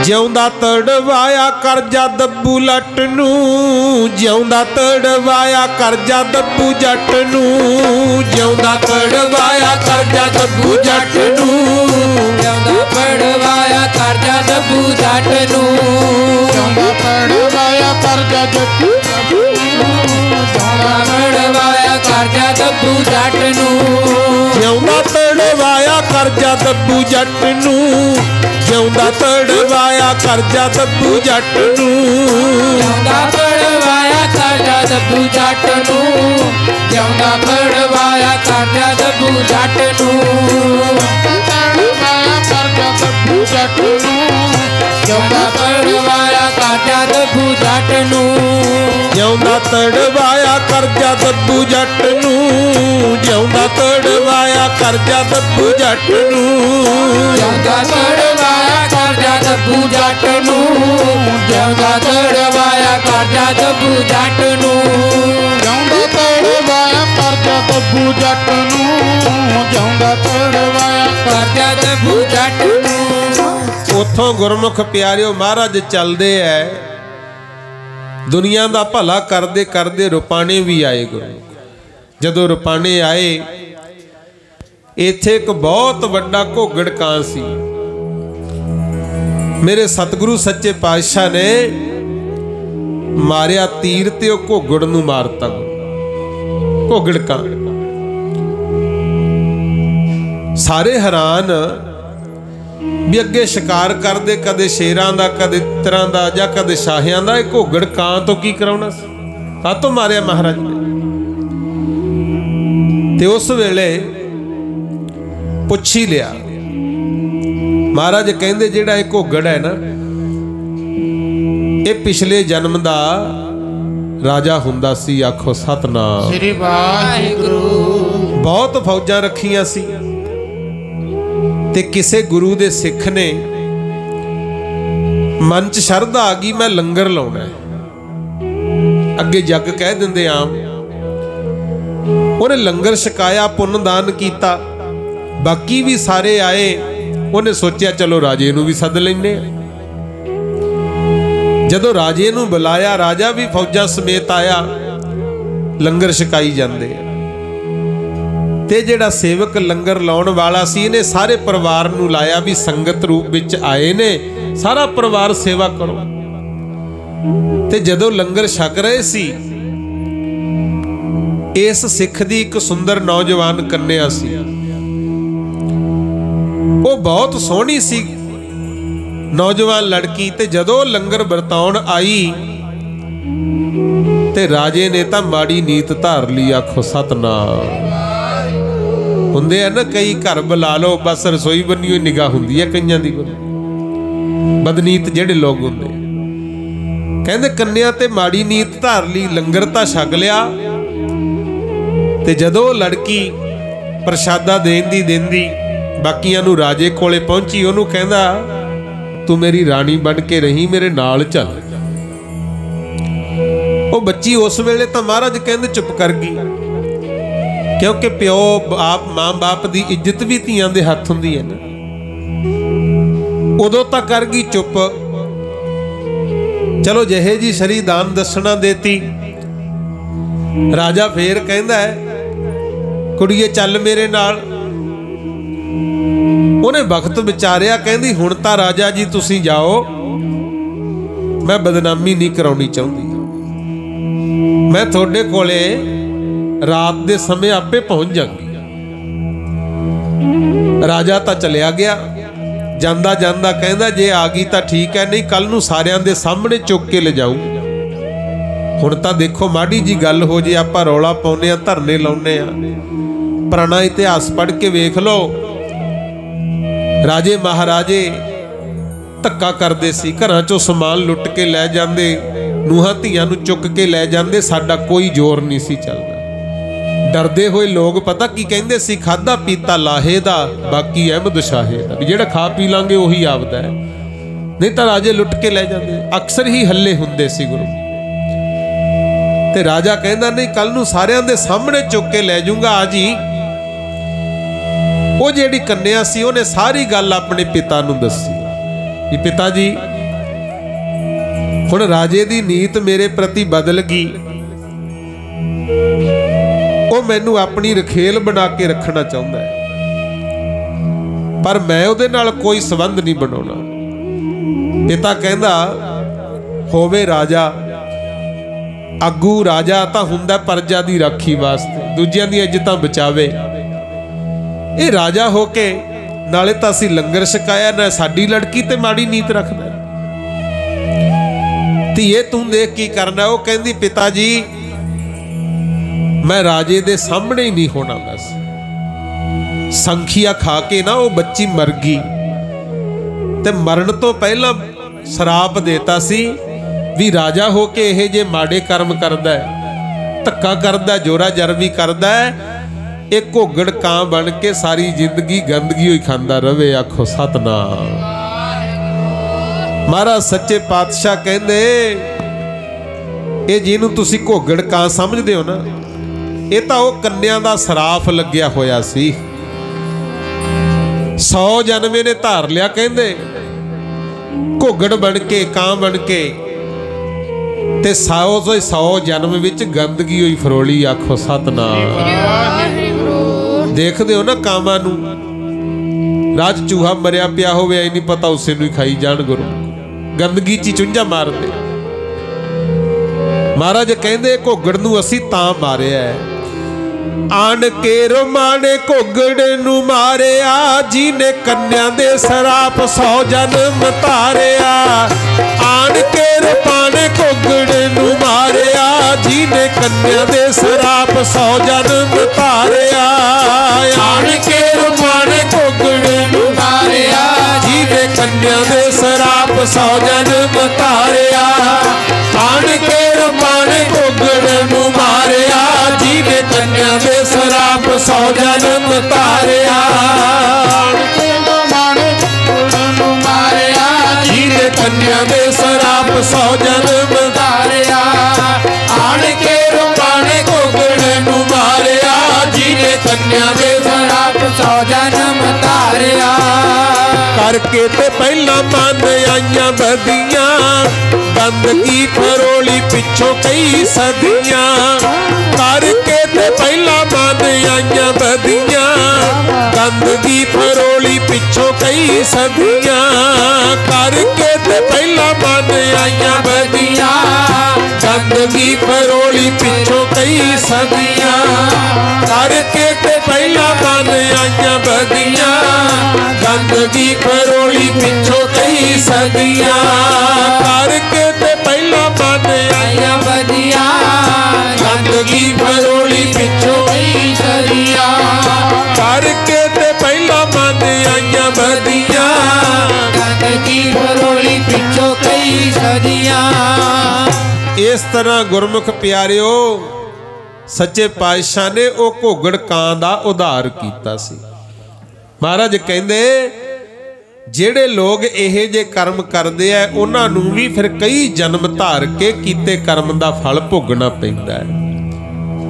ਜਿਉਂਦਾ ਤੜਵਾਇਆ ਕਰਜ਼ਾ ਦੱਬੂ ਲੱਟ ਨੂੰ, ਜਿਉਂਦਾ ਤੜਵਾਇਆ ਕਰਜ਼ਾ ਦੱਬੂ ਜੱਟ ਨੂੰ, ਜਿਉਂਦਾ ਤੜਵਾਇਆ ਕਰਜ਼ਾ ਦੱਬੂ ਜੱਟ ਨੂੰ, ਜਿਉਂਦਾ ਤੜਵਾਇਆ ਕਰਜ਼ਾ ਦੱਬੂ ਜੱਟ ਨੂੰ, ਜਿਉਂਦਾ ਤੜਵਾਇਆ ਕਰਜ਼ਾ ਦੱਬੂ ਜੱਟ ਨੂੰ, ਜਿਉਂਦਾ ਤੜਵਾਇਆ ਕਰਜ਼ਾ ਦੱਬੂ ਜੱਟ ਨੂੰ, ਜਿਉਂਦਾ ਤੜਵਾਇਆ ਕਰਜ਼ਾ ਦੱਬੂ ਜੱਟ ਨੂੰ, ਜਿਉਂਦਾ ਤੜਵਾਇਆ ਕਰਜ਼ਾ ਦੱਬੂ ਜੱਟ ਨੂੰ, ਜਿਉਂਦਾ ਤੜਵਾਇਆ ਕਰਜ਼ਾ ਦੱਬੂ ਜੱਟ ਨੂੰ, ਜਿਉਂਦਾ ਤੜਵਾਇਆ ਕਰਜ਼ਾ ਦੱਬੂ ਜੱਟ ਨੂੰ, ਤੜਵਾਇਆ ਕਰਜ਼ਾ ਦੱਬੂ ਜੱਟ ਨੂੰ, ਜਿਉਂਦਾ ਤੜਵਾਇਆ ਕਰਜ਼ਾ ਦੱਬੂ ਜੱਟ ਨੂੰ, ਜਿਉਂਦਾ ਤੜਵਾਇਆ ਕਰਜ਼ਾ ਦੱਬੂ ਜੱਟ ਨੂੰ, ਜਿਉਂਦਾ ਤੜਵਾਇਆ ਕਰਜ਼ਾ ਦੱਬੂ ਜੱਟ ਨੂੰ, ਜਿਉਂਦਾ ਤੜਵਾਇਆ ਕਰਜ਼ਾ ਦੱਬੂ ਜੱਟ ਨੂੰ, ਜਿਉਂਦਾ ਤੜਵਾਇਆ ਕਰਜ਼ਾ ਦੱਬੂ ਜੱਟ ਨੂੰ, ਜਿਉਂਦਾ ਤੜਵਾਇਆ ਕਰਜ਼ਾ ਦੱਬੂ ਜੱਟ ਨੂੰ, ਜਿਉਂਦਾ ਤੜਵਾਇਆ ਕਰਜ਼ਾ ਦੱਬੂ ਜੱਟ ਨੂੰ। इत्थों गुरमुख प्यारिओ महाराज चलदे है दुनिया का भला करदे करदे रुपाणे भी आए। गुरमुख जदों रुपाणे आए इत्थे एक बहुत वड्डा घोगड़ कां सी। मेरे सतगुरु सच्चे पातशाह ने मारिया तीर ते ओह घोगड़ नूं मारता। घोगड़ कां सारे हैरान भी अगे शिकार करते कदे शेरां दा कदे तितरां दा जां कदे शाहियां दा, इह घोगड़ कां तो की कराउणा सी, काहतों मारिया महाराज ने। ते उस वेले पुछ ही लिया। महाराज कहंदे जिहड़ा इह घोगड़ है ना, ये पिछले जन्म दा राजा हुंदा सी। आखो सतनाम श्री वाहिगुरू। बहुत फौजां रखियां सी ते किसे गुरु दे सिख ने मन च शरधा आ गई मैं लंगर लाउणा है। अगे जग कह दिंदे आम, उन्हें लंगर छकाया, पुन्न दान कीता, बाकी भी सारे आए। उन्हें सोचा चलो राजे नूं भी सद लैंदे। जदों राजे नूं बुलाया, राजा भी फौजां समेत आया, लंगर छकाई जांदे। ते जिहड़ा सेवक लंगर लाउण वाला सी, इहने सारे परिवार नूं लाया भी संगत रूप विच आए ने, सारा परिवार सेवा करो। ते जदों लंगर छक रहे सी, इस सिख दी एक सुंदर नौजवान कन्या सी। वो बहुत सोहनी सी नौजवान लड़की। ते जदों लंगर बरताउण आई ते राजे ने तां माड़ी नीत धार ली। आखो सतनाम। हुंदे है ना कई घर बुला लो, बस रसोई बनी निगाह हुंदी है कईयां दी। बदनीत जिहड़े लोग हुंदे, कहंदे कन्या ते माड़ी नीत धार ली, लंगर तां छक लिया। ते जदों लड़की प्रशादा देंदी देंदी बाकियां नूं राजे कोले पहुंची, उहनूं कहंदा तू मेरी रानी बन के रही, मेरे नाल चल। वो बच्ची उस वेले तां महाराज कहंदे चुप कर गई, क्योंकि प्यो बाप मां बाप की इज्जत भी धीआं दे हत्थ हुंदी है ना। उदों तां कर गई चुप। चलो जहे जी शरी दान दसना देती। राजा फेर कहंदा है कुड़िए चल मेरे नाल। उन्हें वक्त विचारिया, कहंदी हुण तां राजा जी तुसीं जाओ, मैं बदनामी नहीं कराउणी चाहुंदी, मैं तुहाडे कोले रात दे समय आपे पहुंच जाऊंगी। राजा तां चलिया गया। जांदा जांदा कहंदा जे आ गई तां ठीक है, नहीं कल नूं सारियां दे सामने चुक के ले जाऊं। हुण तां देखो माड़ी जी गल हो जे आपां रौला पाउने आ, धरने लाउने आ। पुराना इतिहास पढ़ के वेख लो, राजे महाराजे धक्का करदे सी, घरां चों समान लुट के लै जांदे, ਨੂਹਾਂ ਧੀਆਂ ਨੂੰ चुक के लै जांदे, साडा कोई जोर नहीं सी चलदा। डरदे हुए लोग पता की कहंदे सी, खादा पीता लाहे दा, बाकी अहमद शाहे दा, जिहड़ा खा पी लांगे उही आपदा है, नहीं तां राजे लुट के लै जांदे। अक्सर ही हल्ले हुंदे सी गुरु। ते राजा कहंदा नहीं कल नूं सारियां दे सामने चुक के लै जाऊंगा, आ जी। वो जिहड़ी कन्या सी उहने सारी गल अपने पिता नूं दसी कि पिता जी हुण राजे दी नीत मेरे प्रति बदल गई, वो मैनू अपनी रखेल बना के रखना चाहुंदा है, पर मैं उहदे नाल कोई संबंध नहीं बनाउणा। पिता कहंदा होवे राजा, आगू राजा तां हुंदा प्रजा दी राखी वास्ते, दूजियां दी इज्जतां बचावे। ये राजा हो के नाले तां असीं लंगर छकाया, ना साडी लड़की ते माड़ी नीत रखदा। धीए तू देख की करना। वो कहंदी पिता जी मैं राजे दे सामने ही नहीं होना। बस संखिया खा के ना वो बच्ची मर गई, ते मरण तो पहला शराप देता सी भी राजा हो के यह जे माड़े कर्म करदा है, धक्का करदा, जोरा जरबी करदा है, एक घोगड़ कां बन के सारी जिंदगी गंदगी ही खांदा रवे। आखो सतनाम। महाराज सच्चे पातशाह कहंदे ये जिहनूं तुसीं घोगड़ कां समझदे हो ना, ये तां वो कन्या दा सराफ लग्या होया सी। 100 जन्मे ने धार लिया कहंदे, ਘੁੱਗੜ ਬਣ ਕੇ, ਕਾਂ ਬਣ ਕੇ ਤੇ 100 ਤੋਂ 100 ਜਨਮ ਵਿੱਚ ਗੰਦਗੀ ਹੋਈ ਫਰੋਲੀ। ਆਖੋ ਸਤਨਾਮ। ਦੇਖਦੇ ਹੋ ਨਾ ਕਾਵਾਂ ਨੂੰ, ਰਾਜ ਚੂਹਾ ਮਰਿਆ ਪਿਆ ਹੋਵੇ ਐ ਨਹੀਂ ਪਤਾ, ਉਸੇ ਨੂੰ ਹੀ ਖਾਈ ਜਾਣ ਗੁਰੂ। ਗੰਦਗੀ 'ਚ ਚੁੰਝਾ ਮਾਰਦੇ। ਮਹਾਰਾਜ ਕਹਿੰਦੇ ਘੁੱਗੜ ਨੂੰ ਅਸੀਂ ਤਾਂ ਮਾਰਿਆ, ਆਣ ਕੇ ਰਮਾਣੇ ਘੁੱਗੜ ਨੂੰ ਮਾਰਿਆ, ਜਿਹਨੇ ਕੰਨਿਆਂ ਦੇ ਸਰਾਪ 100 ਜਨਮ ਤਾਰਿਆ। ਆਣ ਕੇ ਰਮਾਣੇ ਘੁੱਗੜ ਨੂੰ ਮਾਰਿਆ, ਜਿਹਨੇ ਕੰਨਿਆਂ ਦੇ ਸਰਾਪ 100 ਜਨਮ ਤਾਰਿਆ। ਆਣ ਕੇ ਰਮਾਣੇ ਘੁੱਗੜ ਨੂੰ ਮਾਰਿਆ, ਜਿਹਨੇ ਕੰਨਿਆਂ ਦੇ ਸਰਾਪ 100 ਜਨਮ ਤਾਰਿਆ। ਆਣ ਕੇ ਰਮਾਣੇ ਘੁੱਗੜ ਨੂੰ ਮਾਰਿਆ, ਜਿਹਨੇ ਕੰਨਿਆਂ ਦੇ ਸਰਾਪ 100 ਜਨਮ ਤਾਰਿਆ। ਆਣ ਕੇ ਰਮਾਣੇ ਘੁੱਗੜ ਨੂੰ ਮਾਰਿਆ, ਜਿਹਨੇ ਕੰਨਿਆਂ ਦੇ ਸਰਾਪ 100 ਜਨਮ ਤਾਰਿਆ। ਆਣ ਕੇ ਰਮਾਣੇ ਘੁੱਗੜ ਨੂੰ ਮਾਰਿਆ, ਜਿਹਨੇ ਕੰਨਿਆਂ ਦੇ ਸਰਾਪ 100 ਜਨਮ ਤਾਰਿਆ। ਕਰਕੇ ਤੇ ਪਹਿਲਾਂ ਮੰਨ ਆਈਆਂ ਬਦੀਆਂ, ਗੰਦਗੀ ਫਰੋਲੀ ਪਿੱਛੋਂ ਕਈ ਸਦੀਆਂ। ਕਰਕੇ ਤੇ ਪਹਿਲਾਂ ਮੰਨ ਆਈਆਂ ਬਦੀਆਂ, ਗੰਦਗੀ ਫਰੋਲੀ ਪਿੱਛੋਂ ਕਈ ਸਦੀਆਂ। ਕਰਕੇ ਤੇ ਪਹਿਲਾਂ ਮੰਨ ਆਈਆਂ ਬਦੀਆਂ, ਗੰਦਗੀ ਫਰੋਲੀ ਪਿੱਛੋਂ ਕਈ ਸਦੀਆਂ। ਕਰਕੇ ਤੇ ਪਹਿਲਾਂ ਮੰਨ ਆਈਆਂ ਬਦੀਆਂ, ਗੰਦਗੀ ਫਰੋਲੀ ਪਿੱਛੋਂ ਕਈ ਸਦੀਆਂ। ਕਰਕੇ ਤੇ ਪਹਿਲਾਂ ਮੰਨ ਆਈਆਂ ਬਦੀਆਂ, ਗੰਦਗੀ ਫਰੋਲੀ ਪਿੱਛੋਂ ਕਈ ਸਦੀਆਂ। ਕਰਕੇ ਤੇ ਪਹਿਲਾਂ ਮੰਨ ਆਈਆਂ ਬਦੀਆਂ, ਗੰਦਗੀ ਫਰੋਲੀ ਪਿੱਛੋਂ ਕਈ ਸਦੀਆਂ। ਇਸ ਤਰ੍ਹਾਂ ਗੁਰਮੁਖ ਪਿਆਰਿਓ, ਸੱਚੇ ਪਾਤਸ਼ਾਹ ਨੇ ਉਹ ਘੁੱਗੜ ਕਾਂ ਦਾ ਉਧਾਰ ਕੀਤਾ ਸੀ। ਮਹਾਰਾਜ ਕਹਿੰਦੇ ਜਿਹੜੇ ਲੋਕ ਇਹੋ ਜਿਹੇ ਕਰਮ ਕਰਦੇ ਆ, ਉਹਨਾਂ ਨੂੰ ਵੀ ਫਿਰ ਕਈ ਜਨਮ ਧਾਰ ਕੇ ਕੀਤੇ ਕਰਮ ਦਾ ਫਲ ਭੋਗਣਾ ਪੈਂਦਾ ਹੈ।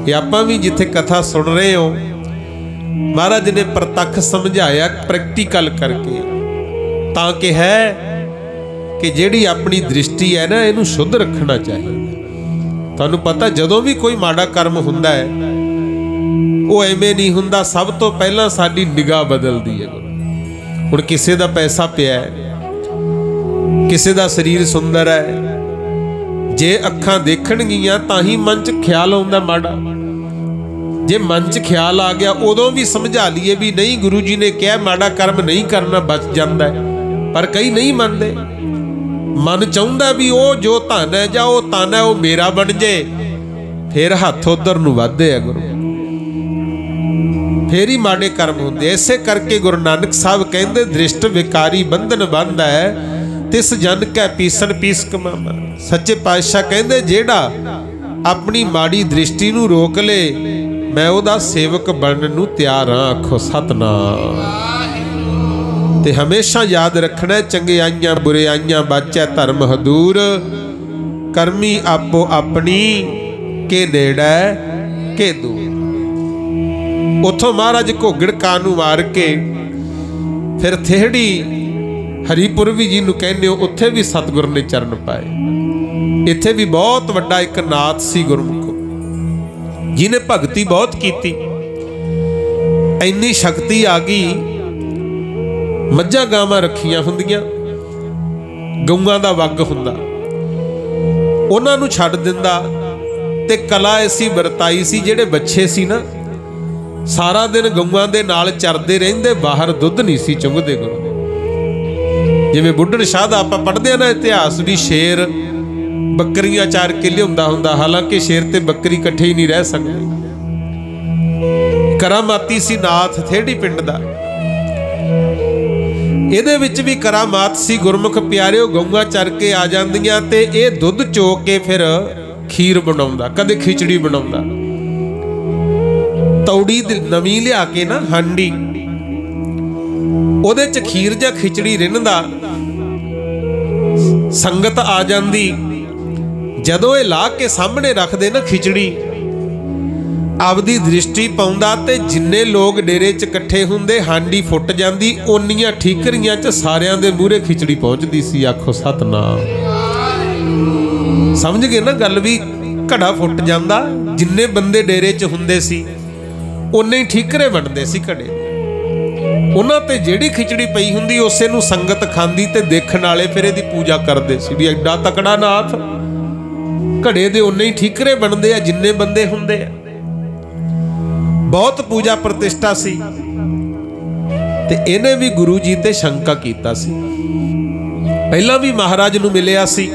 ਇਹ ਆਪਾਂ ਵੀ ਜਿੱਥੇ ਕਥਾ ਸੁਣ ਰਹੇ ਹੋ, ਮਹਾਰਾਜ ਨੇ ਪ੍ਰਤੱਖ ਸਮਝਾਇਆ ਪ੍ਰੈਕਟੀਕਲ ਕਰਕੇ, ਤਾਂ ਕਿ ਹੈ ਕਿ ਜਿਹੜੀ ਆਪਣੀ ਦ੍ਰਿਸ਼ਟੀ ਹੈ ਨਾ, ਇਹਨੂੰ ਸ਼ੁੱਧ ਰੱਖਣਾ ਚਾਹੀਦਾ। ਤੁਹਾਨੂੰ ਪਤਾ ਜਦੋਂ ਵੀ ਕੋਈ ਮਾੜਾ ਕਰਮ ਹੁੰਦਾ ਹੈ, ਉਹ ਐਵੇਂ ਨਹੀਂ ਹੁੰਦਾ, ਸਭ ਤੋਂ ਪਹਿਲਾਂ ਸਾਡੀ ਨਿਗਾਹ ਬਦਲਦੀ ਹੈ। ਹੁਣ ਕਿਸੇ ਦਾ ਪੈਸਾ ਪਿਆ ਹੈ, ਕਿਸੇ ਦਾ ਸਰੀਰ ਸੁੰਦਰ ਹੈ, ਜੇ ਅੱਖਾਂ ਦੇਖਣਗੀਆਂ ਤਾਂ ਹੀ ਮਨ 'ਚ ਖਿਆਲ ਆਉਂਦਾ ਮਾੜਾ। ਜੇ ਮਨ 'ਚ ਖਿਆਲ ਆ ਗਿਆ, ਉਦੋਂ ਵੀ ਸਮਝਾ ਲਈਏ ਵੀ ਨਹੀਂ, ਗੁਰੂ ਜੀ ਨੇ ਕਿਹਾ ਮਾੜਾ ਕਰਮ ਨਹੀਂ ਕਰਨਾ, ਬਚ ਜਾਂਦਾ ਹੈ। ਪਰ ਕਈ ਨਹੀਂ ਮੰਨਦੇ। ਮਨ ਚਾਹੁੰਦਾ ਵੀ ਉਹ ਜੋ ਧਨ ਹੈ ਜਾਂ ਉਹ ਤਨ ਹੈ ਉਹ ਮੇਰਾ ਬਣ ਜੇ, ਫਿਰ ਹੱਥ ਉਧਰ ਨੂੰ ਵੱਧਦੇ ਆ ਗੁਰੂ, ਫੇਰ ਹੀ ਮਾੜੇ ਕਰਮ ਹੁੰਦੇ। ਇਸੇ ਕਰਕੇ ਗੁਰੂ ਨਾਨਕ ਸਾਹਿਬ ਕਹਿੰਦੇ ਦ੍ਰਿਸ਼ਟ ਵਿਕਾਰੀ ਬੰਧਨ ਬੰਧ ਹੈ, ਤਿਸ ਜਨ ਕੈ ਪੀਸਨ ਪੀਸ ਕਮਾਵਾ। ਸੱਚੇ ਪਾਤਸ਼ਾਹ ਕਹਿੰਦੇ ਜਿਹੜਾ ਆਪਣੀ ਮਾੜੀ ਦ੍ਰਿਸ਼ਟੀ ਨੂੰ ਰੋਕ ਲੇ, ਮੈਂ ਉਹਦਾ ਸੇਵਕ ਬਣਨ ਨੂੰ ਤਿਆਰ ਹਾਂ। ਆਖੋ ਸਤਨਾਮ। ਤੇ ਹਮੇਸ਼ਾ ਯਾਦ ਰੱਖਣਾ, ਚੰਗਿਆਈਆਂ ਬੁਰਿਆਈਆਂ ਬਾਚੈ ਧਰਮ ਹਦੂਰ, ਕਰਮੀ ਆਪੋ ਆਪਣੀ ਕੇ ਨੇੜੇ ਕੇ ਦੂਰ। ਉਥੋਂ ਮਹਾਰਾਜ ਘੁੱਗੜ ਕਾਂ ਨੂੰ ਮਾਰ ਕੇ ਫਿਰ ਥੇੜੀ ਹਰੀਪੁਰਵੀ ਜੀ ਨੂੰ ਕਹਿੰਦੇ ਹੋ, ਉੱਥੇ ਵੀ ਸਤਿਗੁਰ ਨੇ ਚਰਨ ਪਾਏ। ਇੱਥੇ ਵੀ ਬਹੁਤ ਵੱਡਾ ਇੱਕ ਨਾਥ ਸੀ ਗੁਰਮੁਖ, ਜਿਹਨੇ ਭਗਤੀ ਬਹੁਤ ਕੀਤੀ। ਇੰਨੀ ਸ਼ਕਤੀ ਆ ਗਈ, ਮੱਝਾਂ ਗਾਵਾਂ ਰੱਖੀਆਂ ਹੁੰਦੀਆਂ, ਗਊਆਂ ਦਾ ਵੱਗ ਹੁੰਦਾ, ਉਹਨਾਂ ਨੂੰ ਛੱਡ ਦਿੰਦਾ। ਤੇ ਕਲਾ ਐਸੀ ਵਰਤਾਈ ਸੀ, ਜਿਹੜੇ ਬੱਚੇ ਸੀ ਨਾ ਸਾਰਾ ਦਿਨ ਗਊਆਂ ਦੇ ਨਾਲ ਚਰਦੇ ਰਹਿੰਦੇ, ਬਾਹਰ ਦੁੱਧ ਨਹੀਂ ਸੀ ਚੁੰਗਦੇ ਗੁਰੂ। ਜਿਵੇਂ ਬੁੱਢਣ ਸ਼ਾਹ ਦਾ ਆਪਾਂ ਪੜ੍ਹਦੇ ਆ ਨਾ ਇਤਿਹਾਸ, ਵੀ ਸ਼ੇਰ ਬੱਕਰੀਆਂ ਚਾਰ ਕੇ ਲਿਆਉਂਦਾ ਹੁੰਦਾ, ਹਾਲਾਂਕਿ ਸ਼ੇਰ ਤੇ ਬੱਕਰੀ ਇਕੱਠੇ ਹੀ ਨਹੀਂ ਰਹਿ ਸਕਦੇ। ਕਰਾਮਾਤੀ ਸੀ ਨਾਥ ਥੇੜੀ ਪਿੰਡ ਦਾ, ਇਹਦੇ ਵਿੱਚ ਵੀ ਕਰਾਮਾਤ ਸੀ ਗੁਰਮੁਖ ਪਿਆਰਿਓ। ਗਊਆਂ ਚਰ ਕੇ ਆ ਜਾਂਦੀਆਂ ਤੇ ਇਹ ਦੁੱਧ ਚੋ ਕੇ ਫਿਰ ਖੀਰ ਬਣਾਉਂਦਾ, ਕਦੇ ਖਿਚੜੀ ਬਣਾਉਂਦਾ। ਤੌੜੀ ਨਵੀਂ ਲਿਆ ਕੇ ਨਾ ਹਾਂਡੀ, ਉਹਦੇ 'ਚ ਖੀਰ ਜਾਂ ਖਿਚੜੀ ਰਿੰਨਦਾ। ਸੰਗਤ ਆ ਜਾਂਦੀ, ਜਦੋਂ ਇਹ ਲਾ ਕੇ ਸਾਹਮਣੇ ਰੱਖਦੇ ਨਾ ਖਿਚੜੀ, ਆਪਦੀ ਦ੍ਰਿਸ਼ਟੀ ਪਾਉਂਦਾ ਤੇ ਜਿੰਨੇ ਲੋਕ ਡੇਰੇ 'ਚ ਇਕੱਠੇ ਹੁੰਦੇ ਹਾਂਡੀ ਫੁੱਟ ਜਾਂਦੀ, ਓਨੀਆਂ ਠੀਕਰੀਆਂ 'ਚ ਸਾਰਿਆਂ ਦੇ ਮੂਹਰੇ ਖਿਚੜੀ ਪਹੁੰਚਦੀ ਸੀ। ਆਖੋ ਸਤਨਾਮ। ਸਮਝ ਗਏ ਨਾ ਗੱਲ? ਵੀ ਘੜਾ ਫੁੱਟ ਜਾਂਦਾ, ਜਿੰਨੇ ਬੰਦੇ ਡੇਰੇ 'ਚ ਹੁੰਦੇ ਸੀ ਓਨੇ ਹੀ ਠੀਕਰੇ ਬਣਦੇ ਸੀ ਘੜੇ। ਉਹਨਾਂ ਤੇ ਜਿਹੜੀ ਖਿਚੜੀ ਪਈ ਹੁੰਦੀ ਉਸੇ ਨੂੰ ਸੰਗਤ ਖਾਂਦੀ ਤੇ ਦੇਖਣ ਵਾਲੇ ਫਿਰ ਇਹਦੀ ਪੂਜਾ ਕਰਦੇ ਸੀ ਵੀ ਐਡਾ ਤਕੜਾ ਨਾਥ। ਘੜੇ ਦੇ ਓਨੇ ਹੀ ਠੀਕਰੇ ਬਣਦੇ ਆ ਜਿੰਨੇ ਬੰਦੇ ਹੁੰਦੇ ਆ। ਬਹੁਤ ਪੂਜਾ ਪ੍ਰਤਿਸ਼ਠਾ ਸੀ ਤੇ ਇਹਨੇ ਵੀ ਗੁਰੂ ਜੀ ਤੇ ਸ਼ੰਕਾ ਕੀਤਾ ਸੀ। ਪਹਿਲਾਂ ਵੀ ਮਹਾਰਾਜ ਨੂੰ ਮਿਲਿਆ ਸੀ,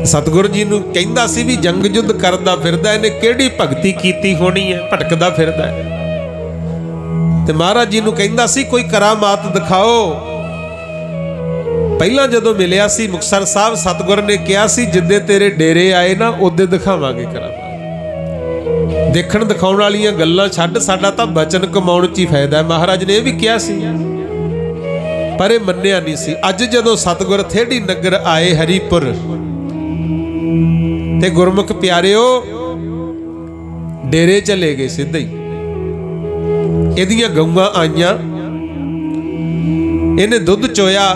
ਸਤਿਗੁਰੂ ਜੀ ਨੂੰ ਕਹਿੰਦਾ ਸੀ ਵੀ ਜੰਗ ਜੁੱਧ ਕਰਦਾ ਫਿਰਦਾ, ਇਹਨੇ ਕਿਹੜੀ ਭਗਤੀ ਕੀਤੀ ਹੋਣੀ ਹੈ, ਭਟਕਦਾ ਫਿਰਦਾ ਹੈ। ਤੇ ਮਹਾਰਾਜ ਜੀ ਨੂੰ ਕਹਿੰਦਾ ਸੀ ਕੋਈ ਕਰਾਮਾਤ ਦਿਖਾਓ। ਪਹਿਲਾਂ ਜਦੋਂ ਮਿਲਿਆ ਸੀ ਮੁਕਤਸਰ ਸਾਹਿਬ, ਸਤਿਗੁਰ ਨੇ ਕਿਹਾ ਸੀ ਜਿੱਦੇ ਤੇਰੇ ਡੇਰੇ ਆਏ ਨਾ ਉਹਦੇ ਦਿਖਾਵਾਂਗੇ ਕਰਾਮਾਤ। ਦੇਖਣ ਦਿਖਾਉਣ ਵਾਲੀਆਂ ਗੱਲਾਂ ਛੱਡ, ਸਾਡਾ ਤਾਂ ਬਚਨ ਕਮਾਉਣ 'ਚ ਹੀ ਫਾਇਦਾ ਹੈ। ਮਹਾਰਾਜ ਨੇ ਇਹ ਵੀ ਕਿਹਾ ਸੀ ਪਰ ਇਹ ਮੰਨਿਆ ਨਹੀਂ ਸੀ। ਅੱਜ ਜਦੋਂ ਸਤਿਗੁਰ ਥੇੜੀ ਨਗਰ ਆਏ ਹਰੀਪੁਰ ਤੇ ਗੁਰਮੁਖ ਪਿਆਰਿਓ ਡੇਰੇ ਚਲੇ ਗਏ ਸਿੱਧੇ ਹੀ। ਇਹਦੀਆਂ ਗਊਆਂ ਆਈਆਂ, ਇਹਨੇ ਦੁੱਧ ਚੋਇਆ,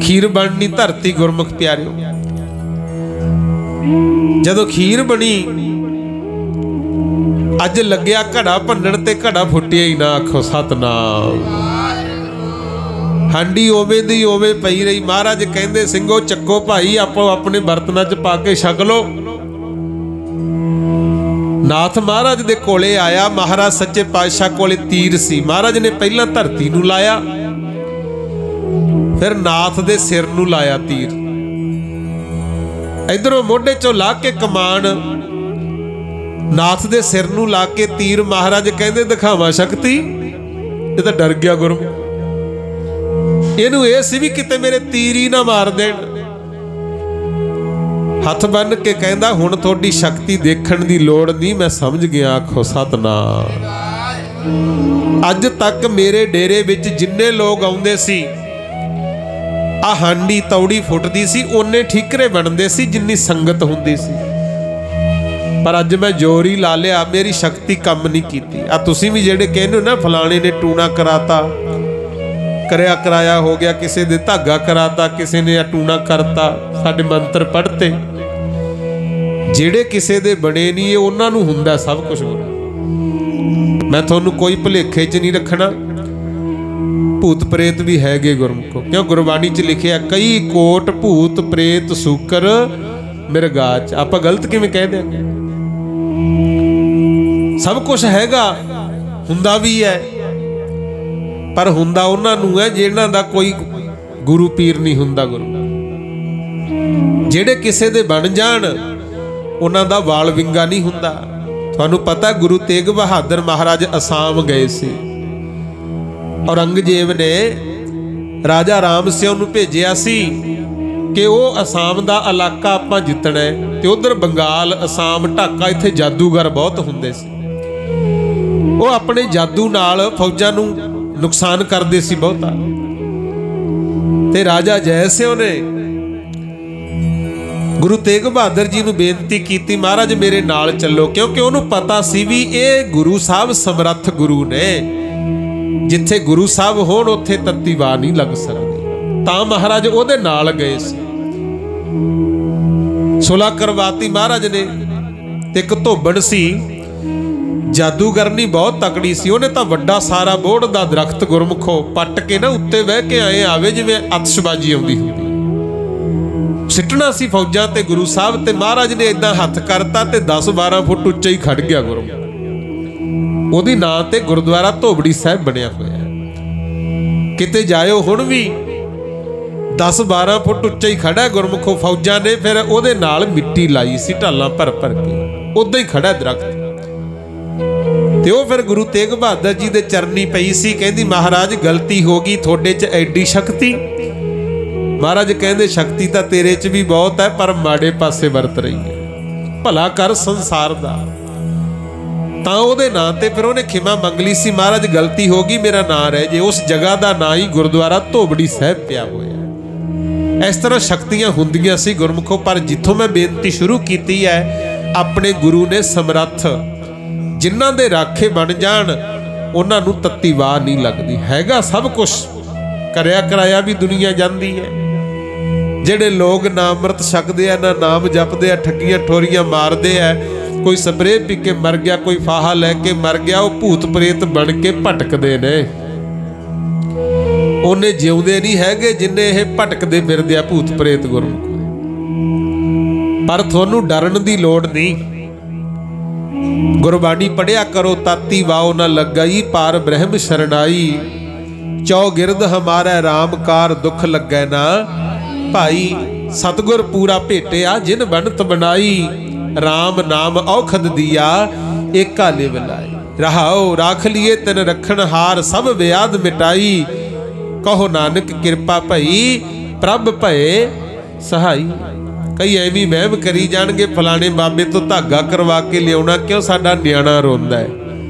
ਖੀਰ ਬਣਨੀ ਧਰਤੀ। ਗੁਰਮੁਖ ਪਿਆਰਿਓ ਜਦੋਂ ਖੀਰ ਬਣੀ, ਅੱਜ ਲੱਗਿਆ ਘੜਾ ਭੰਨਣ ਤੇ ਘੜਾ ਫੁੱਟਿਆ ਹੀ ਨਾ। ਆਖੋ ਸਤਨਾਮ। ਹਾਂਡੀ ਓਵੇਂ ਦੀ ਓਵੇਂ ਪਈ ਰਹੀ। ਮਹਾਰਾਜ ਕਹਿੰਦੇ ਸਿੰਘੋ ਚੱਕੋ ਭਾਈ, ਆਪੋ ਆਪਣੇ ਬਰਤਨਾਂ 'ਚ ਪਾ ਕੇ ਛਕ ਲੋ। ਨਾਥ ਮਹਾਰਾਜ ਦੇ ਕੋਲੇ ਆਇਆ। ਮਹਾਰਾਜ ਸੱਚੇ ਪਾਤਸ਼ਾਹ ਕੋਲੇ ਤੀਰ ਸੀ। ਮਹਾਰਾਜ ਨੇ ਪਹਿਲਾਂ ਧਰਤੀ ਨੂੰ ਲਾਇਆ, ਫਿਰ ਨਾਥ ਦੇ ਸਿਰ ਨੂੰ ਲਾਇਆ ਤੀਰ। ਇਧਰੋਂ ਮੋਢੇ 'ਚੋਂ ਲਾ ਕੇ ਕਮਾਨ ਨਾਥ ਦੇ ਸਿਰ ਨੂੰ ਲਾ ਕੇ ਤੀਰ। ਮਹਾਰਾਜ ਕਹਿੰਦੇ ਦਿਖਾਵਾਂ ਸ਼ਕਤੀ। ਇਹ ਤਾਂ ਡਰ ਗਿਆ ਗੁਰੂ। ਇਹਨੂੰ ਇਹ ਸੀ ਵੀ ਕਿਤੇ ਮੇਰੇ ਤੀਰ ਹੀ ਨਾ ਮਾਰ ਦੇਣ। ਹੱਥ ਬੰਨ ਕੇ ਕਹਿੰਦਾ ਹੁਣ ਤੁਹਾਡੀ ਸ਼ਕਤੀ ਦੇਖਣ ਦੀ ਲੋੜ ਨਹੀਂ, ਮੈਂ ਸਮਝ ਗਿਆ। ਆਖੋ ਸਤਨਾਮ। ਅੱਜ ਤੱਕ ਮੇਰੇ ਡੇਰੇ ਵਿੱਚ ਜਿੰਨੇ ਲੋਕ ਆਉਂਦੇ ਸੀ, ਆ ਹਾਂਡੀ ਤੌੜੀ ਫੁੱਟਦੀ ਸੀ, ਓਨੇ ਠੀਕਰੇ ਬਣਦੇ ਸੀ ਜਿੰਨੀ ਸੰਗਤ ਹੁੰਦੀ ਸੀ। ਪਰ ਅੱਜ ਮੈਂ ਜ਼ੋਰ ਹੀ ਲਾ ਲਿਆ, ਮੇਰੀ ਸ਼ਕਤੀ ਕੰਮ ਨਹੀਂ ਕੀਤੀ। ਆ ਤੁਸੀਂ ਵੀ ਜਿਹੜੇ ਕਹਿੰਦੇ ਹੋ ਨਾ ਫਲਾਣੇ ਨੇ ਟੂਣਾ ਕਰਾਤਾ, ਕਰਿਆ ਕਰਾਇਆ ਹੋ ਗਿਆ, ਕਿਸੇ ਦੇ ਧਾਗਾ ਕਰਾਤਾ, ਕਿਸੇ ਨੇ ਟੂਣਾ ਕਰਤਾ, ਸਾਡੇ ਮੰਤਰ ਪੜ੍ਹਤੇ, ਜਿਹੜੇ ਕਿਸੇ ਦੇ ਬਣੇ ਨਹੀਂ ਇਹ ਉਹਨਾਂ ਨੂੰ ਹੁੰਦਾ ਸਭ ਕੁਝ ਬੁਰਾ। ਮੈਂ ਤੁਹਾਨੂੰ ਕੋਈ ਭੁਲੇਖੇ 'ਚ ਨਹੀਂ ਰੱਖਣਾ। ਭੂਤ ਪ੍ਰੇਤ ਵੀ ਹੈਗੇ ਗੁਰਮੁਖੋ, ਕਿਉਂ ਗੁਰਬਾਣੀ 'ਚ ਲਿਖਿਆ ਕਈ ਕੋਟ ਭੂਤ ਪ੍ਰੇਤ ਸੂਕਰ ਮਿਰਗਾਚ। ਆਪਾਂ ਗਲਤ ਕਿਵੇਂ ਕਹਿ ਦਿਆਂਗੇ? ਸਭ ਕੁਝ ਹੈਗਾ, ਹੁੰਦਾ ਵੀ ਹੈ, ਪਰ ਹੁੰਦਾ ਉਹਨਾਂ ਨੂੰ ਹੈ ਜਿਹਨਾਂ ਦਾ ਕੋਈ ਗੁਰੂ ਪੀਰ ਨਹੀਂ ਹੁੰਦਾ। ਗੁਰੂ ਜਿਹੜੇ ਕਿਸੇ ਦੇ ਬਣ ਜਾਣ ਉਹਨਾਂ ਦਾ ਵਾਲ ਵਿੰਗਾ ਨਹੀਂ ਹੁੰਦਾ। ਤੁਹਾਨੂੰ ਪਤਾ ਗੁਰੂ ਤੇਗ ਬਹਾਦਰ ਮਹਾਰਾਜ ਅਸਾਮ ਗਏ ਸੀ। ਔਰੰਗਜ਼ੇਬ ਨੇ ਰਾਜਾ ਰਾਮ ਸਿੰਘ ਨੂੰ ਭੇਜਿਆ ਸੀ ਕਿ ਉਹ ਅਸਾਮ ਦਾ ਇਲਾਕਾ ਆਪਾਂ ਜਿੱਤਣਾ ਹੈ, ਤੇ ਉਧਰ ਬੰਗਾਲ, ਅਸਾਮ, ਢਾਕਾ, ਇੱਥੇ ਜਾਦੂਗਰ ਬਹੁਤ ਹੁੰਦੇ ਸੀ। ਉਹ ਆਪਣੇ ਜਾਦੂ ਨਾਲ ਫੌਜਾਂ ਨੂੰ ਨੁਕਸਾਨ ਕਰਦੇ ਸੀ ਬਹੁਤਾ। ਤੇ ਰਾਜਾ ਜੈ ਸਿੰਘ ਨੇ ਗੁਰੂ ਤੇਗ ਬਹਾਦਰ ਜੀ ਨੂੰ ਬੇਨਤੀ ਕੀਤੀ ਮਹਾਰਾਜ ਮੇਰੇ ਨਾਲ ਚੱਲੋ, ਕਿਉਂਕਿ ਉਹਨੂੰ ਪਤਾ ਸੀ ਵੀ ਇਹ ਗੁਰੂ ਸਾਹਿਬ ਸਮਰੱਥ ਗੁਰੂ ਨੇ, ਜਿੱਥੇ ਗੁਰੂ ਸਾਹਿਬ ਹੋਣ ਉੱਥੇ ਤੱਤੀ ਵਾਹ ਨਹੀਂ ਲੱਗ ਸਕਦੀ। ਤਾਂ ਮਹਾਰਾਜ ਉਹਦੇ ਨਾਲ ਗਏ ਸੀ। ਸੁਲ੍ਹਾ ਕਰਵਾਤੀ ਮਹਾਰਾਜ ਨੇ। ਤੇ ਇੱਕ ਧੋਬਣ ਸੀ, ਜਾਦੂਗਰਨੀ ਬਹੁਤ ਤਕੜੀ ਸੀ। ਉਹਨੇ ਤਾਂ ਵੱਡਾ ਸਾਰਾ ਬੋਹੜ ਦਾ ਦਰਖਤ ਗੁਰਮੁਖੋ ਪੱਟ ਕੇ ਨਾ ਉੱਤੇ ਬਹਿ ਕੇ ਆਏ ਆਵੇ ਜਿਵੇਂ ਅਤਸ਼ਬਾਜੀ ਆਉਂਦੀ ਹੁੰਦੀ, ਸਿੱਟਣਾ ਸੀ ਫੌਜਾਂ ਤੇ ਗੁਰੂ ਸਾਹਿਬ ਤੇ। ਮਹਾਰਾਜ ਨੇ ਇਦਾਂ ਹੱਥ ਕਰਤਾ ਤੇ 10-12 ਫੁੱਟ ਉੱਚਾ ਹੀ ਖੜ ਗਿਆ ਗੁਰੂ। ਉਹਦੀ ਨਾਂ ਤੇ ਗੁਰਦੁਆਰਾ ਧੋਬੜੀ ਸਾਹਿਬ ਬਣਿਆ ਹੋਇਆ। ਕਿਤੇ ਜਾਇਓ ਹੁਣ ਵੀ 10-12 ਫੁੱਟ ਉੱਚਾ ਹੀ ਖੜਾ ਗੁਰਮੁਖੋ। ਫੌਜਾਂ ਨੇ ਫਿਰ ਉਹਦੇ ਨਾਲ ਮਿੱਟੀ ਲਾਈ ਸੀ ਢਾਲਾਂ ਭਰ ਭਰ ਕੇ, ਉਦਾਂ ਹੀ ਖੜਾ ਦਰਖਤ। ਤੇ ਉਹ ਫਿਰ ਗੁਰੂ ਤੇਗ ਬਹਾਦਰ ਜੀ ਦੇ ਚਰਨੀ ਪਈ ਸੀ। ਕਹਿੰਦੀ ਮਹਾਰਾਜ ਗਲਤੀ ਹੋ ਗਈ, ਤੁਹਾਡੇ 'ਚ ਐਡੀ ਸ਼ਕਤੀ। ਮਹਾਰਾਜ ਕਹਿੰਦੇ ਸ਼ਕਤੀ ਤਾਂ ਤੇਰੇ 'ਚ ਵੀ ਬਹੁਤ ਹੈ, ਪਰ ਮਾੜੇ ਪਾਸੇ ਵਰਤ ਰਹੀ ਹੈ, ਭਲਾ ਕਰ ਸੰਸਾਰ ਦਾ। ਤਾਂ ਉਹਦੇ ਨਾਂ ਤੇ ਫਿਰ ਉਹਨੇ ਖਿਮਾ ਮੰਗ ਲਈ ਸੀ, ਮਹਾਰਾਜ ਗਲਤੀ ਹੋ ਗਈ, ਮੇਰਾ ਨਾਂ ਰਹਿ ਜੇ। ਉਸ ਜਗ੍ਹਾ ਦਾ ਨਾਂ ਹੀ ਗੁਰਦੁਆਰਾ ਧੋਬੜੀ ਸਾਹਿਬ ਪਿਆ ਹੋਇਆ। ਇਸ ਤਰ੍ਹਾਂ ਸ਼ਕਤੀਆਂ ਹੁੰਦੀਆਂ ਸੀ ਗੁਰਮੁਖੋ। ਪਰ ਜਿੱਥੋਂ ਮੈਂ ਬੇਨਤੀ ਸ਼ੁਰੂ ਕੀਤੀ ਹੈ, ਆਪਣੇ ਗੁਰੂ ਨੇ ਸਮਰੱਥ, ਜਿਨ੍ਹਾਂ ਦੇ ਰਾਖੇ ਬਣ ਜਾਣ ਉਹਨਾਂ ਨੂੰ ਤੱਤੀ ਵਾਹ ਨਹੀਂ ਲੱਗਦੀ। ਹੈਗਾ ਸਭ ਕੁਛ, ਕਰਿਆ ਕਰਾਇਆ ਵੀ ਦੁਨੀਆ ਜਾਂਦੀ ਹੈ। ਜਿਹੜੇ ਲੋਕ ਨਾ ਅੰਮ੍ਰਿਤ ਛਕਦੇ ਆ, ਨਾ ਨਾਮ ਜਪਦੇ ਆ, ਠੱਗੀਆਂ ਠੋਰੀਆਂ ਮਾਰਦੇ ਆ, ਕੋਈ ਸਪਰੇਅ ਪੀ ਕੇ ਮਰ ਗਿਆ, ਕੋਈ ਫਾਹਾ ਲੈ ਕੇ ਮਰ ਗਿਆ, ਉਹ ਭੂਤ ਪ੍ਰੇਤ ਬਣ ਕੇ ਭਟਕਦੇ ਨੇ। ਉਹਨੇ ਜਿਉਂਦੇ ਨਹੀਂ ਹੈਗੇ ਜਿੰਨੇ ਇਹ ਭਟਕਦੇ ਫਿਰਦੇ ਆ ਭੂਤ ਪ੍ਰੇਤ ਗੁਰਮੁਖ। ਪਰ ਤੁਹਾਨੂੰ ਡਰਨ ਦੀ ਲੋੜ ਨਹੀਂ। ਗੁਰਬਾਣੀ ਪੜਿਆ ਕਰੋ, ਤਾਤੀ ਵਾਓ ਨਾ ਲੱਗਾਈ, ਪਾਰ ਬ੍ਰਹਮ ਸ਼ਰਨਾਈ, ਚੌਗਿਰਦ ਹਮਾਰਾ ਰਾਮਕਾਰ ਦੁੱਖ ਲੱਗੈ ਨਾ। ਭਾਈ ਸਤਗੁਰ ਪੂਰਾ ਭੇਟਿਆ ਜਿਨ ਬਣਤ ਬਣਾਈ, ਰਾਮ ਨਾਮ ਔਖਦ ਦੀਆ ਏਕਾ ਲਿਵ ਲਾਈ। ਰਹਾਓ ਰਾਖ ਲੀਏ ਤਿਨ ਰਖਣ ਹਾਰ, ਸਭ ਵਿਆਦ ਮਿਟਾਈ, ਕਹੋ ਨਾਨਕ ਕਿਰਪਾ ਭਈ ਪ੍ਰਭ ਭਏ ਸਹਾਈ। ਕਈ ਐਵੇਂ ਵਹਿਮ ਕਰੀ ਜਾਣਗੇ, ਫਲਾਣੇ ਬਾਬੇ ਤੋਂ ਧਾਗਾ ਕਰਵਾ ਕੇ ਲਿਆਉਣਾ ਕਿਉਂ, ਸਾਡਾ ਨਿਆਣਾ ਰੋਂਦਾ ਹੈ।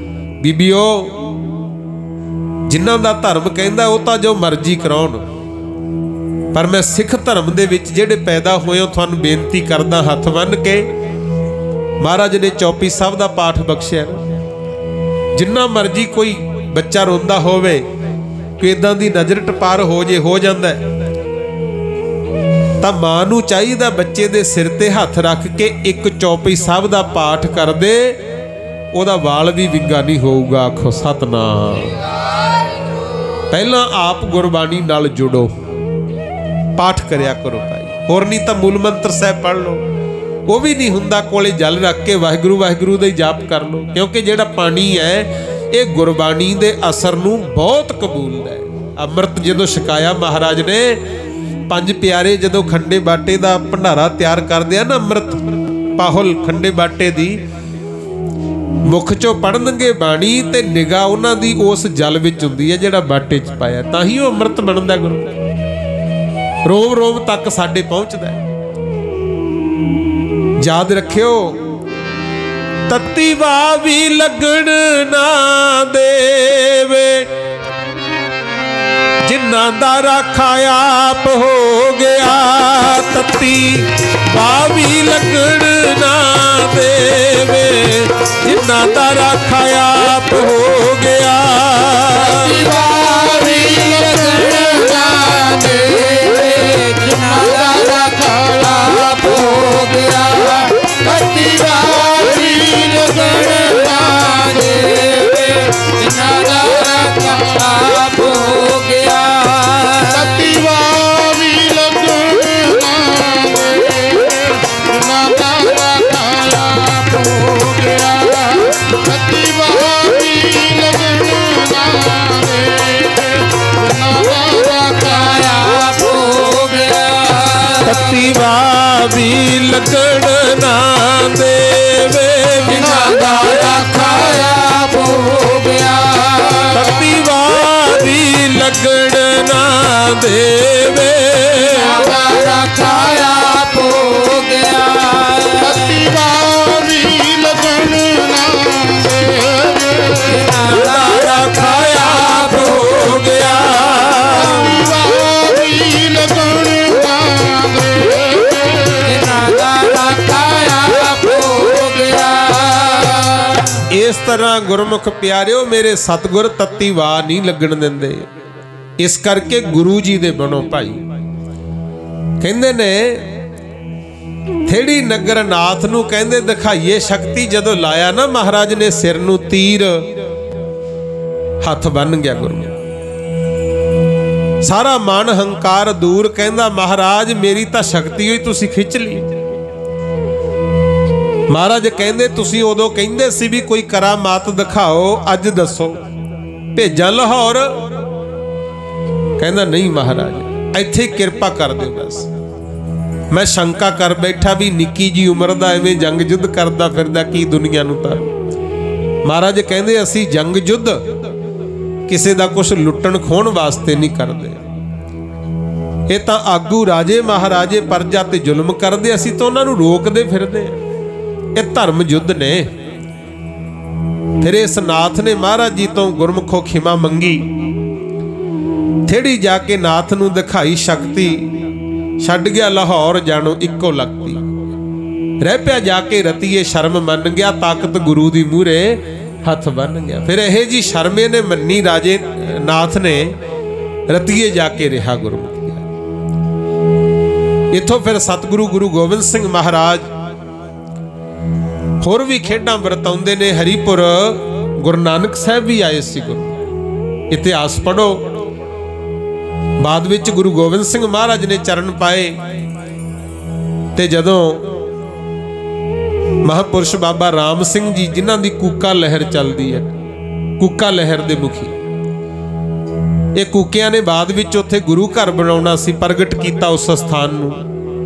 ਬੀਬੀਓ, ਜਿਨ੍ਹਾਂ ਦਾ ਧਰਮ ਕਹਿੰਦਾ ਉਹ ਤਾਂ ਜੋ ਮਰਜ਼ੀ ਕਰਾਉਣ, ਪਰ ਮੈਂ ਸਿੱਖ ਧਰਮ ਦੇ ਵਿੱਚ ਜਿਹੜੇ ਪੈਦਾ ਹੋਏ ਹੋ ਤੁਹਾਨੂੰ ਬੇਨਤੀ ਕਰਦਾ ਹੱਥ ਬੰਨ੍ਹ ਕੇ, ਮਹਾਰਾਜ ਨੇ ਚੌਪੀ ਸਾਹਿਬ ਦਾ ਪਾਠ ਬਖਸ਼ਿਆ। ਜਿੰਨਾ ਮਰਜ਼ੀ ਕੋਈ ਬੱਚਾ ਰੋਂਦਾ ਹੋਵੇ ਕਿ ਇਦਾਂ ਦੀ ਨਜ਼ਰ ਟਪਾਰ ਹੋ ਜੇ, ਹੋ ਜਾਂਦਾ, ਤਾਂ ਮਾਂ ਨੂੰ ਚਾਹੀਦਾ ਬੱਚੇ ਦੇ ਸਿਰ ਤੇ ਹੱਥ ਰੱਖ ਕੇ ਇੱਕ ਚੌਪਈ ਸਾਹਿਬ ਦਾ ਪਾਠ ਕਰ ਦੇ, ਉਹਦਾ ਵਾਲ ਵੀ ਵਿੰਗਾ ਨਹੀਂ ਹੋਊਗਾ। ਆਖੋ ਸਤਨਾਮ। ਪਹਿਲਾਂ ਆਪ ਗੁਰਬਾਣੀ ਨਾਲ ਜੁੜੋ, ਪਾਠ ਕਰਿਆ ਕਰੋ ਭਾਈ। ਹੋਰ ਨਹੀਂ ਤਾਂ ਮੂਲ ਮੰਤਰ ਸਾਹਿਬ ਪੜ੍ਹ ਲਓ, ਉਹ ਵੀ ਨਹੀਂ ਹੁੰਦਾ, ਕੋਲੇ ਜਲ ਰੱਖ ਕੇ ਵਾਹਿਗੁਰੂ ਵਾਹਿਗੁਰੂ ਦਾ ਹੀ ਜਾਪ ਕਰ ਲਓ। ਕਿਉਂਕਿ ਜਿਹੜਾ ਪਾਣੀ ਹੈ ਇਹ ਗੁਰਬਾਣੀ ਦੇ ਅਸਰ ਨੂੰ ਬਹੁਤ ਕਬੂਲਦਾ ਹੈ। ਅੰਮ੍ਰਿਤ ਜਦੋਂ ਛਕਾਇਆ ਮਹਾਰਾਜ ਨੇ, ਪੰਜ ਪਿਆਰੇ ਜਦੋਂ ਖੰਡੇ ਬਾਟੇ ਦਾ ਭੰਡਾਰਾ ਤਿਆਰ ਕਰਦੇ ਆ ਨਾ, ਅੰਮ੍ਰਿਤ ਪਾਹੁਲ ਖੰਡੇ ਬਾਟੇ ਦੀ, ਮੁਖ ਚੋਂ ਪੜਨਗੇ ਬਾਣੀ ਤੇ ਨਿਗਾਹ ਉਹਨਾਂ ਦੀ ਉਸ ਜਲ ਵਿੱਚ ਹੁੰਦੀ ਹੈ ਜਿਹੜਾ ਬਾਟੇ 'ਚ ਪਾਇਆ, ਤਾਂ ਹੀ ਉਹ ਅੰਮ੍ਰਿਤ ਬਣਦਾ। ਗੁਰੂ ਰੋਮ ਰੋਮ ਤੱਕ ਸਾਡੇ ਪਹੁੰਚਦਾ। ਯਾਦ ਰੱਖਿਓ, ਤੱਤੀ ਵਾਹ ਵੀ ਲੱਗਣ ਨਾ ਦੇਵੇ, ਜਿਨ੍ਹਾਂ ਦਾ ਰਾਖਾ ਆਪ ਹੋ ਗਿਆ। ਤੱਤੀ ਵਾਹ ਵੀ ਲੱਗਣ ਨਾ ਦੇਵੇ, ਜਿਨ੍ਹਾਂ ਦਾ ਰਾਖਾ ਆਪ ਹੋ ਗਿਆ। ਤੱਤੀ ਵਾਹ ਵੀ ਲੱਗਣ ਨਾ ਦੇਵੇ, ਜਿਨ੍ਹਾਂ ਦਾ ਰਾਖਾ ਆਪ ਹੋ ਗਿਆ। ਤੱਤੀ ਵਾਹ ਵੀ ਲੱਗਣ ਨਾ ਦੇਵੇ, ਜਿਨ੍ਹਾਂ ਦਾ ਰਾਖਾ ਆਪ ਹੋ ਗਿਆ। ਤੱਤੀ ਵਾਹ ਵੀ ਲੱਗਣ ਨਾ ਦੇਵੇ, ਜਿਨ੍ਹਾਂ ਦਾ ਰਾਖਾ ਆਪ ਹੋ ਗਿਆ। ਤੱਤੀ ਵਾਹ ਵੀ ਲੱਗਣ ਨਾ ਦੇਵੇ, ਜਿਨ੍ਹਾਂ ਦਾ ਰਾਖਾ ਆਪ ਹੋ ਗਿਆ। ਤੱਤੀ ਵਾਹ ਵੀ ਲੱਗਣ ਨਾ ਦੇਵੇ, ਜਿਨ੍ਹਾਂ ਦਾ ਰਾਖਾ ਆਪ ਹੋ ਗਿਆ। ਤੱਤੀ ਵਾਹ ਵੀ ਲੱਗਣ ਨਾ ਦੇਵੇ, ਜਿਨ੍ਹਾਂ ਦਾ ਰਾਖਾ ਆਪ ਹੋ ਗਿਆ। ਤੱਤੀ ਵਾਹ ਵੀ ਲੱਗਣ ਨਾ ਦੇਵੇ, ਜਿਨ੍ਹਾਂ ਦਾ ਰਾਖਾ ਆਪ ਹੋ ਗਿਆ। ਤੱਤੀ ਵਾਹ ਵੀ ਲੱਗਣ ਨਾ ਦੇਵੇ, ਜਿਨ੍ਹਾਂ ਦਾ ਰਾਖਾ ਆਪ ਹੋ ਗਿਆ। ਇਸ ਤਰ੍ਹਾਂ ਗੁਰਮੁਖ ਪਿਆਰਿਓ, ਮੇਰੇ ਸਤਿਗੁਰ ਤੱਤੀ ਵਾਹ ਨਹੀਂ ਲੱਗਣ ਦਿੰਦੇ। ਇਸ ਕਰਕੇ ਗੁਰੂ ਜੀ ਦੇ ਬਣੋ ਭਾਈ। ਕਹਿੰਦੇ ਨੇ ਥੇੜੀ ਨਗਰ ਨਾਥ ਨੂੰ ਕਹਿੰਦੇ ਦਿਖਾਈਏ ਸ਼ਕਤੀ। ਜਦੋਂ ਲਾਇਆ ਨਾ ਮਹਾਰਾਜ ਨੇ ਸਿਰ ਨੂੰ ਤੀਰ, ਹੱਥ ਬੰਨ ਗਿਆ ਗੁਰੂ। ਸਾਰਾ ਮਨ ਹੰਕਾਰ ਦੂਰ, ਕਹਿੰਦਾ ਮਹਾਰਾਜ ਮੇਰੀ ਤਾਂ ਸ਼ਕਤੀ ਹੋਈ ਤੁਸੀਂ ਖਿੱਚ ਲਈ। ਮਹਾਰਾਜ ਕਹਿੰਦੇ ਤੁਸੀਂ ਉਦੋਂ ਕਹਿੰਦੇ ਸੀ ਵੀ ਕੋਈ ਕਰਾਮਾਤ ਦਿਖਾਓ, ਅੱਜ ਦੱਸੋ ਭੇਜਾਂ ਲਾਹੌਰ? ਕਹਿੰਦਾ ਨਹੀਂ ਮਹਾਰਾਜ, ਇੱਥੇ ਕਿਰਪਾ ਕਰ ਦਿਓ ਬਸ। ਮੈਂ ਸ਼ੰਕਾ ਕਰ ਬੈਠਾ ਵੀ ਨਿੱਕੀ ਜੀ ਉਮਰ ਦਾ ਐਵੇਂ ਜੰਗ ਜੁੱਧ ਕਰਦਾ ਫਿਰਦਾ, ਕੀ ਦੁਨੀਆ ਨੂੰ ਤਾਂ। ਮਹਾਰਾਜ ਕਹਿੰਦੇ ਅਸੀਂ ਜੰਗ ਜੁੱਧ ਕਿਸੇ ਦਾ ਕੁਝ ਲੁੱਟਣ ਖੋਹਣ ਵਾਸਤੇ ਨਹੀਂ ਕਰਦੇ। ਇਹ ਤਾਂ ਆਗੂ ਰਾਜੇ ਮਹਾਰਾਜੇ ਪਰਜਾ ਤੇ ਜ਼ੁਲਮ ਕਰਦੇ, ਅਸੀਂ ਤਾਂ ਉਹਨਾਂ ਨੂੰ ਰੋਕਦੇ ਫਿਰਦੇ ਆ। ਇਹ ਧਰਮ ਯੁੱਧ ਨੇ। ਫਿਰ ਇਸ ਨਾਥ ਨੇ ਮਹਾਰਾਜ ਜੀ ਤੋਂ ਗੁਰਮੁਖੋ ਖਿਮਾ ਮੰਗੀ। ਥੇੜੀ ਜਾ ਕੇ ਨਾਥ ਨੂੰ ਦਿਖਾਈ ਸ਼ਕਤੀ, ਛੱਡ ਗਿਆ ਲਾਹੌਰ ਜਾਣੋ ਇੱਕੋ ਲਗਤੀ। रह पिया जाके रतीए शर्म मन गया, ताकत गुरु दी मूरे हथ बन गया। फिर यह जी शर्मे ने मन्नी राजे नाथ ने, रतीए जाके रहा गुरमति। इथों फिर सतगुरु गुरु गोबिंद सिंह महाराज होर भी खेडां वरताउंदे ने। हरिपुर गुरु नानक साहब भी आए सी। गुरु इतिहास पढ़ो, बाद विच गुरु गोबिंद सिंह महाराज ने चरण पाए ते जदों महापुरुष बाबा राम सिंह जी, जिन्हां दी कूका लहर चलदी है, कूका लहर दे मुखी, ये कूकियां ने बाद विच उत्थे गुरु घर बनाउणा सी, प्रगट कीता उस स्थान नूं।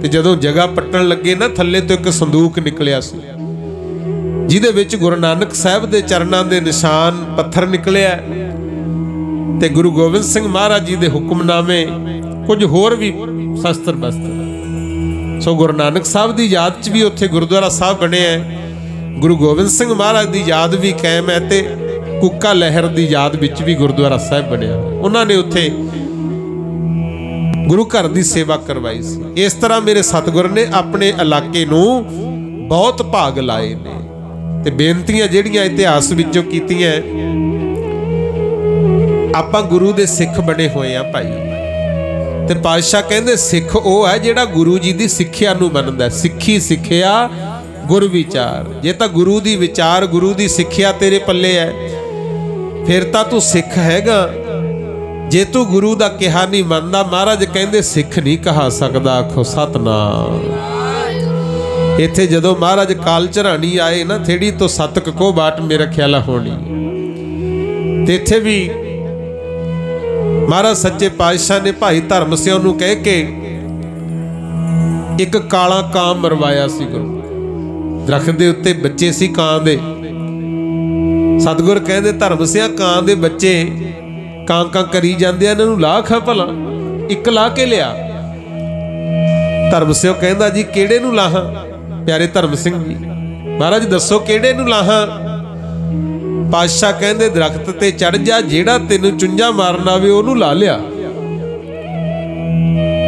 ते जदों जगह पट्टण लगे ना, थल्ले तो एक संदूक निकलिया सी, जिहदे विच गुरु नानक साहब दे चरणां दे निशान पत्थर निकलिया ते गुरु गोबिंद सिंह महाराज जी दे हुक्मनामे, कुछ होर भी शस्त्र बस्त्र। सो गुरु नानक साहब की याद च भी उत्थे गुरुद्वारा साहब बने है, गुरु गोबिंद सिंह महाराज की याद भी कायम है, ते कुक्का लहर की याद विच भी गुरुद्वारा साहब बनया। उन्होंने उत्थे गुरु घर की सेवा करवाई सी। इस तरह मेरे सतगुर ने अपने इलाके नूं बहुत भाग लाए ने। ते बेनतियां जिहड़ियां इतिहास विचों कीतियां, आपां गुरु दे सिख बने होए आ भाई। ते पातशाह कहंदे सिख वो है जिहड़ा गुरु जी दी सिक्ख्या नूं मनदा। सिੱਖੀ सिक्ख्या गुरु विचार। जे तां गुरु दी विचार, गुरु दी सिक्ख्या तेरे पल्ले है, फिर तां तू सिख हैगा। जे तू गुरु दा कहा नहीं मनदा, महाराज कहंदे सिख नहीं कहा सकदा। आखो सतनाम। इत्थे जदों महाराज काल झरानी आए ना, थेड़ी तो सतक को बाट मेरा ख्याल होनी। ते इत्थे भी महाराज सच्चे पातशाह ने भाई धर्म सिंह नूं कह के एक काला कां मरवाया सी। गुरु दरख्त दे उत्ते बच्चे सी कां दे। सतगुर कहंदे धर्म सिंह कां दे बच्चे कां कां करी जांदे, इन्हां नूं ला खा भला। एक ला के लिया। धर्म सिंह कहंदा जी किहड़े नूं लाहां? प्यारे धर्म सिंह जी महाराज दसो किहड़े नूं लाहां? पातशाह कहंदे दरख्त ते चढ़ जा, जेड़ा तेनू चुंझा मारना आवे ओनू ला लिया।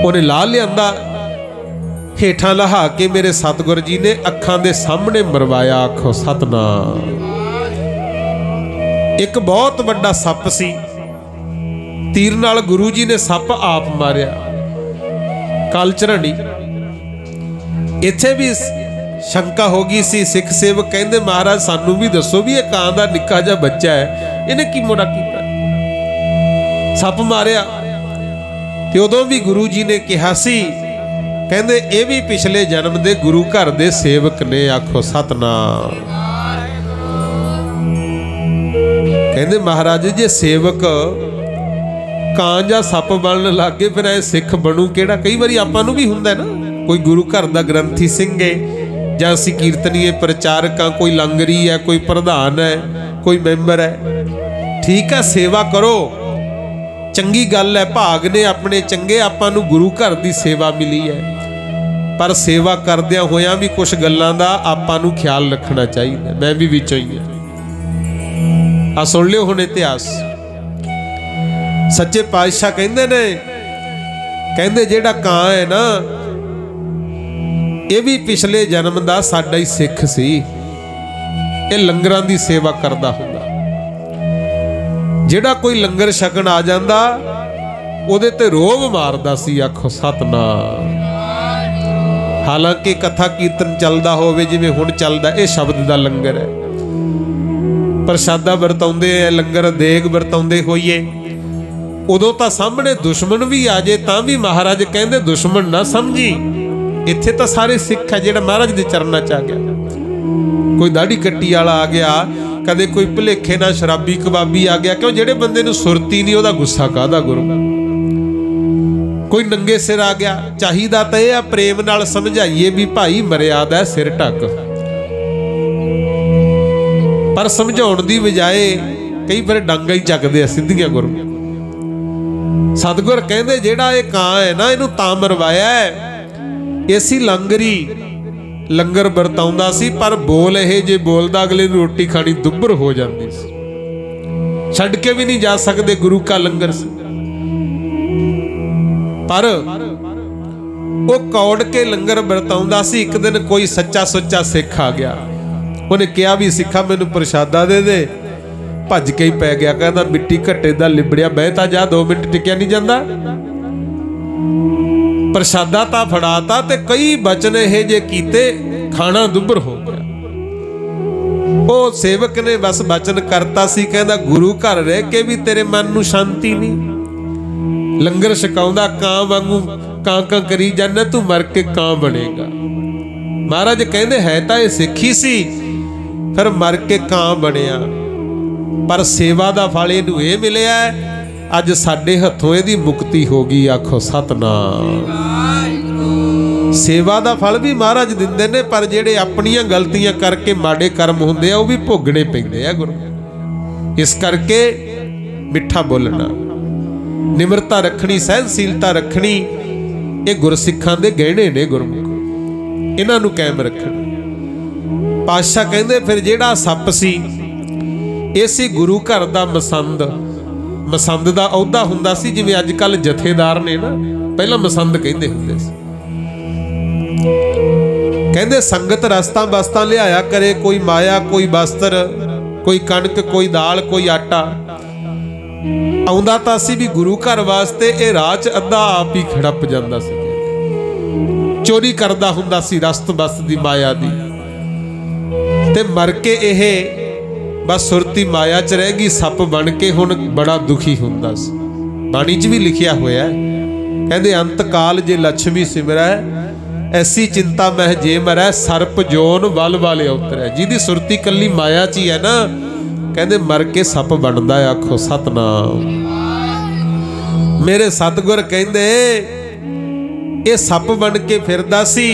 उन्हें ला लियांदा, हेठां लहा के मेरे सतगुर जी ने अखां दे सामने मरवाया। आखो सतनाम। एक बहुत बड़ा सप सी, तीर नाल गुरु जी ने सप आप मारिया। काल झरानी इत्थे भी शंका हो गई सी। सिख सेवक कहंदे महाराज सानू भी दसो भी ये कां दा निक्का जिहा बच्चा है, इन्हें की मोड़ा कीता? सप मारिया। ते उदों भी गुरु जी ने कहा सी, कहंदे ये भी पिछले जन्म दे गुरु घर दे सेवक ने। आखो सतनाम। कहंदे महाराज जे सेवक कां जा सप बनन लग गए, फिर ऐ सिख बनू केड़ा? कई बारी आपां नूं भी हुंदा ना, कोई गुरु घर दा ग्रंथी सिंह है ਜਾਂ ਅਸੀਂ ਕੀਰਤਨੀਏ ਪ੍ਰਚਾਰਕ ਹਾਂ, ਕੋਈ ਲੰਗਰੀ ਹੈ, ਕੋਈ ਪ੍ਰਧਾਨ ਹੈ, ਕੋਈ ਮੈਂਬਰ ਹੈ। ਠੀਕ ਹੈ, ਸੇਵਾ ਕਰੋ, ਚੰਗੀ ਗੱਲ ਹੈ। ਭਾਗ ਨੇ ਆਪਣੇ ਚੰਗੇ, ਆਪਾਂ ਨੂੰ ਗੁਰੂ ਘਰ ਦੀ ਸੇਵਾ ਮਿਲੀ ਹੈ। ਪਰ ਸੇਵਾ ਕਰਦਿਆਂ ਹੋਇਆਂ ਵੀ ਕੁਝ ਗੱਲਾਂ ਦਾ ਆਪਾਂ ਨੂੰ ਖਿਆਲ ਰੱਖਣਾ ਚਾਹੀਦਾ। ਮੈਂ ਵੀ ਵਿੱਚੋਂ ਹੀ ਹਾਂ। ਆ ਸੁਣ ਲਿਓ ਹੁਣ ਇਤਿਹਾਸ। ਸੱਚੇ ਪਾਤਸ਼ਾਹ ਕਹਿੰਦੇ ਨੇ, ਕਹਿੰਦੇ ਜਿਹੜਾ ਕਾਂ ਹੈ ਨਾ, ਇਹ ਵੀ ਪਿਛਲੇ ਜਨਮ ਦਾ ਸਾਡਾ ਹੀ ਸਿੱਖ ਸੀ। ਇਹ ਲੰਗਰਾਂ ਦੀ ਸੇਵਾ ਕਰਦਾ ਹੁੰਦਾ। ਜਿਹੜਾ ਕੋਈ ਲੰਗਰ ਛਕਣ ਆ ਜਾਂਦਾ ਉਹਦੇ ਤੇ ਰੋਬ ਮਾਰਦਾ ਸੀ। ਆਖੋ ਸਤਨਾਮ। ਹਾਲਾਂਕਿ ਕਥਾ ਕੀਰਤਨ ਚੱਲਦਾ ਹੋਵੇ ਜਿਵੇਂ ਹੁਣ ਚੱਲਦਾ, ਇਹ ਸ਼ਬਦ ਦਾ ਲੰਗਰ ਹੈ। ਪ੍ਰਸ਼ਾਦਾ ਵਰਤਾਉਂਦੇ ਆ, ਲੰਗਰ ਦੇਗ ਵਰਤਾਉਂਦੇ ਹੋਈਏ, ਉਦੋਂ ਤਾਂ ਸਾਹਮਣੇ ਦੁਸ਼ਮਣ ਵੀ ਆ ਜੇ ਤਾਂ ਵੀ ਮਹਾਰਾਜ ਕਹਿੰਦੇ ਦੁਸ਼ਮਣ ਨਾ ਸਮਝੀ। ਇੱਥੇ ਤਾਂ ਸਾਰੇ ਸਿੱਖ ਹੈ ਜਿਹੜਾ ਮਹਾਰਾਜ ਦੇ ਚਰਨਾਂ 'ਚ ਆ ਗਿਆ। ਕੋਈ ਦਾੜੀ ਕੱਟੀ ਵਾਲਾ ਆ ਗਿਆ, ਕਦੇ ਕੋਈ ਭੁਲੇਖੇ ਨਾਲ ਸ਼ਰਾਬੀ ਕਬਾਬੀ ਆ ਗਿਆ। ਕਿਉਂ? ਜਿਹੜੇ ਬੰਦੇ ਨੂੰ ਸੁਰਤੀ ਨਹੀਂ ਉਹਦਾ ਗੁੱਸਾ ਕਾਹਦਾ ਗੁਰੂ। ਕੋਈ ਨੰਗੇ ਸਿਰ ਆ ਗਿਆ। ਚਾਹੀਦਾ ਤਾਂ ਇਹ ਆ ਪ੍ਰੇਮ ਨਾਲ ਸਮਝਾਈਏ ਵੀ ਭਾਈ ਮਰਿਆਦਾ ਸਿਰ ਢੱਕ। ਪਰ ਸਮਝਾਉਣ ਦੀ ਬਜਾਏ ਕਈ ਵਾਰ ਡਾਂਗਾ ਹੀ ਚੱਕਦੇ ਆ ਸਿੱਧੀਆਂ ਗੁਰੂ। ਸਤਿਗੁਰ ਕਹਿੰਦੇ ਜਿਹੜਾ ਇਹ ਕਾਂ ਹੈ ਨਾ, ਇਹਨੂੰ ਤਾਂ ਮਰਵਾਇਆ ਹੈ, ਇਸੀ ਲੰਗਰੀ ਲੰਗਰ ਵਰਤਾਉਂਦਾ ਸੀ। ਪਰ ਬੋਲ ਇਹ ਜੇ ਬੋਲਦਾ ਅਗਲੇ ਨੂੰ ਰੋਟੀ ਖਾਣੀ ਦੁੱਬਰ ਹੋ ਜਾਂਦੀ ਸੀ। ਛੱਡ ਕੇ ਵੀ ਨਹੀਂ ਜਾ ਸਕਦੇ, ਗੁਰੂ ਕਾ ਲੰਗਰ ਸੀ। ਪਰ ਉਹ ਕੌੜ ਕੇ ਲੰਗਰ ਵਰਤਾਉਂਦਾ ਸੀ। ਇੱਕ ਦਿਨ ਕੋਈ ਸੱਚਾ ਸੁੱਚਾ ਸਿੱਖ ਆ ਗਿਆ, ਉਹਨੇ ਕਿਹਾ ਵੀ ਸਿੱਖਾ ਮੈਨੂੰ ਪ੍ਰਸ਼ਾਦਾ ਦੇ ਦੇ। ਭੱਜ ਕੇ ਹੀ ਪੈ ਗਿਆ, ਕਹਿੰਦਾ ਮਿੱਟੀ ਘੱਟੇ ਦਾ ਲਿਬੜਿਆ, ਬਹਿ ਤਾਂ ਜਾ, 2 ਮਿੰਟ ਟਿਕਿਆ ਨਹੀਂ ਜਾਂਦਾ। ਪ੍ਰਸ਼ਾਦਾ ਤਾਂ ਫੜਾਤਾ ਤੇ ਕਈ ਬਚਨ ਇਹ ਜੇ ਕੀਤੇ, ਖਾਣਾ ਦੁੱਬਰ ਹੋ ਗਿਆ। ਉਹ ਸੇਵਕ ਨੇ ਬਸ ਬਚਨ ਕਰਤਾ ਸੀ, ਕਹਿੰਦਾ ਗੁਰੂ ਘਰ ਰਹਿ ਕੇ ਵੀ ਤੇਰੇ ਮਨ ਨੂੰ ਸ਼ਾਂਤੀ ਨਹੀਂ। ਲੰਗਰ ਛਕਾਉਂਦਾ ਕਾਂ ਵਾਂਗੂ ਕਾਂ ਕਾਂ ਕਰੀ ਜਾਂਦਾ, ਤੂੰ ਮਰ ਕੇ ਕਾਂ ਬਣੇਗਾ। ਮਹਾਰਾਜ ਕਹਿੰਦੇ ਹੈ ਤਾਂ ਇਹ ਸਿੱਖੀ ਸੀ, ਫਿਰ ਮਰ ਕੇ ਕਾਂ ਬਣਿਆ। ਪਰ ਸੇਵਾ ਦਾ ਫਲ ਇਹਨੂੰ ਇਹ ਮਿਲਿਆ, ਅੱਜ ਸਾਡੇ ਹੱਥੋਂ ਇਹਦੀ ਮੁਕਤੀ ਹੋ ਗਈ। ਆਖੋ ਸਤਨਾਮ। ਸੇਵਾ ਦਾ ਫਲ ਵੀ ਮਹਾਰਾਜ ਦਿੰਦੇ ਨੇ, ਪਰ ਜਿਹੜੇ ਆਪਣੀਆਂ ਗਲਤੀਆਂ ਕਰਕੇ ਮਾੜੇ ਕਰਮ ਹੁੰਦੇ ਆ ਉਹ ਵੀ ਭੋਗਣੇ ਪੈਂਦੇ ਆ ਗੁਰੂ। ਇਸ ਕਰਕੇ ਮਿੱਠਾ ਬੋਲਣਾ, ਨਿਮਰਤਾ ਰੱਖਣੀ, ਸਹਿਨਸ਼ੀਲਤਾ ਰੱਖਣੀ, ਇਹ ਗੁਰਸਿੱਖਾਂ ਦੇ ਗਹਿਣੇ ਨੇ ਗੁਰਮੁਖ, ਇਹਨਾਂ ਨੂੰ ਕਾਇਮ ਰੱਖਣਾ। ਪਾਤਸ਼ਾਹ ਕਹਿੰਦੇ ਫਿਰ ਜਿਹੜਾ ਸੱਪ ਸੀ ਇਹ ਸੀ ਗੁਰੂ ਘਰ ਦਾ ਮਸੰਦ। ਮਸੰਦ ਦਾ ਅਹੁਦਾ ਹੁੰਦਾ ਸੀ, ਜਿਵੇਂ ਅੱਜ ਕੱਲ ਜਥੇਦਾਰ ਨੇ ਨਾ, ਪਹਿਲਾਂ ਮਸੰਦ ਕਹਿੰਦੇ ਹੁੰਦੇ ਸੀ। ਕਹਿੰਦੇ ਸੰਗਤ ਰਸਤਾਂ ਬਸਤਾਂ ਲਿਆਇਆ ਕਰੇ, ਕੋਈ ਮਾਇਆ, ਕੋਈ ਬਸਤਰ, ਕੋਈ ਕਣਕ, ਕੋਈ ਦਾਲ, ਕੋਈ ਆਟਾ। ਆਉਂਦਾ ਤਾਂ ਸੀ ਵੀ ਗੁਰੂ ਘਰ ਵਾਸਤੇ, ਇਹ ਰਾਹ 'ਚ ਅੱਧਾ ਆਪ ਹੀ ਖੜਪ ਜਾਂਦਾ ਸੀ, ਚੋਰੀ ਕਰਦਾ ਹੁੰਦਾ ਸੀ ਰਸਤ ਬਸਤ ਦੀ ਮਾਇਆ ਦੀ। ਤੇ ਮਰ ਕੇ ਇਹ ਬਸ ਸੁਰਤੀ ਮਾਇਆ 'ਚ ਰਹਿ ਗਈ, ਸੱਪ ਬਣ ਕੇ ਹੁਣ ਬੜਾ ਦੁਖੀ ਹੁੰਦਾ ਸੀ। ਬਾਣੀ 'ਚ ਵੀ ਲਿਖਿਆ ਹੋਇਆ, ਕਹਿੰਦੇ ਅੰਤ ਕਾਲ ਜੇ ਲక్ష్ਮੀ ਸਿਮਰੈ, ਐਸੀ ਚਿੰਤਾ ਮਹਿ ਜੇ ਮਰੈ, ਸਰਪ ਜੋਨ ਵਲ ਵਲ ਉਤਰੈ। ਜਿਹਦੀ ਸੁਰਤੀ ਕੱਲੀ ਮਾਇਆ 'ਚ ਹੀ ਹੈ ਨਾ, ਕਹਿੰਦੇ ਮਰ ਕੇ ਸੱਪ ਬਣਦਾ। ਆਖੋ ਸਤਨਾਮ। ਮੇਰੇ ਸਤਿਗੁਰ ਕਹਿੰਦੇ ਇਹ ਸੱਪ ਬਣ ਕੇ ਫਿਰਦਾ ਸੀ,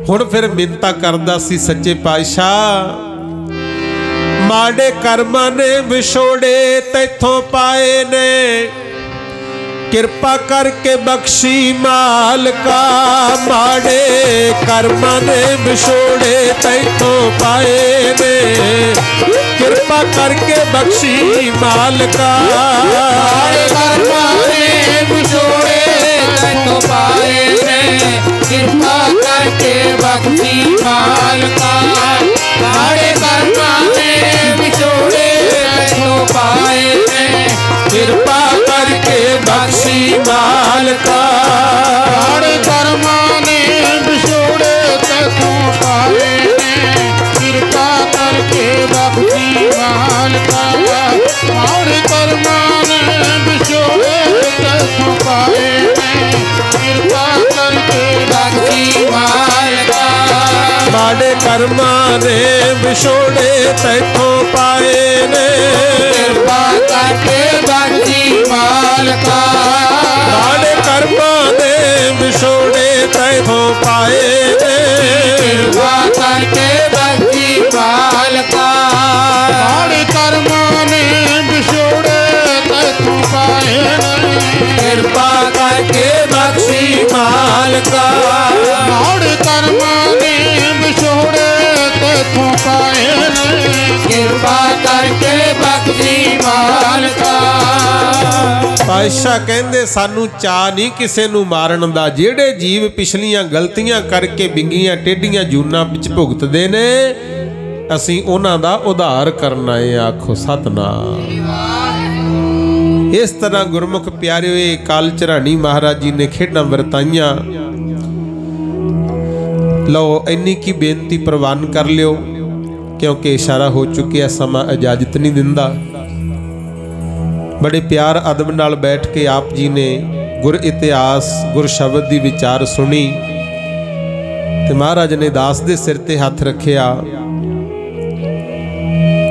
ਹੁਣ ਫਿਰ ਮਿੰਨਤਾਂ ਕਰਦਾ ਸੀ ਸੱਚੇ ਪਾਤਸ਼ਾਹ, ਮਾੜੇ ਕਰਮਾਂ ਨੇ ਵਿਛੋੜੇ ਤੈਥੋਂ ਪਾਏ ਨੇ, ਕਿਰਪਾ ਕਰਕੇ ਬਖਸ਼ੀ ਮਾਲਕਾ। ਮਾੜੇ ਕਰਮਾਂ ਨੇ ਵਿਛੋੜੇ ਤੈਥੋਂ ਪਾਏ ਨੇ, ਕਿਰਪਾ ਕਰਕੇ ਬਖਸ਼ੀ ਮਾਲਕਾ। ਮਾੜੇ ਕਰਮਾਂ ਨੇ ਵਿਛੋੜੇ ਤੈਥੋਂ ਪਾਏ ਨੇ, ਕਿਰਪਾ ਕਰਕੇ ਬਖਸ਼ੀ ਮਾਲਕਾ। ਮਾੜੇ ਕਰਮਾਂ ਨੇ ਵਿਛੋੜੇ ਤੈਥੋਂ ਪਾਏ ਨੇ, ਕਿਰਪਾ ਕਰਕੇ ਬਖਸ਼ੀ ਮਾਲਕਾ। ਮਾੜੇ ਕਰਮਾਂ ਨੇ ਵਿਛੋੜੇ ਤੈਥੋਂ ਪਾਏ ਨੇ, ਕਿਰਪਾ ਕਰਕੇ ਬਖਸ਼ੀ ਮਾਲਕਾ। ਮਾੜੇ ਕਰਮਾਂ ਨੇ ਵਿਛੋੜੇ ਤੈਥੋਂ ਪਾਏ ਨੇ, ਕਿਰਪਾ ਕਰਕੇ ਬਖਸ਼ੀ ਮਾਲਕਾ। ਮਾੜੇ ਕਰਮਾਂ ਨੇ ਵਿਛੋੜੇ ਤੈਥੋਂ ਪਾਏ ਨੇ, ਕਿਰਪਾ ਕਰਕੇ ਬਖਸ਼ੀ ਮਾਲਕਾ। ਮਾੜੇ ਕਰਮਾਂ ਨੇ ਵਿਛੋੜੇ ਤੈਥੋਂ ਪਾਏ ਨੇ, ਕਿਰਪਾ ਕਰਕੇ ਬਖਸ਼ੀ ਮਾਲਕਾ। ਮਾੜੇ ਕਰਮਾਂ ਨੇ ਵਿਛੋੜੇ ਤੈਥੋਂ ਪਾਏ ਨੇ, ਕਿਰਪਾ ਕਰਕੇ ਬਖਸ਼ੀ ਮਾਲਕਾ। ਮਾੜੇ ਕਰਮਾਂ ਨੇ ਵਿਛੋੜੇ ਤੈਥੋਂ ਪਾਏ ਨੇ, ਕਿਰਪਾ ਕਰਕੇ ਬਖਸ਼ੀ ਮਾਲਕਾ। ਪਾਤਸ਼ਾਹ ਕਹਿੰਦੇ ਸਾਨੂੰ ਚਾਅ ਨਹੀਂ ਕਿਸੇ ਨੂੰ ਮਾਰਨ ਦਾ। ਜਿਹੜੇ ਜੀਵ ਪਿਛਲੀਆਂ ਗਲਤੀਆਂ ਕਰਕੇ ਵਿੰਗੀਆਂ ਟੇਢੀਆਂ ਜੂਨਾਂ ਵਿੱਚ ਭੁਗਤਦੇ ਨੇ, ਅਸੀਂ ਉਹਨਾਂ ਦਾ ਉਧਾਰ ਕਰਨਾ ਹੈ। ਆਖੋ ਸਤਨਾਮ। ਇਸ ਤਰ੍ਹਾਂ ਗੁਰਮੁਖ ਪਿਆਰਿਓ, ਇਹ ਕਾਲ ਝਰਾਣੀ ਮਹਾਰਾਜ ਜੀ ਨੇ ਖੇਡਾਂ ਵਰਤਾਈਆਂ। ਲਓ ਇੰਨੀ ਕੀ ਬੇਨਤੀ ਪ੍ਰਵਾਨ ਕਰ ਲਿਓ, ਕਿਉਂਕਿ ਇਸ਼ਾਰਾ ਹੋ ਚੁੱਕਿਆ, ਸਮਾਂ ਇਜਾਜ਼ਤ ਨਹੀਂ ਦਿੰਦਾ। ਬੜੇ ਪਿਆਰ ਅਦਬ ਨਾਲ ਬੈਠ ਕੇ ਆਪ ਜੀ ਨੇ ਗੁਰ ਇਤਿਹਾਸ, ਗੁਰ ਸ਼ਬਦ ਦੀ ਵਿਚਾਰ ਸੁਣੀ ਤੇ ਮਹਾਰਾਜ ਨੇ ਦਾਸ ਦੇ ਸਿਰ ਤੇ ਹੱਥ ਰੱਖਿਆ।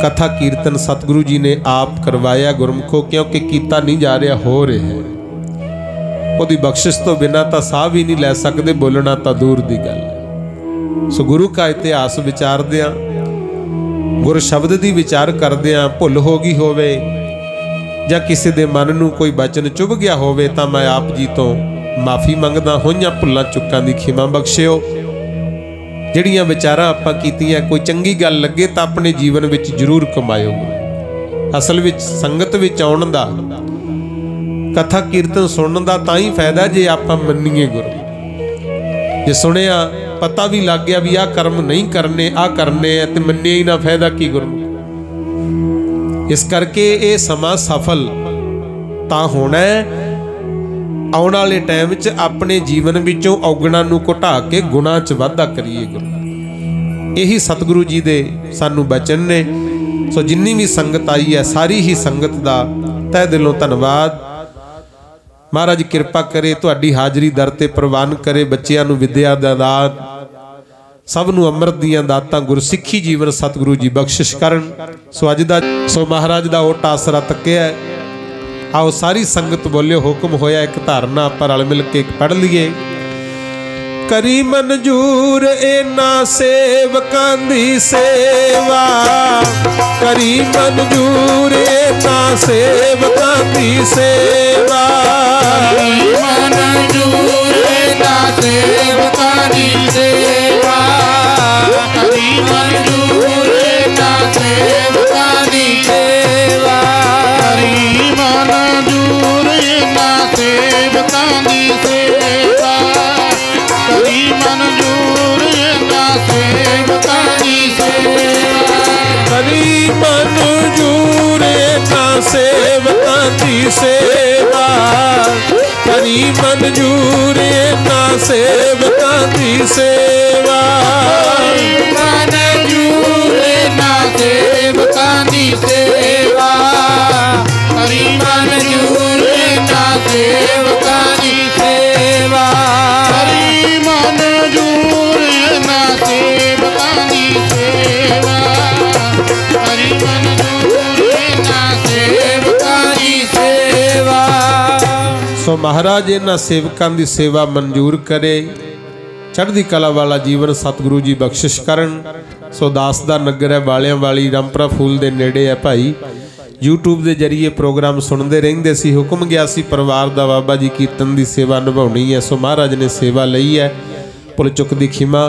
ਕਥਾ ਕੀਰਤਨ ਸਤਿਗੁਰੂ ਜੀ ਨੇ ਆਪ ਕਰਵਾਇਆ ਗੁਰਮੁਖੋ, ਕਿਉਂਕਿ ਕੀਤਾ ਨਹੀਂ ਜਾ ਰਿਹਾ, ਹੋ ਰਿਹਾ ਹੈ। ਉਹਦੀ ਬਖਸ਼ਿਸ਼ ਤੋਂ ਬਿਨਾਂ ਤਾਂ ਸਾਹ ਵੀ ਨਹੀਂ ਲੈ ਸਕਦੇ, ਬੋਲਣਾ ਤਾਂ ਦੂਰ ਦੀ ਗੱਲ ਹੈ। ਸੋ ਗੁਰੂ ਕਾ ਇਤਿਹਾਸ ਵਿਚਾਰਦਿਆਂ, ਗੁਰ ਸ਼ਬਦ ਦੀ ਵਿਚਾਰ ਕਰਦਿਆਂ ਭੁੱਲ ਹੋ ਗਈ ਹੋਵੇ ਜਾਂ ਕਿਸੇ ਦੇ ਮਨ ਨੂੰ ਕੋਈ ਬਚਨ ਚੁਭ ਗਿਆ ਹੋਵੇ ਤਾਂ ਮੈਂ ਆਪ ਜੀ ਤੋਂ ਮਾਫੀ ਮੰਗਦਾ। ਹੋਈਆਂ ਭੁੱਲਾਂ ਚੁੱਕਾਂ ਦੀ ਖਿਮਾ ਬਖਸ਼ਿਓ। ਜਿਹੜੀਆਂ ਵਿਚਾਰਾਂ ਆਪਾਂ ਕੀਤੀਆਂ, ਕੋਈ ਚੰਗੀ ਗੱਲ ਲੱਗੇ ਤਾਂ ਆਪਣੇ ਜੀਵਨ ਵਿੱਚ ਜ਼ਰੂਰ ਕਮਾਇਓ। ਅਸਲ ਵਿੱਚ ਸੰਗਤ ਵਿੱਚ ਆਉਣ ਦਾ, ਕਥਾ ਕੀਰਤਨ ਸੁਣਨ ਦਾ ਤਾਂ ਹੀ ਫਾਇਦਾ ਜੇ ਆਪਾਂ ਮੰਨੀਏ ਗੁਰੂ। जे सुनिया पता भी लग गया भी आ कर्म नहीं करने आ करने है तो मन्ने ही ना फायदा की गुरमुख। इस करके ये समा सफल तां होना है। आने वाले टाइम च अपने जीवन विचों औगणा नूं घटा के गुणा च वाधा करिए गुरु। यही सतगुरु जी दे सानू बचन ने। सो जिन्नी भी संगत आई है सारी ही संगत दा तह दिलों धन्नवाद। महाराज किरपा करे तुहाडी हाजरी दर ते प्रवान करे। बच्चियां नूं विद्या दा दान सब नूं अमृत दीयां दातां गुरसिੱਖੀ जीवन सतगुरु जी बख्शिश करन। सो अज दा सो महाराज दा ओट आसरा तक्किया है। आओ सारी संगत बोलियो हुक्म होया एक धारणा आपां रल मिल के पढ़ लीए। करी मंजूर इना सेवकां दी सेवा, करी मंजूर इना सेवकां दी सेवा, करी मंजूर इना सेवकां दी सेवा, करी मंजूर इना सेवकां दी सेवा, करी मंजूर इना सेवकां दी सेवा, करी मंजूर इना सेवकां दी सेवा, करी मंजूर इना सेवकां दी सेवा, करी मंजूर इना सेवकां दी सेवा, मंजूर इना सेवकां दी सेवा, करी मंजूर इना सेवकां दी सेवा, करी मंजूर इना सेवकां दी सेवा, करी मंजूर इना सेवकां दी सेवा। सो महाराज इन्हां सेवकां दी सेवा मंजूर करे। चढ़दी कला वाला जीवन सतगुरु जी बख्शिश करन। सो दास दा नगर है वालियां वाली रामपुरा फूल दे नेड़े है भाई। यूट्यूब के जरिए प्रोग्राम सुनते रहंदे सी। हुक्म गया सी परिवार दा बाबा जी कीर्तन की सेवा निभाउणी है। सो महाराज ने सेवा लई है। भुल चुक दी खिमा।